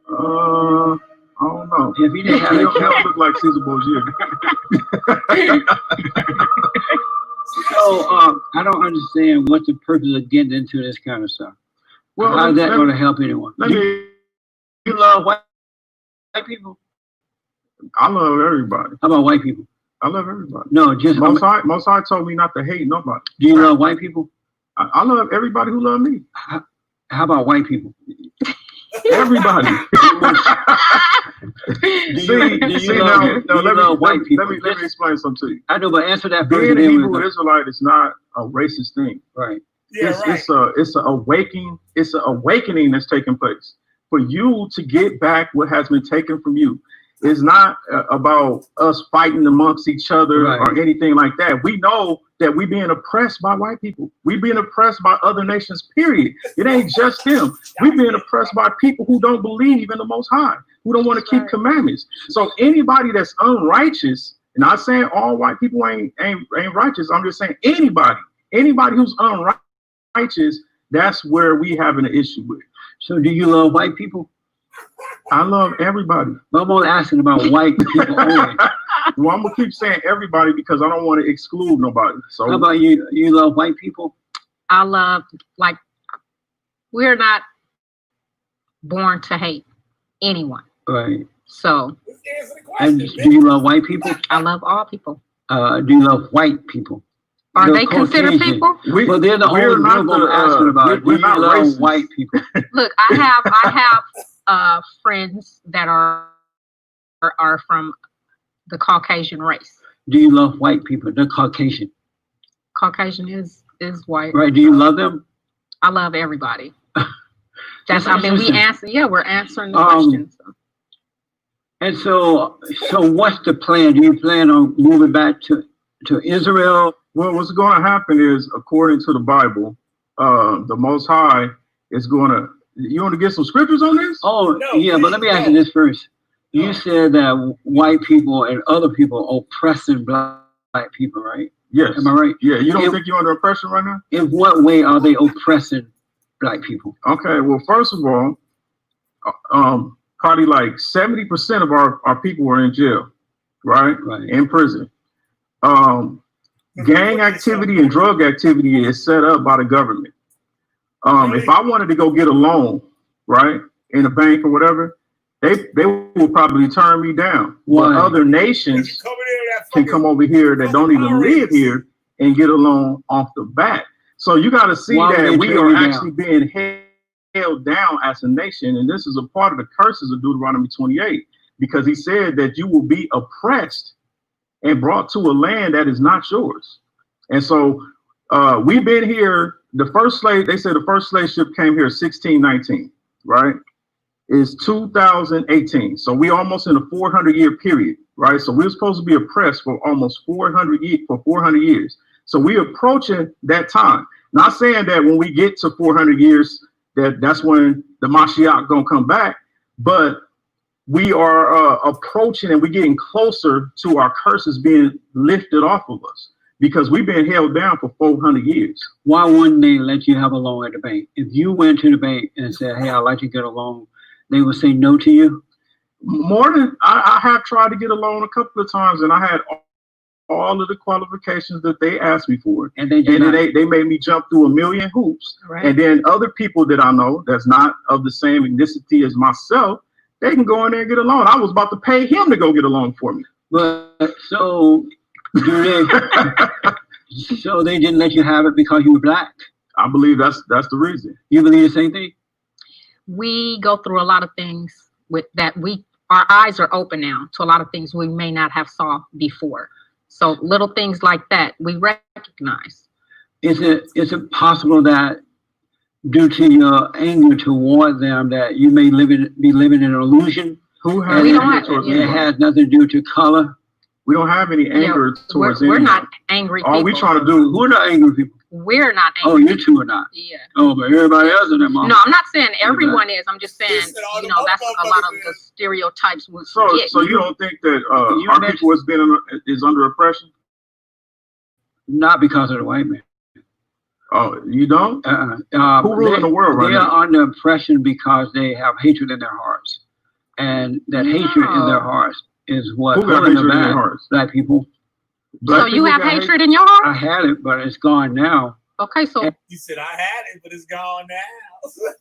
I don't know. If he didn't have he don't look like Caesar Borgia. So I don't understand what's the purpose of getting into this kind of stuff. Well, how's that going to help anyone? You love white people? I love everybody. How about white people? I love everybody. No, just Most High told me not to hate nobody. Do you love white people? I love everybody who love me. How about white people? Everybody. Do you love white people? Let me explain something to you. I know, but answer that first. Being a Hebrew Israelite is not a racist thing. Right. Yeah, it's an awakening. It's an awakening that's taking place for you to get back what has been taken from you. It's not about us fighting amongst each other or anything like that. We know that we're being oppressed by white people. We're being oppressed by other nations, period. It ain't just them. We're being oppressed by people who don't believe in the Most High, who don't want to keep commandments. So anybody that's unrighteous, and I'm not saying all white people ain't righteous. I'm just saying anybody who's unrighteous, that's where we having an issue with. So do you love white people? I love everybody. But I'm only asking about white people only. Well, I'm gonna keep saying everybody because I don't want to exclude nobody. So how about you? You love white people? I love, we're not born to hate anyone. Right. So. And do you love white people? I love all people. Do you love white people? Are they considered people? Well, they're the only group I'm asking about. Do you love white people? Look, I have friends that are from the Caucasian race. Do you love white people? The Caucasian. Caucasian is white. Right. Do you love them? I love everybody. We're answering the questions. And so what's the plan? Do you plan on moving back to Israel? Well, what's going to happen is, according to the Bible, the Most High is going to. You want to get some scriptures on this? Oh, no, yeah, but let me ask you this first. You said that white people and other people oppressing black people, right? Yes. Am I right? Yeah. You don't think you're under oppression right now? In what way are they oppressing black people? Okay. Well, first of all, probably like 70% of our people are in jail, right? Right. In prison. Gang activity and drug activity is set up by the government. If I wanted to go get a loan, right, in a bank or whatever, they will probably turn me down. While other nations can come over here that don't even live here and get a loan off the bat. So you got to see that we are actually being held down as a nation. And this is a part of the curses of Deuteronomy 28, because he said that you will be oppressed and brought to a land that is not yours. And so We've been here. The first slave, they say the first slave ship came here 1619, right? It's 2018. So we almost in a 400-year period, right? So we're supposed to be oppressed for almost 400 years. So we're approaching that time. Not saying that when we get to 400 years, that's when the Mashiach gonna come back, but we are approaching and we're getting closer to our curses being lifted off of us because we've been held down for 400 years. Why wouldn't they let you have a loan at the bank? If you went to the bank and said, hey, I'd like to get a loan, they would say no to you? More than I have tried to get a loan a couple of times, and I had all of the qualifications that they asked me for, and they made me jump through a million hoops. Right. And then other people that I know that's not of the same ethnicity as myself, they can go in there and get a loan. I was about to pay him to go get a loan for me. But so do they? So they didn't let you have it because you were black? I believe that's the reason. You believe the same thing? We go through a lot of things with that. Our eyes are open now to a lot of things we may not have saw before. So little things like that we recognize. Is it possible that due to your anger toward them that you may be living in an illusion? Who has We don't have it has nothing to do to color. We don't have any anger towards we're anyone. not angry people. All we trying to do, Who are not angry people? We're not angry. Oh, you two are not. Yeah. Oh, but everybody else in that mom. No, I'm not saying everyone is. I'm just saying, Listen, that's a lot of the stereotypes we so forget. so you don't think that our people is under oppression? Not because of the white man. Oh, you don't? Who ruling the world right now? They now? are under oppression because they have hatred in their hearts. And that hatred in their hearts is what Who got hatred in their hearts? Black people. So you have hatred in your heart? I had it, but it's gone now. Okay, so You said I had it, but it's gone now. This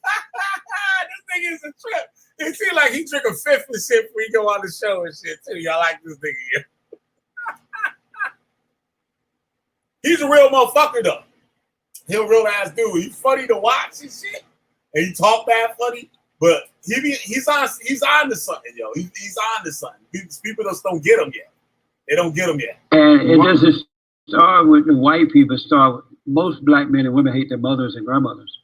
nigga is a trip. It seems like he drink a fifth of shit before he go on the show and shit too. Y'all like this nigga here. He's a real motherfucker though. He's a real ass dude. He's funny to watch and shit. And he talk bad funny, but he's on to something, yo. He's on to something. People just don't get him yet. They don't get him yet. And it doesn't start with the white people. Most black men and women hate their mothers and grandmothers.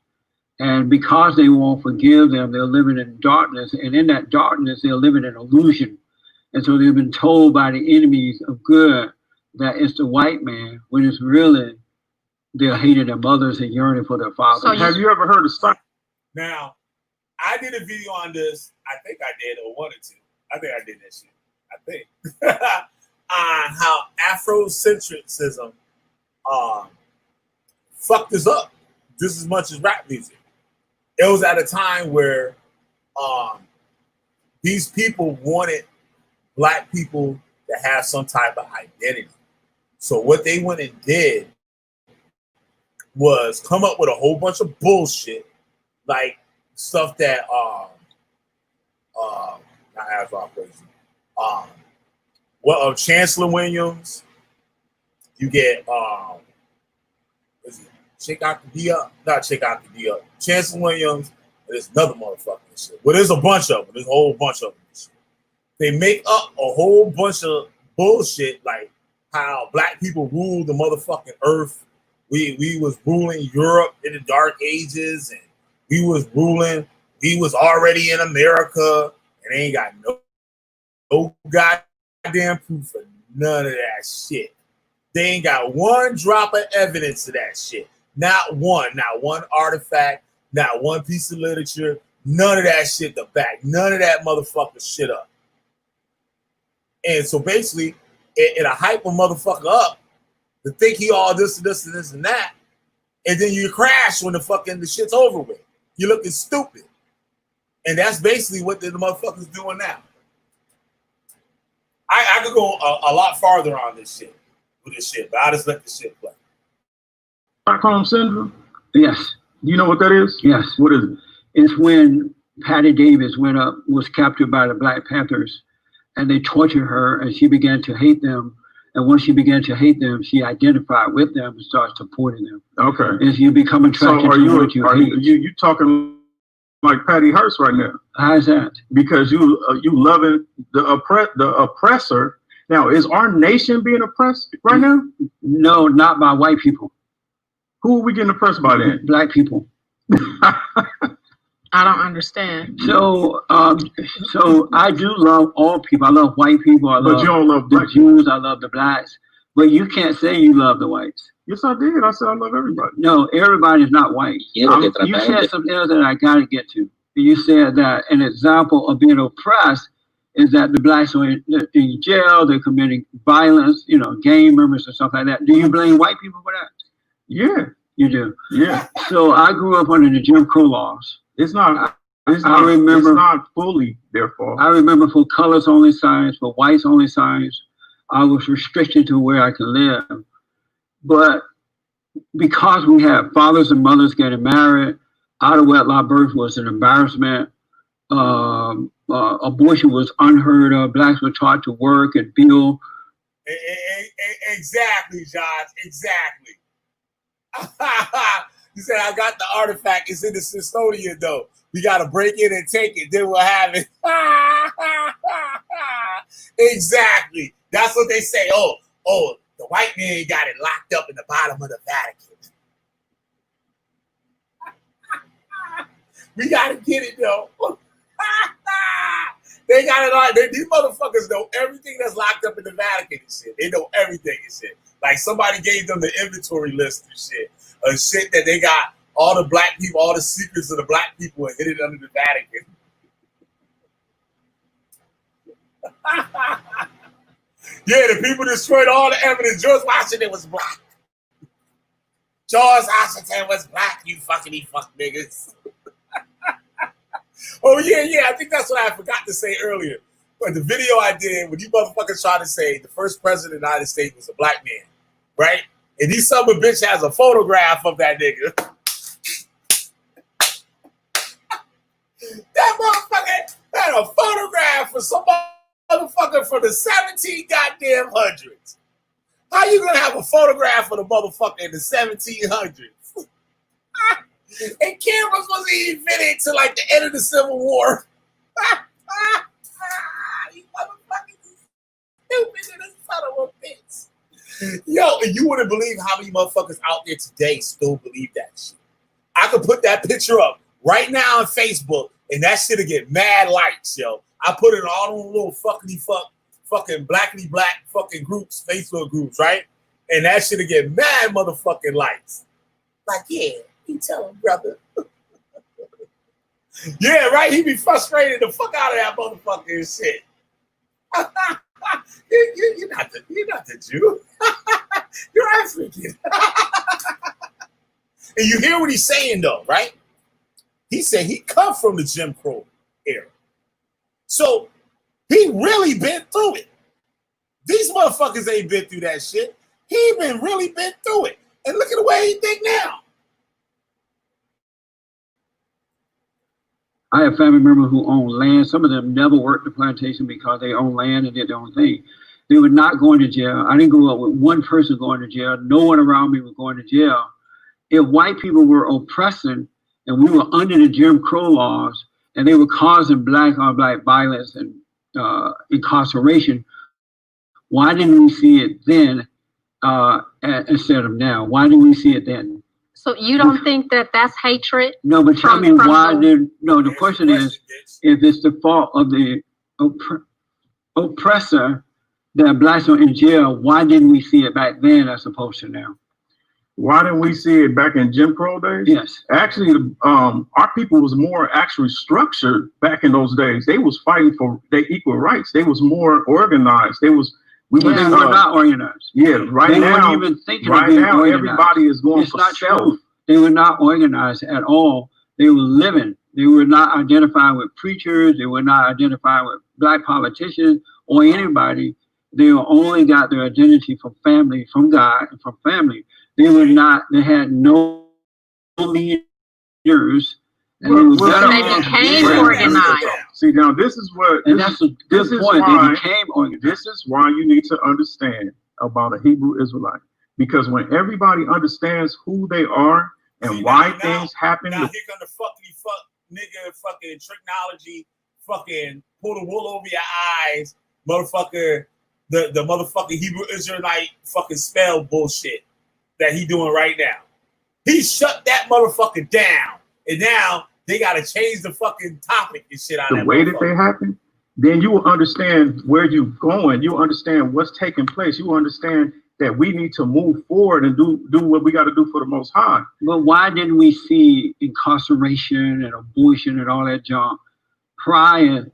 And because they won't forgive them, they're living in darkness. And in that darkness, they're living in illusion. And so they've been told by the enemies of good that it's the white man, when it's really they're hating their mothers and yearning for their fathers. So have you ever heard of stuff? Now, I did a video on this. I think I did, or one or two. I think I did that shit. I think. On how Afrocentrism fucked us up just as much as rap music. It was at a time where these people wanted black people to have some type of identity. So what they went and did was come up with a whole bunch of bullshit, like stuff that not as all crazy. Chancellor Williams, you get Check Out the D Up, not Check Out the D Up. Chancellor Williams, and there's another motherfucking shit. Well, there's a bunch of them. There's a whole bunch of them. They make up a whole bunch of bullshit like how black people ruled the motherfucking earth. We was ruling Europe in the dark ages, and we was already in America, and they ain't got no goddamn proof of none of that shit. They ain't got one drop of evidence of that shit. Not one artifact, not one piece of literature, none of that shit to back none of that motherfucker shit up. And so basically, it a hype a motherfucker up to think he all this and this and this and that, and then you crash when the shit's over with. You're looking stupid. And that's basically what the motherfuckers doing now. I could go a lot farther on this shit with this shit, but I just let this shit play. Stockholm syndrome? Yes. You know what that is? Yes. What is it? It's when Patty Davis was captured by the Black Panthers, and they tortured her, and she began to hate them. And once she began to hate them, she identified with them and started supporting them. Okay. If you become attracted to what you hate. You talking like Patty Hearst right now? How's that? Because you loving the oppressor. Now, is our nation being oppressed right now? No, not by white people. Who are we getting oppressed by then? Black people. I don't understand. So, so I do love all people. I love white people. I love But you don't love the black people. Jews. I love the blacks. But you can't say you love the whites. Yes, I did. I said I love everybody. No, everybody is not white. You said something else that I got to get to. You said that an example of being oppressed is that the blacks are in jail, they're committing violence, you know, gang members and stuff like that. Do you blame white people for that? Yeah. You do? Yeah. So I grew up under the Jim Crow laws. It's not. It's not fully their fault. I remember for colors only signs, for whites only signs, I was restricted to where I could live. But because we had fathers and mothers getting married, out of wedlock birth was an embarrassment. Abortion was unheard of. Blacks were taught to work and build. Exactly, Josh. Exactly. You said I got the artifact. It's in the Smithsonian, though. We got to break in and take it. Then we'll have it. Exactly. That's what they say. Oh, the white man got it locked up in the bottom of the Vatican. We got to get it, though. They got it on. These motherfuckers know everything that's locked up in the Vatican and shit. They know everything and shit. Like somebody gave them the inventory list and shit. Of shit that they got all the black people, all the secrets of the black people and hid it under the Vatican. Yeah, the people destroyed all the evidence. George Washington was black. George Washington was black, you fuck niggas. Oh, yeah, I think that's what I forgot to say earlier. But the video I did, when you motherfuckers tried to say the first president of the United States was a black man, right? And these son of a bitch has a photograph of that nigga. That motherfucker had a photograph of some motherfucker from the 17 goddamn hundreds. How you gonna have a photograph of the motherfucker in the 1700s? And cameras wasn't even fitted to like the end of the Civil War. You motherfuckers stupid as a son of a bitch. Yo, and you wouldn't believe how many motherfuckers out there today still believe that shit. I could put that picture up right now on Facebook, and that shit'll get mad likes, yo. I put it in all those little fucking blackly black fucking groups, Facebook groups, right? And that shit'll get mad motherfucking likes. Like, yeah, you tell him, brother. Yeah, right? He be frustrated the fuck out of that motherfucker and shit. You're not the Jew. You're African. And you hear what he's saying though, right? He said he come from the Jim Crow era. So he really been through it. These motherfuckers ain't been through that shit. He really been through it. And look at the way he think now. I have family members who own land. Some of them never worked the plantation because they own land and did their own thing. They were not going to jail. I didn't grow up with one person going to jail. No one around me was going to jail. If white people were oppressing and we were under the Jim Crow laws and they were causing black on black violence and incarceration, why didn't we see it then instead of now? Why didn't we see it then? So you don't think that that's hatred? No, but tell me why did, no, the question is, if it's the fault of the oppressor that blacks are in jail, why didn't we see it back then as opposed to now? Why didn't we see it back in Jim Crow days? Yes. Actually, our people was more actually structured back in those days. They was fighting for their equal rights. They was more organized. They were not organized. Yeah, right now, even thinking right of now, organized. Everybody is going for self. True. They were not organized at all. They were living. They were not identifying with preachers. They were not identifying with black politicians or anybody. They only got their identity from family, from God, and from family. They were not. They had no leaders. And they became organized. See, now this is what, and that's the point. They became organized. This is why you need to understand about a Hebrew Israelite, because when everybody understands who they are and why things happen. Now here come the nigga fucking technology, fucking pull the wool over your eyes, motherfucker. The motherfucking Hebrew Israelite fucking spell bullshit that he doing right now. He shut that motherfucker down, and now they gotta change the fucking topic and shit out of the way that they happen. Then you will understand where you're going. You understand what's taking place. You understand that we need to move forward and do what we got to do for the Most High. But why didn't we see incarceration and abortion and all that junk prior?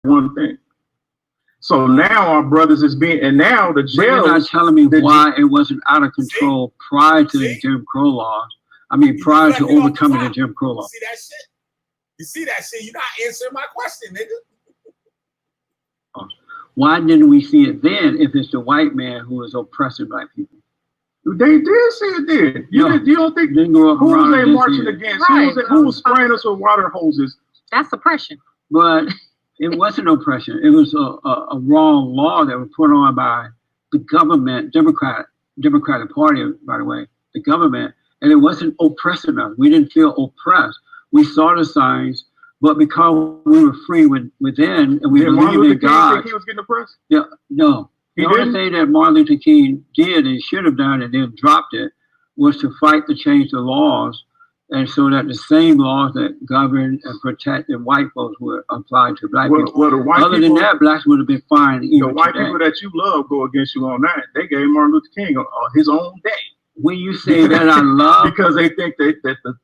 One thing. So now our brothers is being, and now the jail. You're not telling me why it wasn't out of control prior to the Jim Crow laws. I mean, prior to overcoming the Jim Crow law. See that shit? You see that shit? You're not answering my question, nigga. Why didn't we see it then if it's the white man who is oppressing black people? They did see it then. You don't think who was they marching against? Right. Who was spraying us with water hoses? That's oppression. But it wasn't oppression. It was a wrong law that was put on by the government, Democratic Party, by the way, the government, and it wasn't oppressing us. We didn't feel oppressed. We saw the signs, but because we were free within and we believed in God. Think he was getting oppressed? Yeah, no. The only thing that Martin Luther King did and should have done and then dropped it was to fight to change the laws, and so that the same laws that govern and protect the white folks were applied to black people. Well, the white Other than that, blacks would have been fine. The white people that you love go against you on that. They gave Martin Luther King his own day. When you say that I love, because they think that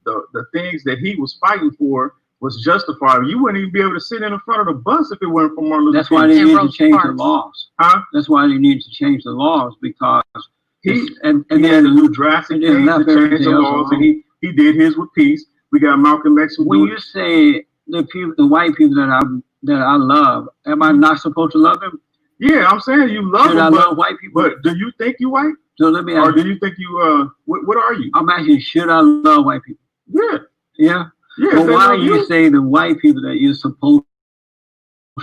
the things that he was fighting for was justified. You wouldn't even be able to sit in the front of the bus if it weren't for Martin Luther King. That's why they need to change the laws. Huh? That's why they need to change the laws, because he had to do drastic things to change the laws, and he did his with peace. We got Malcolm X. When you say the white people that I love, am I not supposed to love them? Yeah, I'm saying you love them. I love white people? But do you think you white? So let me ask or do you think you what are you? I'm asking, should I love white people? Yeah. Yeah. Yeah. But why do you say the white people that you're supposed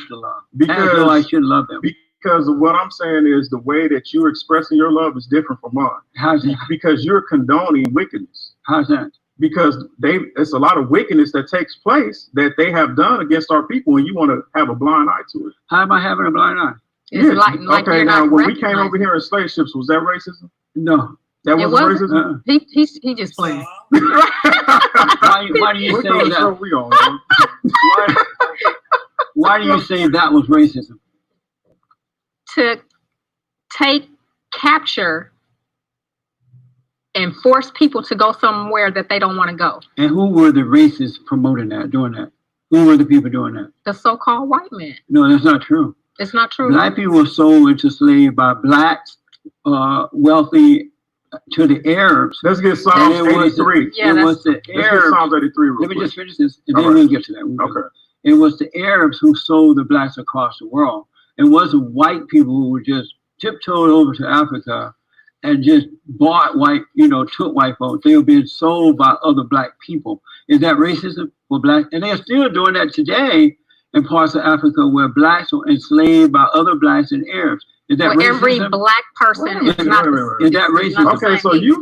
to love? Because I should love them. Because what I'm saying is the way that you're expressing your love is different from mine. How's that? Because you're condoning wickedness. How's that? Because it's a lot of wickedness that takes place that they have done against our people, and you want to have a blind eye to it. How am I having a blind eye? It's like okay, now when we came over here in slave ships, was that racism? No. That wasn't racism? He just playing. Why do you say that? Why do you say that was racism? To capture and force people to go somewhere that they don't want to go. And who were the racists promoting that, doing that? Who were the people doing that? The so-called white men. No, that's not true. It's not true. Black people were sold into slavery by blacks, wealthy, to the Arabs. Let's get Psalms 83. It was the Arabs. Psalms 83 Let me just finish this, and then we'll get to that. Okay. It was the Arabs who sold the blacks across the world. It wasn't white people who were just tiptoed over to Africa and just bought took white folks. They were being sold by other black people. Is that racism for black? And they're still doing that today in parts of Africa where blacks are enslaved by other blacks and Arabs. Is that racism? Every black person is not. Is that racism? Okay, so you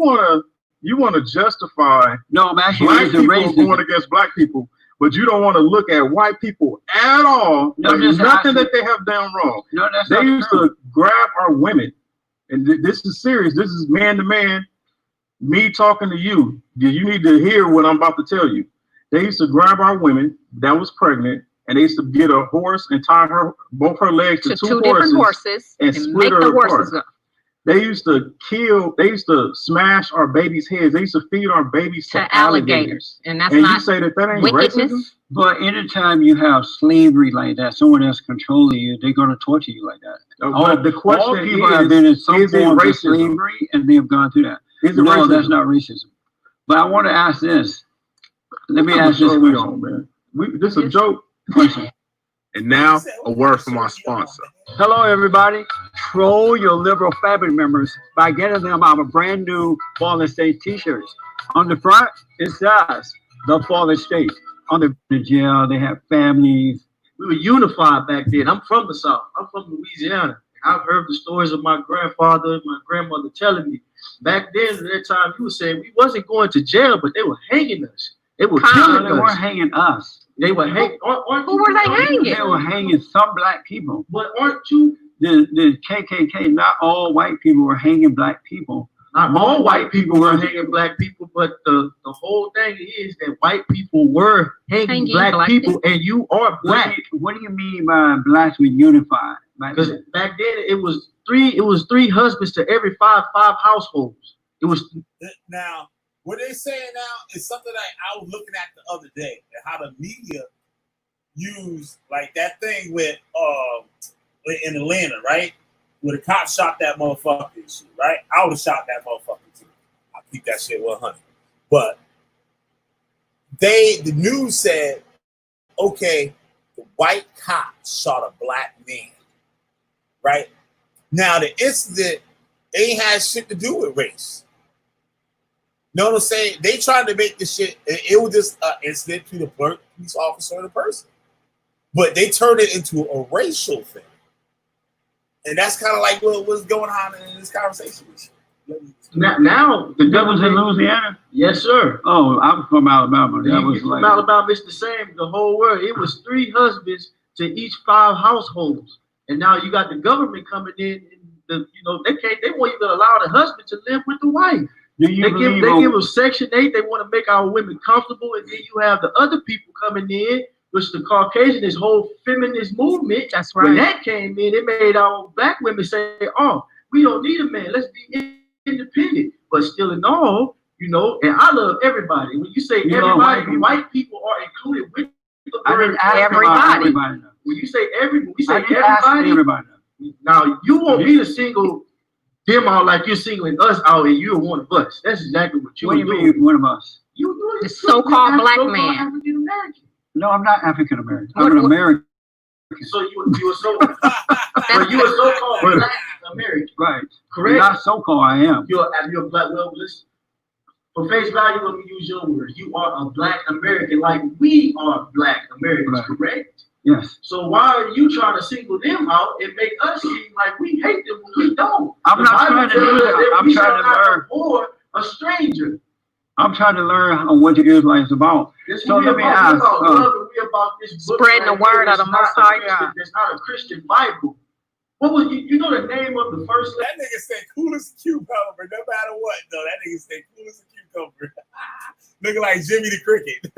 wanna justify no, I'm actually black people racism going against black people, but you don't want to look at white people at all. No, there's nothing that they have done wrong. No, that's they not used true. to grab our women, and this is serious. This is man to man. Me talking to you. You need to hear what I'm about to tell you. They used to grab our women that was pregnant, and they used to get a horse and tie both her legs to two different horses and split make her the apart. horses up. They used to smash our babies' heads. They used to feed our babies to alligators. And that's and not you say that ain't wickedness? racism? But anytime you have slavery like that, someone else controlling you, they're going to torture you like that. But the question all people have been in some form of slavery, and they have gone through that. No, that's not racism. But I want to ask this. Let me ask this question. This is a joke. And now, a word from our sponsor. Hello, everybody. Troll your liberal family members by getting them our brand new Fallen State t-shirts. On the front, it says the fallen state. On the jail, they have families. We were unified back then. I'm from the South. I'm from Louisiana. I've heard the stories of my grandfather and my grandmother telling me. Back then, at that time, you were saying we wasn't going to jail, but they were hanging us. They were killing us. They weren't hanging us. They were hanging. Who were they hanging? They were hanging some black people. But aren't you? The KKK, not all white people were hanging black people. Not all white people were hanging black people, but the whole thing is that white people were hanging black people, and you are black. What do you mean by blacks were unified? Because back then it was three husbands to every five households. It was now what they're saying now is something that I was looking at the other day, and how the media used like that thing with in Atlanta, right? Where the cop shot that motherfucker and shit, right? I would have shot that motherfucker too. I keep that shit 100. But the news said, okay, the white cop shot a black man, right? Now the incident ain't had shit to do with race. You know what I'm saying? They tried to make this shit, it was just an incident to the police officer or the person. But they turned it into a racial thing. And that's kind of like what's going on in this conversation. Now the devil's in Louisiana? Yes, sir. Oh, I'm from Alabama. That was from Alabama. It's the same. The whole world. It was 3 husbands to each 5 households, and now you got the government coming in. And they won't even allow the husband to live with the wife. They give them Section 8. They want to make our women comfortable, and then you have the other people coming in. Which the Caucasian, this whole feminist movement, that's right. When that came in, it made our black women say, "Oh, we don't need a man. Let's be independent." But still, in all, and I love everybody. When you say everybody, white people are included with the word everybody. When you say everybody. Now you want me to single them out like you're singling us out, and you're one of us. That's exactly what you're doing. What do you mean, one of us? The so-called black man. African American. No, I'm not African American. I'm an American. So you were so-called black American. Right. Correct. Not so-called, I am. You're black. Well, listen. For face value, let me use your word. You are a black American, like we are black Americans, right. Correct? Yes. So why are you trying to single them out and make us seem like we hate them when we don't? I'm not trying to do that. I'm trying to learn. Or a stranger. I'm trying to learn what the Israelites is about. So let me ask. Spreading the word of the Most High God. There's not a Christian Bible. What was you know the name of the first? That nigga said cool as a cucumber, no matter what. though. That nigga said cool as a cucumber. Looking like Jimmy the Cricket.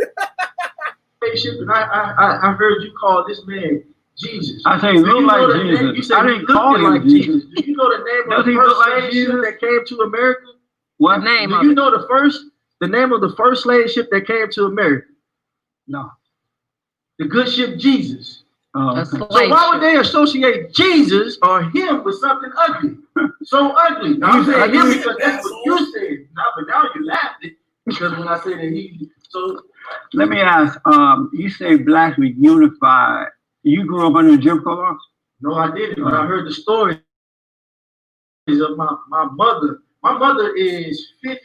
And I heard you call this man Jesus. I say look like Jesus. You said I didn't call him like Jesus. Do you know the name of the first slave ship that came to America? What name? Do you know the name of the first slave ship that came to America? No. The good ship Jesus. Oh, okay. So why would they associate Jesus or him with something ugly? So ugly. Now, I'm saying him because that's what you said. But now you laughed it because when I said that he. So let me ask. You say blacks were unified. You grew up under Jim Crow laws? No, I didn't. But I heard the story of my mother. My mother is 50.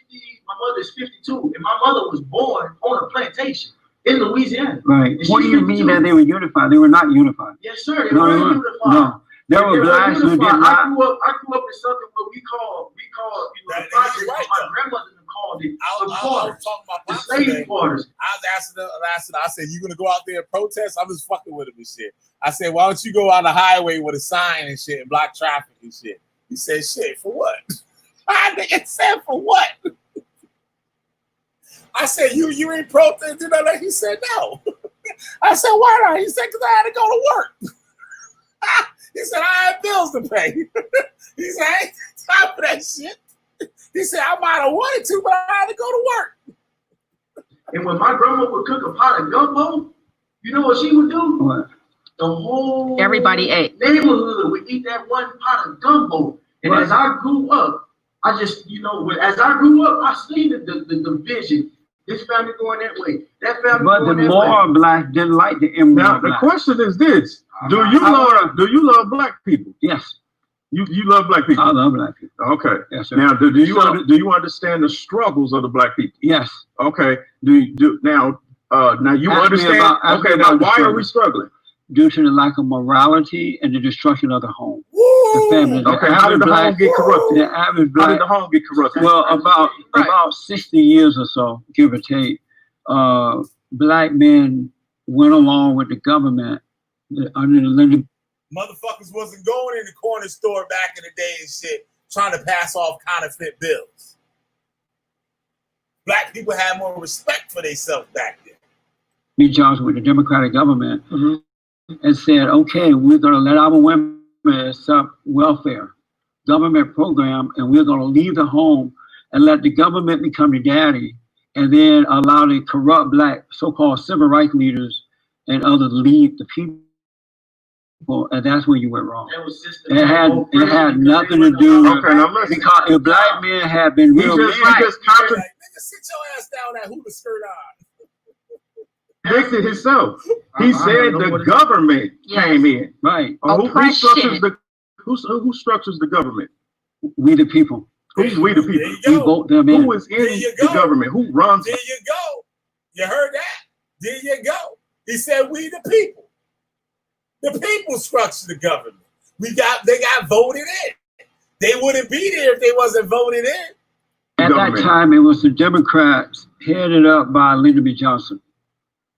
My mother is 52, and my mother was born on a plantation in Louisiana. Right. What do you mean that they were unified? They were not unified. Yes, sir. They were unified. No. There were blacks who did not. I grew up in something what we call the project. My grandmother called it the slave quarters. I was asking, I said, you gonna go out there and protest? I'm just fucking with him and shit. I said, why don't you go on the highway with a sign and shit and block traffic and shit? He said, shit, for what? I nigga said, for what? I said, you ain't protesting? He said, no. I said, why not? He said, because I had to go to work. He said, I had bills to pay. He said, I ain't time for that shit. He said, I might have wanted to, but I had to go to work. And when my grandma would cook a pot of gumbo, you know what she would do? What? The whole ate. Neighborhood would eat that one pot of gumbo. And as I grew up, I just, as I grew up, I seen the vision. This family going that way. That family but going the that more way. black didn't like the immigrant. Now the question is this: Do you love black people? Yes. You love black people. I love black people. Okay. Yes, sir. Now, do you understand the struggles of the black people? Yes. Okay. Now you understand? Okay. Now, why are we struggling? Due to the lack of morality and the destruction of the home. Woo! The family. Okay. How did the home get corrupted? The average black. How did the home get corrupted? Well, about 60 years or so, give or take, black men went along with the government under the lending. Motherfuckers wasn't going in the corner store back in the day and shit, trying to pass off counterfeit bills. Black people had more respect for themselves back then. Me Johnson with the Democratic government and said, okay, we're going to let our women accept welfare government program, and we're going to leave the home and let the government become the daddy, and then allow the corrupt black so-called civil rights leaders and others lead the people. And that's where you went wrong. It had nothing to do with, because if black men had been real men, Nigga, sit your ass down that hula skirt on. Contradicted himself. He said the government came in. Right. Who structures the government? We the people. Who's we the people? We vote them in. Who is in the government? Who runs? There you go. You heard that? There you go. He said we the people. The people structure the government. They got voted in. They wouldn't be there if they wasn't voted in. At that time, it was the Democrats headed up by Lyndon B. Johnson.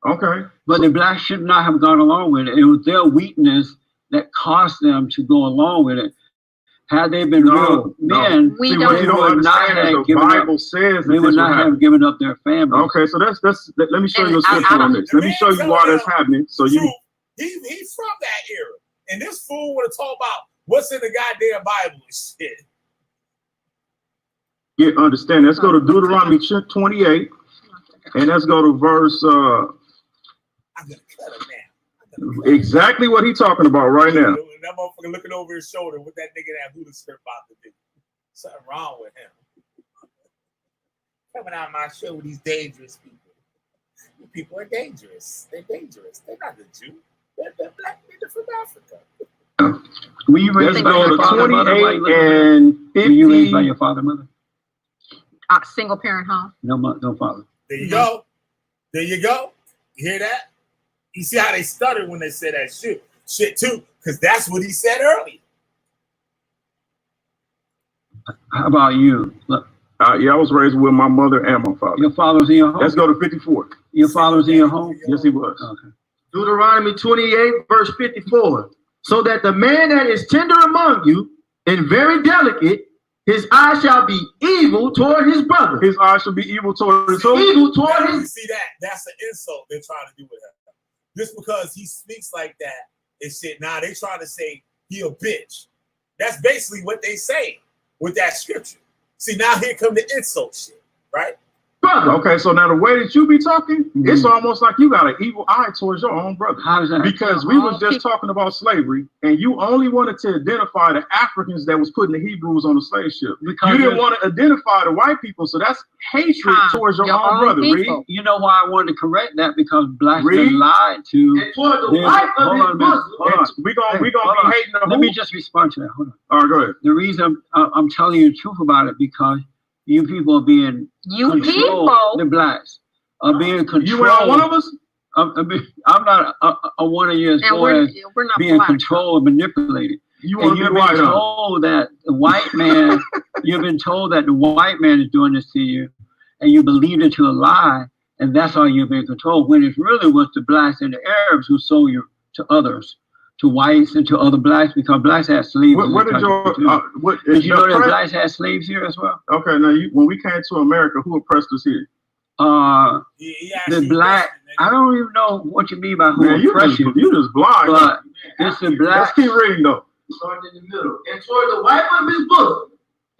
Okay. But the blacks should not have gone along with it. It was their weakness that caused them to go along with it. Had they been real men, they would not have given up their family. Okay, so that's let me show you a scripture on this. Let me show you why that's happening. So he's from that era, and this fool want to talk about what's in the goddamn Bible and shit. Get understand. Let's go to Deuteronomy 28, and let's go to verse. I'm gonna cut him now. Exactly what he's talking about right now. That motherfucker looking over his shoulder. What that nigga that hula skirt about to do? Something wrong with him. Coming out of my show with these dangerous people. You people are dangerous. They're dangerous. They're not the Jew. They're black people from Africa. Were you raised by your father, mother? And 50. Were you raised by your father, mother? Single parent home. No father. There you go. There you go. You hear that? You see how they stuttered when they said that shit too, because that's what he said earlier. How about you? Yeah, I was raised with my mother and my father. Your father was in your home? Let's go to 54. Your father was in your home? Yes, he was. Okay. Deuteronomy 28, verse 54. So that the man that is tender among you and very delicate, his eye shall be evil toward his brother. His eye shall be evil toward his brother. Evil toward his. You see that? That's an insult they're trying to do with him. Just because he speaks like that and shit. Now they trying to say he a bitch. That's basically what they say with that scripture. See, now here come the insult shit, right? Brother. Okay, so now the way that you be talking, it's almost like you got an evil eye towards your own brother. How is that? Because we was just talking about slavery, and you only wanted to identify the Africans that was putting the Hebrews on the slave ship. Because you didn't want to identify the white people, so that's hatred towards your own brother. Read. You know why I wanted to correct that? Because blacks been lied to. And toward the white of his bosom. We gonna be hating the Let me just respond to that. Hold on. All right, go ahead. The reason I'm telling you the truth about it, because you people are being controlled. The blacks are being controlled. You are one of us? I'm not a one of you as far as being controlled and manipulated. You've been told that the white man, you've been told that the white man is doing this to you, and you believed it to a lie, and that's how you've been controlled, when it really was the blacks and the Arabs who sold you to others, to whites and to other blacks, because blacks had slaves. Did you know that blacks had slaves here as well? Okay, now when we came to America, who oppressed us here? The black. I don't even know what you mean by who oppressed you. You just blind. But it's the black. Let's keep reading though. Starting in the middle, and toward the wife of his bosom,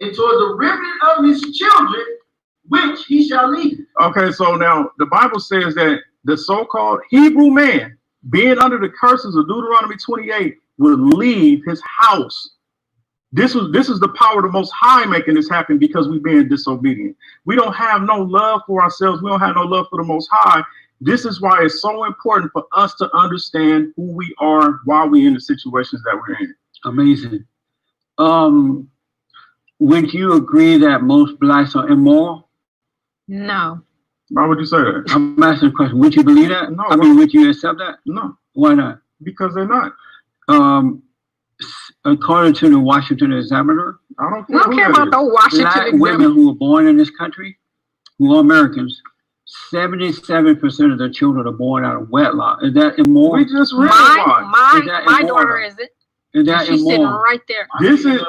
and toward the remnant of his children, which he shall leave. Okay, so now the Bible says that the so-called Hebrew man, being under the curses of Deuteronomy 28, would leave his house. This is the power of the Most High making this happen, because we're being disobedient. We don't have no love for ourselves. We don't have no love for the Most High. This is why it's so important for us to understand who we are while we're in the situations that we're in. Amazing. Would you agree that most blacks are immoral? No. Why would you say that? I'm asking a question. Would you believe that? No. I mean, would you accept that? No. Why not? Because they're not. According to the Washington Examiner, I don't We don't care about the Washington black Examiner. women who were born in this country, who are Americans, 77% of their children are born out of wedlock. Is that immoral? We just read My daughter isn't. Is that She's sitting immoral? right there. This is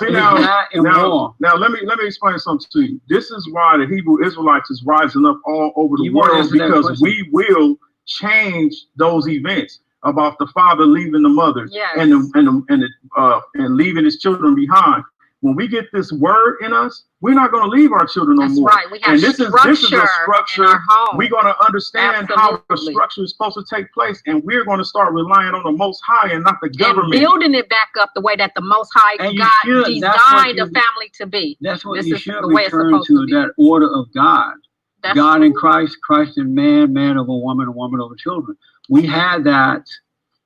now immoral. let me explain something to you. This is why the Hebrew Israelites is rising up all over the world, because we will change those events about the father leaving the mother and leaving his children behind. When we get this word in us, we're not going to leave our children no more. Right. We have and this is a structure. In our home. We're going to understand how the structure is supposed to take place, and we're going to start relying on the Most High and not the government. And building it back up the way that the Most High God designed a family to be. That's what this you is should the way it's return supposed to, to be. that order of God. That's God in Christ, Christ in man, man over woman, woman over children. We had that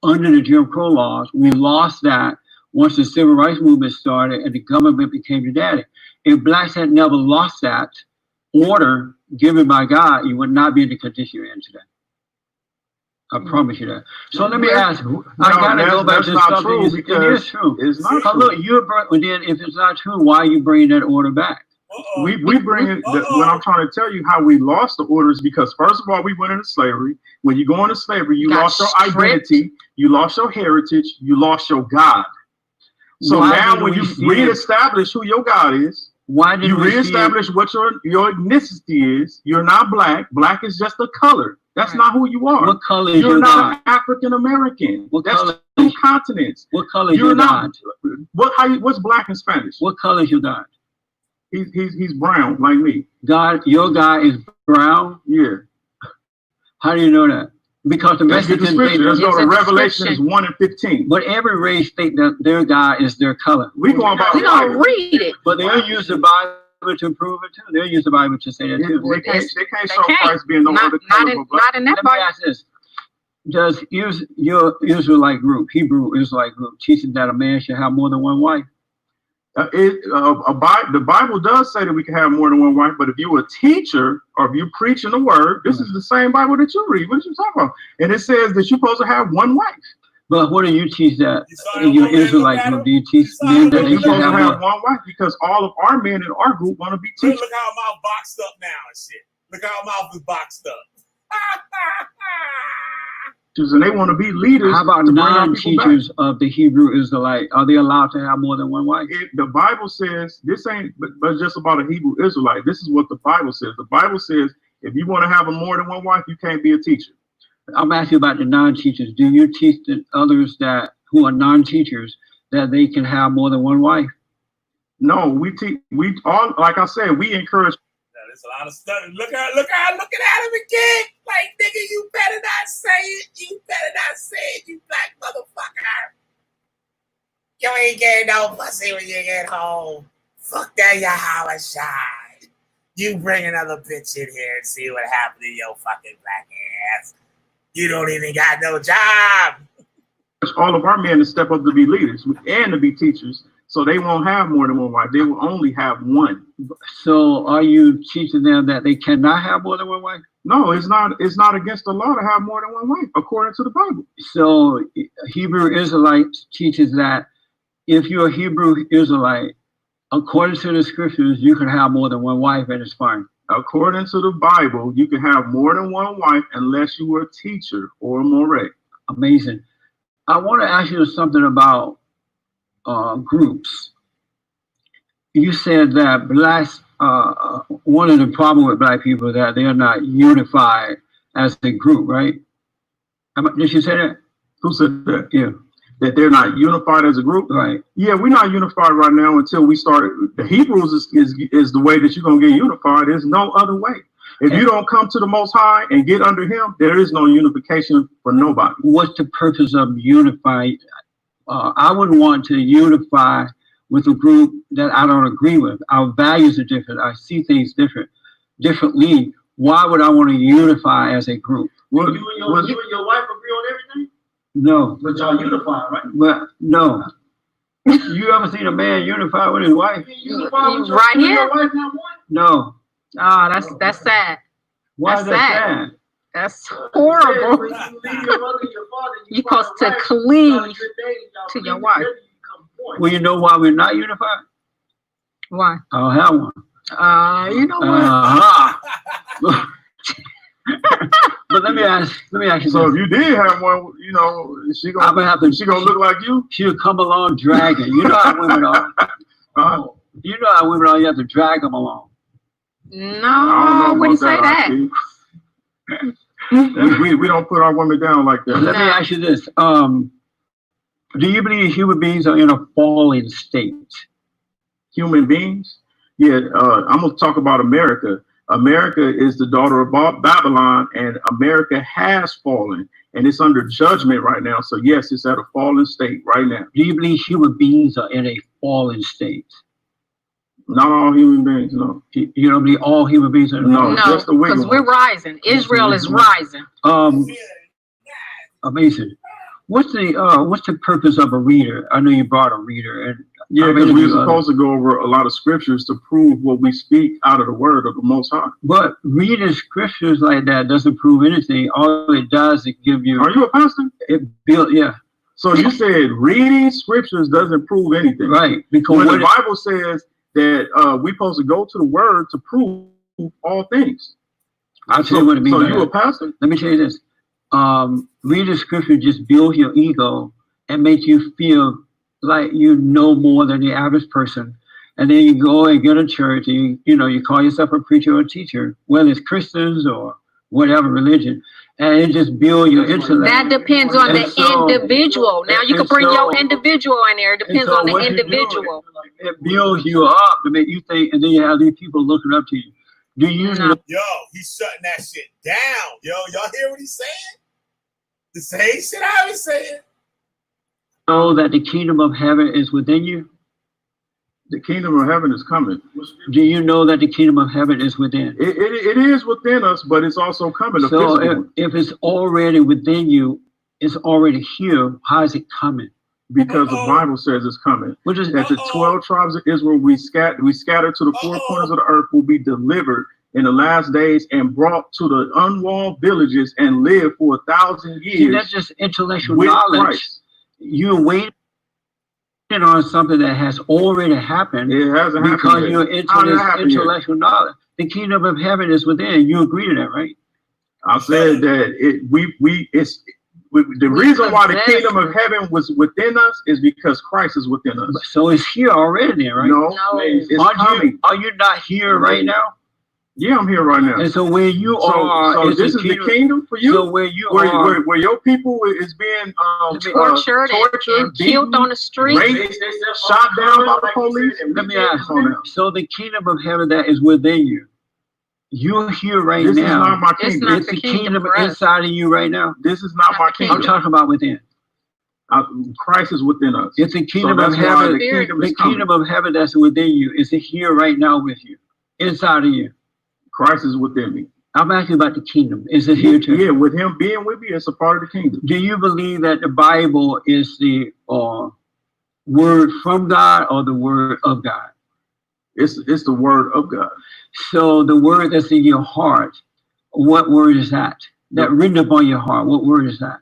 under the Jim Crow laws. We lost that once the civil rights movement started and the government became the daddy. If blacks had never lost that order given by God, you would not be in the condition you're in today. I promise you that. So let me ask, I gotta go back to something. It is true. It's not true. Look, then if it's not true, why are you bringing that order back? We bring it. What I'm trying to tell you, how we lost the orders, because first of all, we went into slavery. When you go into slavery, you lost your identity, you lost your heritage, you lost your God. So now when you reestablish who your God is, you reestablish what your ethnicity is. You're not black. Black is just a color. That's not who you are. What color is You're your not God? African American. That's color? 2 continents. What color is your God? What's black in Spanish? What color is your God? He's brown like me. God, your God is brown? Yeah. How do you know that? Because the Mexicans say let's go to Revelations 1:15. But every race think that their God is their color. We're going to read it. But they'll use the Bible to prove it too. They'll use the Bible to say that too. They can't show Christ being no other color. Not in that Let me ask this. Does your Israelite group, Hebrew Israelite group, teaching that a man should have more than one wife? The Bible does say that we can have more than one wife, but if you're a teacher or if you're preaching the word, this is the same Bible that you read. What are you talking about? And it says that you're supposed to have one wife. But what do you teach that in your Israelite group? Do you teach men that you're supposed to have one wife? Because all of our men in our group want to be teachers. Look how my mouth boxed up now and shit. Look how my mouth is boxed up. And they want to be leaders. How about non-teachers of the Hebrew Israelite? Are they allowed to have more than one wife? The Bible says this ain't but just about a Hebrew Israelite. This is what the Bible says. The Bible says if you want to have more than one wife, you can't be a teacher. I'm asking about the non-teachers. Do you teach the others who are non-teachers that they can have more than one wife? No, we all, like I said, we encourage. There's a lot of stuff. Look at him again. Like, nigga, you better not say it. You better not say it, you black motherfucker. You ain't getting no pussy when you get home. Fuck that, Yahweh Shai. You bring another bitch in here and see what happened to your fucking black ass. You don't even got no job. All of our men to step up to be leaders and to be teachers. So they won't have more than one wife. They will only have one. So are you teaching them that they cannot have more than one wife? No, it's not against the law to have more than one wife, according to the Bible. So Hebrew Israelites teaches that if you're a Hebrew Israelite, according to the scriptures, you can have more than one wife and it's fine. According to the Bible, you can have more than one wife unless you were a teacher or a moreh. Amazing. I want to ask you something about groups. You said that blacks, one of the problems with black people is that they are not unified as a group, right? Did you say that? Who said that? Yeah. That they're not unified as a group? Right. Yeah, we're not unified right now until we start. The Hebrews is the way that you're going to get unified. There's no other way. If you don't come to the Most High and get under him, there is no unification for nobody. What's the purpose of unifying? I would want to unify with a group that I don't agree with. Our values are different. I see things differently. Why would I want to unify as a group? You and your wife agree on everything? No. But y'all unify, right? But no. You ever seen a man unified with his wife? Right here? No. Oh, that's sad. Why is that sad? That's horrible. You're supposed to cleave to your wife. Well, you know why we're not unified? Why? I don't have one. You know what? But let me ask you. So this. if you did have one, you know, she gonna look like you? She'll come along dragging. You know how women are. You know how women are. You have to drag them along. No, I wouldn't say that. We don't put our women down like that. Let me ask you this. Do you believe human beings are in a fallen state? Human beings? Yeah, I'm going to talk about America. America is the daughter of Babylon, and America has fallen, and it's under judgment right now. So, yes, it's at a fallen state right now. Do you believe human beings are in a fallen state? Not all human beings, no. You don't believe all human beings are in a fallen state? No, just the wicked because we're rising. Israel is rising. Amazing. What's the purpose of a reader? I know you brought a reader, and yeah, because we're supposed to go over a lot of scriptures to prove what we speak out of the word of the Most High. But reading scriptures like that doesn't prove anything. All it does is give you. Are you a pastor? Yeah. So you said reading scriptures doesn't prove anything, right? Because when the Bible says that we're supposed to go to the word to prove all things. I'll tell you what it means. So you a pastor? Let me tell you this. Reading scripture just builds your ego and makes you feel like you know more than the average person. And then you go and get a church and you call yourself a preacher or a teacher, whether it's Christians or whatever religion, and it just builds your intellect. That depends on the individual. Now you can bring your individual in there. It depends on the individual. It builds you up to make you think, and then you have these people looking up to you. Do you know? Yo, he's shutting that shit down. Yo, y'all hear what he's saying? The same shit I was saying. Know that the kingdom of heaven is within you? The kingdom of heaven is coming. Do you know that the kingdom of heaven is within? It is within us, but it's also coming. So if it's already within you, it's already here. How is it coming? Because the Bible says it's coming. That the 12 tribes of Israel we scatter to the four corners of the earth will be delivered in the last days and brought to the unwalled villages and live for 1,000 years. See, that's just intellectual knowledge. Christ. You're waiting on something that has already happened. It hasn't happened because you're into this intellectual knowledge. The kingdom of heaven is within. You agree to that, right? I said that the reason why the kingdom of heaven was within us is because Christ is within us. So it's here already, right? No. It's coming. Are you not here right now? Yeah, I'm here right now. And so where you are, so this is the kingdom for you. So where you are, where your people is being tortured and killed on the street, raped, shot down by the police. Let me ask you. So the kingdom of heaven that is within you, you're here right now. This is not my kingdom. It's the kingdom inside of you right now. This is not my kingdom. I'm talking about within. Christ is within us. It's the kingdom of heaven. The kingdom of heaven that's within you is here right now with you, inside of you. Christ is within me. I'm asking about the kingdom. Is it here too? Yeah, with him being with me, it's a part of the kingdom. Do you believe that the Bible is the word from God or the word of God? It's the word of God. So the word that's in your heart, what word is that? That written upon your heart, what word is that?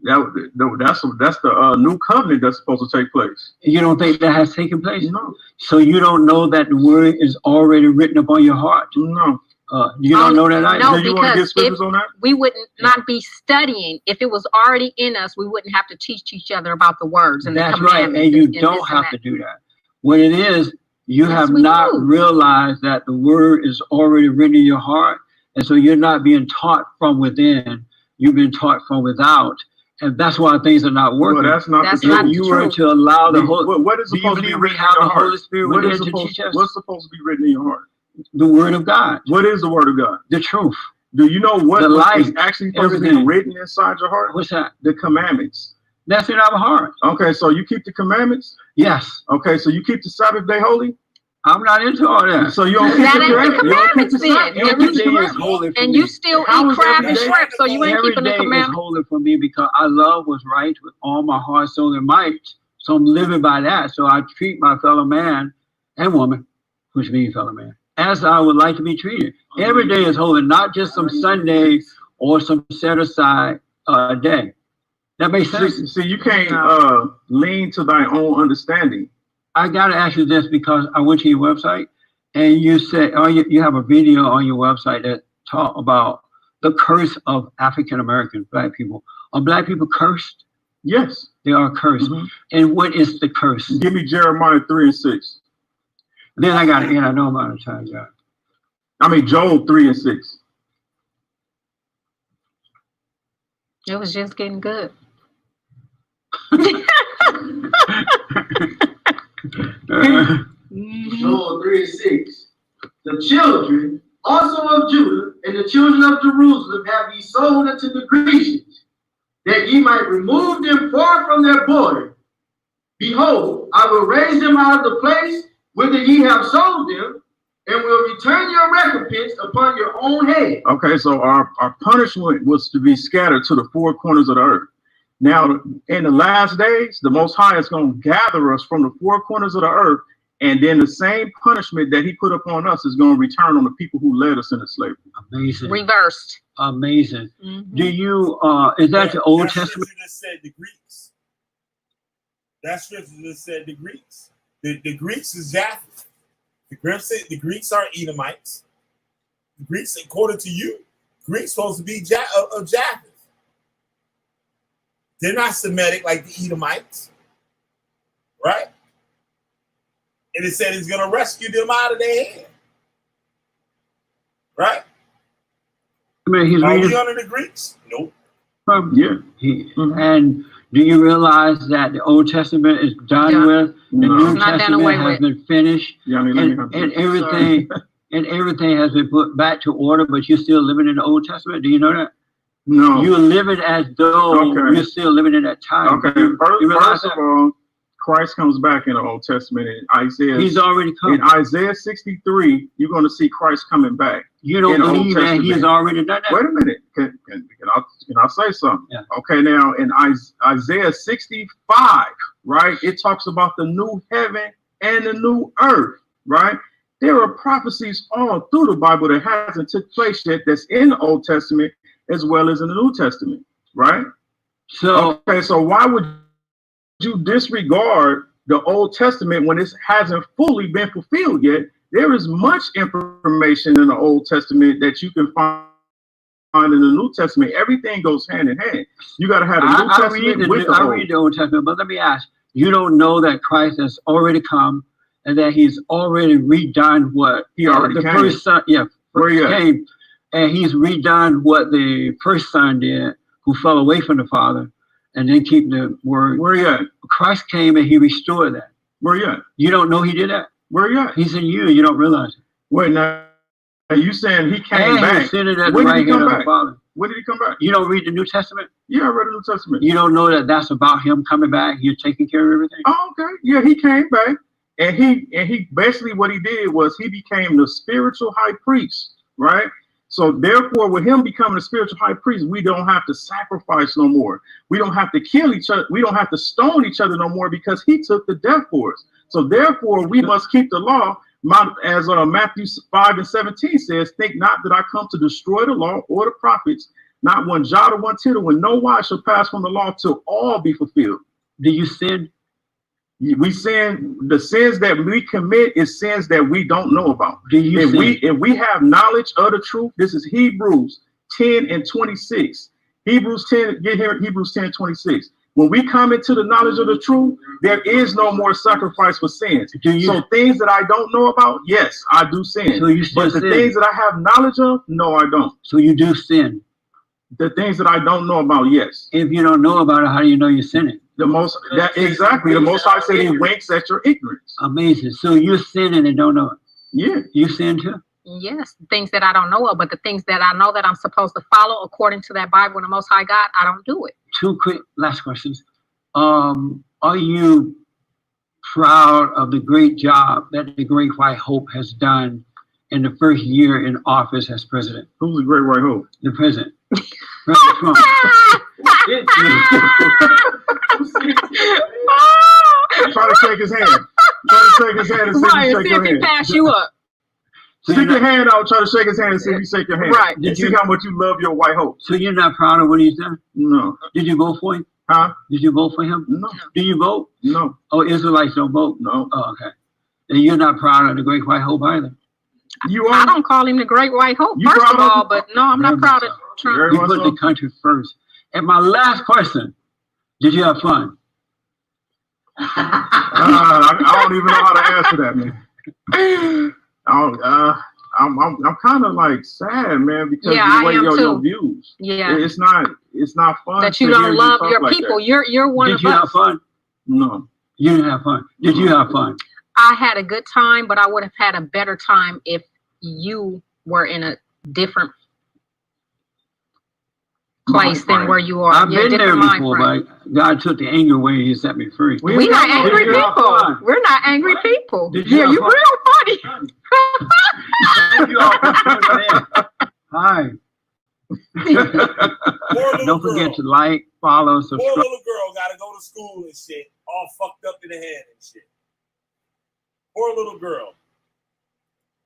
That's the new covenant that's supposed to take place. You don't think that has taken place? No. So you don't know that the word is already written upon your heart? No. You don't know that either? No, you want to get scriptures on that? We would not be studying. If it was already in us, we wouldn't have to teach each other about the words and that's the commandments. Right, and you don't have to do that. What it is, you have not realized that the word is already written in your heart, and so you're not being taught from within. You've been taught from without. And that's why things are not working. Well, that's not you were to allow the Holy. What is supposed to be written in your heart? What's supposed to be written in your heart? The word of God. What is the word of God? The truth. Do you know what life, is actually supposed to be written inside your heart? What's that? The commandments. That's in our heart. Okay, so you keep the commandments? Yes. Okay, so you keep the Sabbath day holy? I'm not into all that. So you don't keep the commandments then. And you still eat crab and shrimp, so you ain't keeping the commandments. Every day is holy for me because I love what's right with all my heart, soul, and might. So I'm living by that. So I treat my fellow man and woman, which means fellow man, as I would like to be treated. Every day is holy, not just some Sunday or some set aside day. That makes sense. See, you can't lean to thy own understanding. I gotta ask you this because I went to your website and you said, oh, you have a video on your website that talk about the curse of African American black people. Are black people cursed? Yes, they are cursed. Mm-hmm. And what is the curse? Give me Jeremiah 3:6. Then I got it. I know about the time, God. I mean Joel 3:6. It was just getting good. Joel 3:6. The children also of Judah and the children of Jerusalem have ye sold unto the Grecians, that ye might remove them far from their border. Behold, I will raise them out of the place whither ye have sold them, and will return your recompense upon your own head. Okay, so our punishment was to be scattered to the four corners of the earth. Now, in the last days, the Most High is going to gather us from the four corners of the earth, and then the same punishment that he put upon us is going to return on the people who led us into slavery. Amazing. Reversed. Amazing. Mm-hmm. Do you, is that the Old Testament? That said the Greeks. That scripture that said the Greeks. The Greeks is Japheth. The Greeks are Edomites. The Greeks, according to you, Greeks supposed to be of Japheth. They're not Semitic like the Edomites, right? And it said he's going to rescue them out of their hand, right? I mean, are we under the Greeks? Nope. Yeah. And do you realize that the Old Testament is done with? The New Testament has been finished, and everything has been put back to order. But you're still living in the Old Testament. Do you know that? No. You're living as though you're still living in that time. Okay. First of all, Christ comes back in the Old Testament in Isaiah. He's already come. In Isaiah 63, you're going to see Christ coming back. You don't believe that he's already done that? Wait a minute. Can I say something? Yeah. Okay, now in Isaiah 65, right, it talks about the new heaven and the new earth, right? There are prophecies all through the Bible that hasn't took place yet that's in the Old Testament as well as in the New Testament, right? So why would you disregard the Old Testament when it hasn't fully been fulfilled yet? There is much information in the Old Testament that you can find in the New Testament. Everything goes hand in hand. You got to have the New Testament with the Old. I read the Old Testament, but let me ask, you don't know that Christ has already come and that he's already redone what he already the came. First son, came, and he's redone what the first son did, who fell away from the Father and didn't keep the word. Where you at? Christ came and he restored that. Where you at? You don't know he did that? Where you at? He's in you. You don't realize it. Wait, now are you saying he came back? When did he come back? When did he come back? You don't read the New Testament? Yeah, I read the New Testament. You don't know that that's about him coming back? You're taking care of everything? Oh, okay. Yeah, he came back. And he basically what he did was he became the spiritual high priest, right? So therefore, with him becoming a spiritual high priest, we don't have to sacrifice no more. We don't have to kill each other. We don't have to stone each other no more because he took the death for us. So therefore, we must keep the law. As Matthew 5:17 says, think not that I come to destroy the law or the prophets, not one jot or one tittle, when no wise shall pass from the law till all be fulfilled. Do you sin? We sin. The sins that we commit is sins that we don't know about. If we have knowledge of the truth, this is Hebrews 10:26. Hebrews 10:26. When we come into the knowledge of the truth, there is no more sacrifice for sins. So things that I don't know about, yes, I do sin. So you but the sin. Things that I have knowledge of, no, I don't. So you do sin. The things that I don't know about, yes. If you don't know about it, how do you know you're sinning? The Most High said he winks at your ignorance. Amazing. So you're sinning and don't know it. Yeah. You sin too? Yes, things that I don't know of, but the things that I know that I'm supposed to follow according to that Bible and the Most High God, I don't do it. Two quick last questions. Are you proud of the great job that the Great White Hope has done in the first year in office as president? Who's the Great White Hope? The president. President Trump. Try to shake his hand. Try to shake his hand and see if Right, you and shake see your if he hand. pass you up. Stick your hand out, try to shake his hand and see if you shake your hand. Right. And see how much you love your white hope. So you're not proud of what he's done? No. Did you vote for him? Huh? Did you vote for him? No. Do you vote? No. Oh, Israelites don't vote? No. Oh, okay. And you're not proud of the Great White Hope either? You I don't call him the Great White Hope, You first proud of of all, him? but no, I'm not proud of Trump. Very You much put so. the country first. And my last question, did you have fun? I don't even know how to answer that, man. I'm kind of like sad, man, because Yeah, the way I am your too. views. Yeah. It's not fun. That you to hear don't love talk your like people. that. You're one Did of you have us. fun? No. You didn't have fun. Did you have fun? I had a good time, but I would have had a better time if you were in a different place than where you are. I've You're a been there different mind before, frame. but God took the anger away and he set me free. We're not angry Did you have people. fun? We're not angry people. Did you Yeah, have you're fun? real funny. Thank you all for tuning in. Hi. Don't forget to like, follow, Poor subscribe. little girl got to go to school and shit, all fucked up in the head and shit. Poor little girl.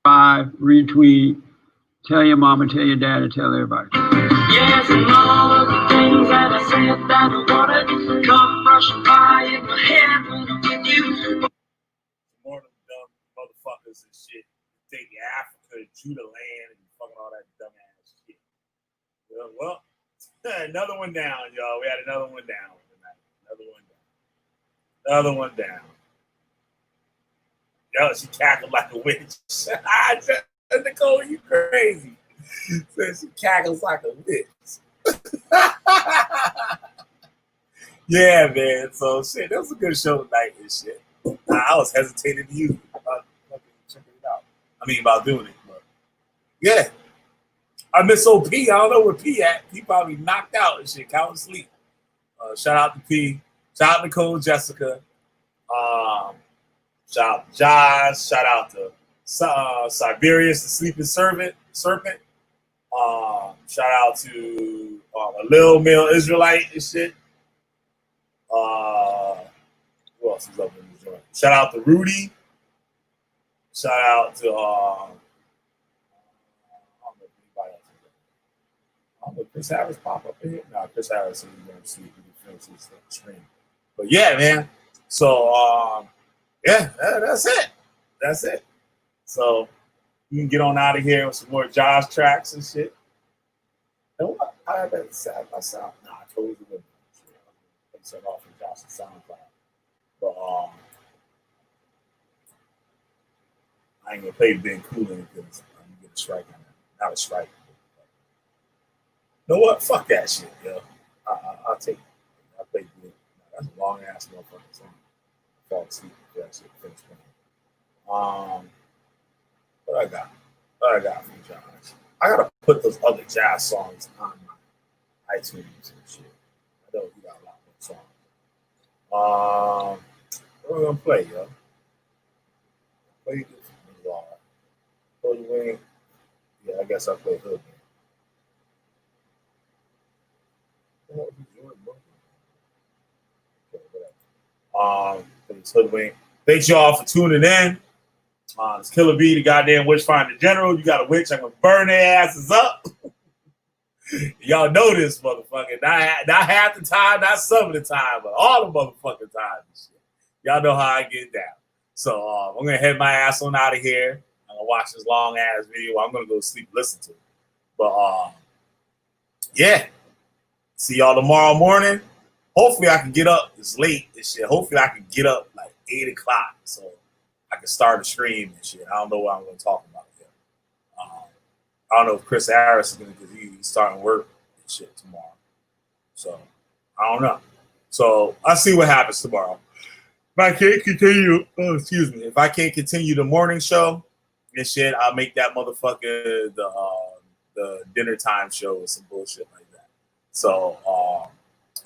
Retweet, tell your mama, tell your dad, and tell everybody. Yes, and all of the things that I said that I wanted come rushing by in my head when I'm with you. More of them dumb motherfuckers and shit. Taking Africa, Judah land, and fucking all that dumb ass shit. Yeah, well, another one down, y'all. We had another one down tonight. Another one down. Yo, she cackled like a witch. Nicole, you crazy. Said she cackles like a witch. Yeah, man. So shit, that was a good show tonight and shit. I was hesitating to use it. Checking it out. I mean about doing it, but yeah. I miss OP. I don't know where P at. He probably knocked out and shit, counting sleep. Shout out to P. Shout out to Nicole, Jessica. Shout out to Josh. Shout out to Siberius, the sleeping serpent. Shout out to a little male Israelite and shit. Who else is up in the joint? Shout out to Rudy. Shout out to I don't know if anybody else is up. I don't know if Chris Harris pop up in here. No, Chris Harris is going to sleep. He can finish his stream. But yeah, man. So yeah, that's it. That's it. So you can get on out of here with some more Josh tracks and shit. And what? I had that sad myself. Nah, I totally didn't. I set off from Josh's SoundCloud. But I ain't gonna play Ben Coolin because I'm gonna get a strike on that. Not a strike. You know what? Fuck that shit, yo. I'll take it. I'll play Ben. That's a long ass motherfucking song. I fall asleep for that shit. Finish playing. What I got from Josh? I gotta put those other jazz songs on my iTunes and shit. I know we got a lot more songs. What are we gonna play, yo? Play this. Hoodwink. Yeah, I guess I'll play Hoodwink. It's Hoodwink. Thanks y'all for tuning in. It's Killer B, the goddamn Witchfinder General. You got a witch, I'm gonna burn their asses up. Y'all know this motherfucker. Not half the time, not some of the time, but all the motherfucking time. Y'all know how I get down. So I'm gonna head my ass on out of here. I'm gonna watch this long ass video. I'm gonna go sleep, listen to it. But yeah. See y'all tomorrow morning. Hopefully I can get up. It's late and shit. Hopefully I can get up like 8 o'clock so I can start a stream and shit. I don't know what I'm gonna talk about yet. I don't know if Chris Harris is gonna, because he's starting work and shit tomorrow. So I don't know. So I'll see what happens tomorrow. If I can't continue, if I can't continue the morning show and shit, I'll make that motherfucker the dinner time show or some bullshit like that. So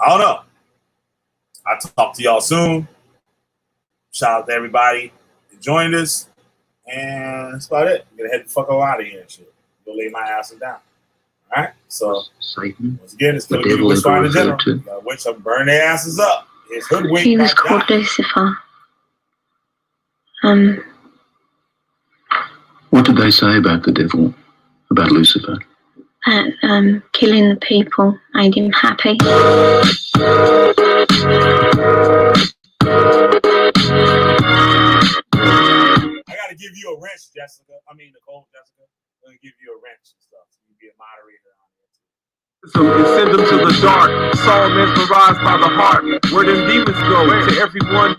I don't know. I'll talk to y'all soon. Shout out to everybody that joined us. And that's about it. I'm gonna head the fuck out of here and shit. Go lay my ass down. All right. So Satan, once again, it's gonna the be devil is Witchfinder referred General. to. Witch, I'm burn their asses up. It's Hoodwink. He was called Lucifer. What did they say about the devil, about Lucifer? That killing the people made him happy. I gotta give you a wrench, Jessica. I mean, Nicole, Jessica. I'm gonna give you a wrench and stuff. So you be a moderator on here too. And send them to the dark. Saul mesmerized by the heart. Where them demons go to everyone.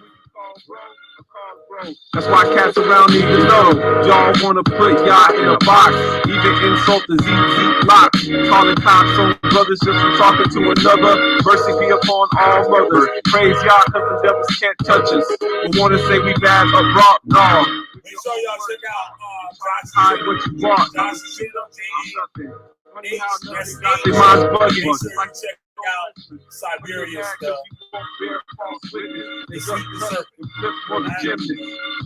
That's why cats around need to know. Y'all wanna put y'all in a box. Even insult the ZZ block. Calling cops on brothers just for talking to another. Mercy be upon all mothers. Praise y'all cause the devils can't touch us. We wanna say we bad abroad. No. Make sure y'all check out Hide what you want. John's shit on Mine's bugging. Make sure you check out Siberia stuff.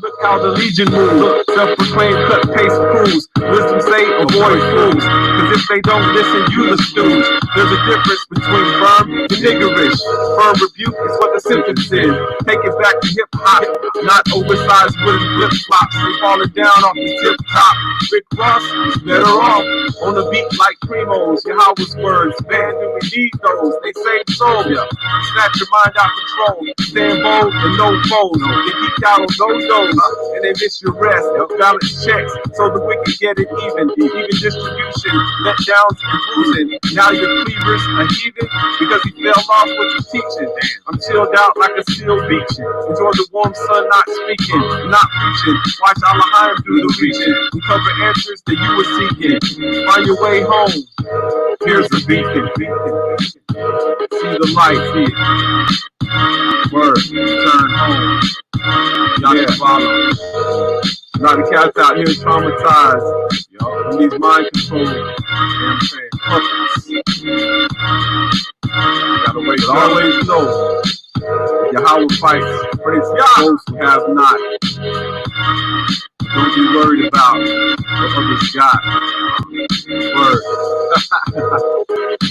Look how the Legion moves. Self-proclaimed cut paste crews. Wisdom say avoid fools. Cause if they don't listen, you the stooge. There's a difference between firm and niggerish. Firm rebuke is what the sentence is. Take it back to hip hop, not oversized wooden flip flops. They falling down off the tip top. Rick Ross is better off on the beat like Primo's. Yahweh's words, man, do we need those? They say so. Snatch your mind out control. Stand bold and no foes. They geek out on no-dos and they miss your rest. They'll balance checks so the wicked get it even. Even distribution, let downs and bruising. Now your cleaver's a heathen because he fell off what you're teaching. I'm chilled out like a seal beaching. Enjoy the warm sun, not speaking, not preaching. Watch Allahim do the reaching. Uncover answers that you were seeking. Find your way home. Here's the beacon. See the light, see it. Word, turn home. Y'all follow. A lot of cats out here traumatized. From these mind control. You know what I'm saying? Puppets. Gotta wait. But always know Yahweh fights. Praise Yah. Those who have not. Don't be worried about what others got. Word.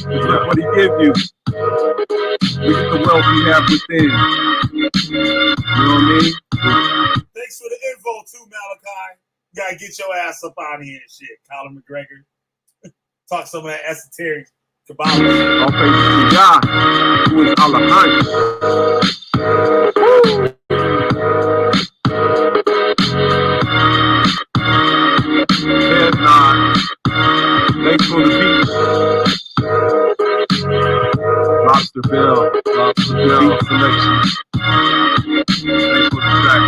Look what he give you. Look at the wealth you have within. You know what I mean? Thanks for the info too, Malachi. You gotta get your ass up out of here and shit. Colin McGregor. Talk some of that esoteric Kabbalah. All praises to God, who is Allahim. Head nod. Thanks for the beat. Lobster Bill selection. Thanks for the track.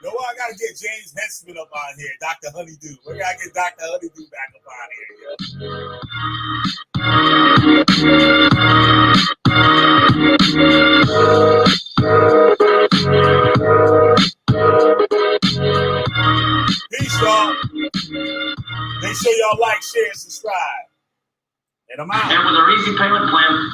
No, I gotta get James Henson up on here. Dr. Honeydew. We gotta get Dr. Honeydew back up on here, yo. Peace, y'all. Make sure y'all like, share, and subscribe. And I'm out. And with our easy payment plan,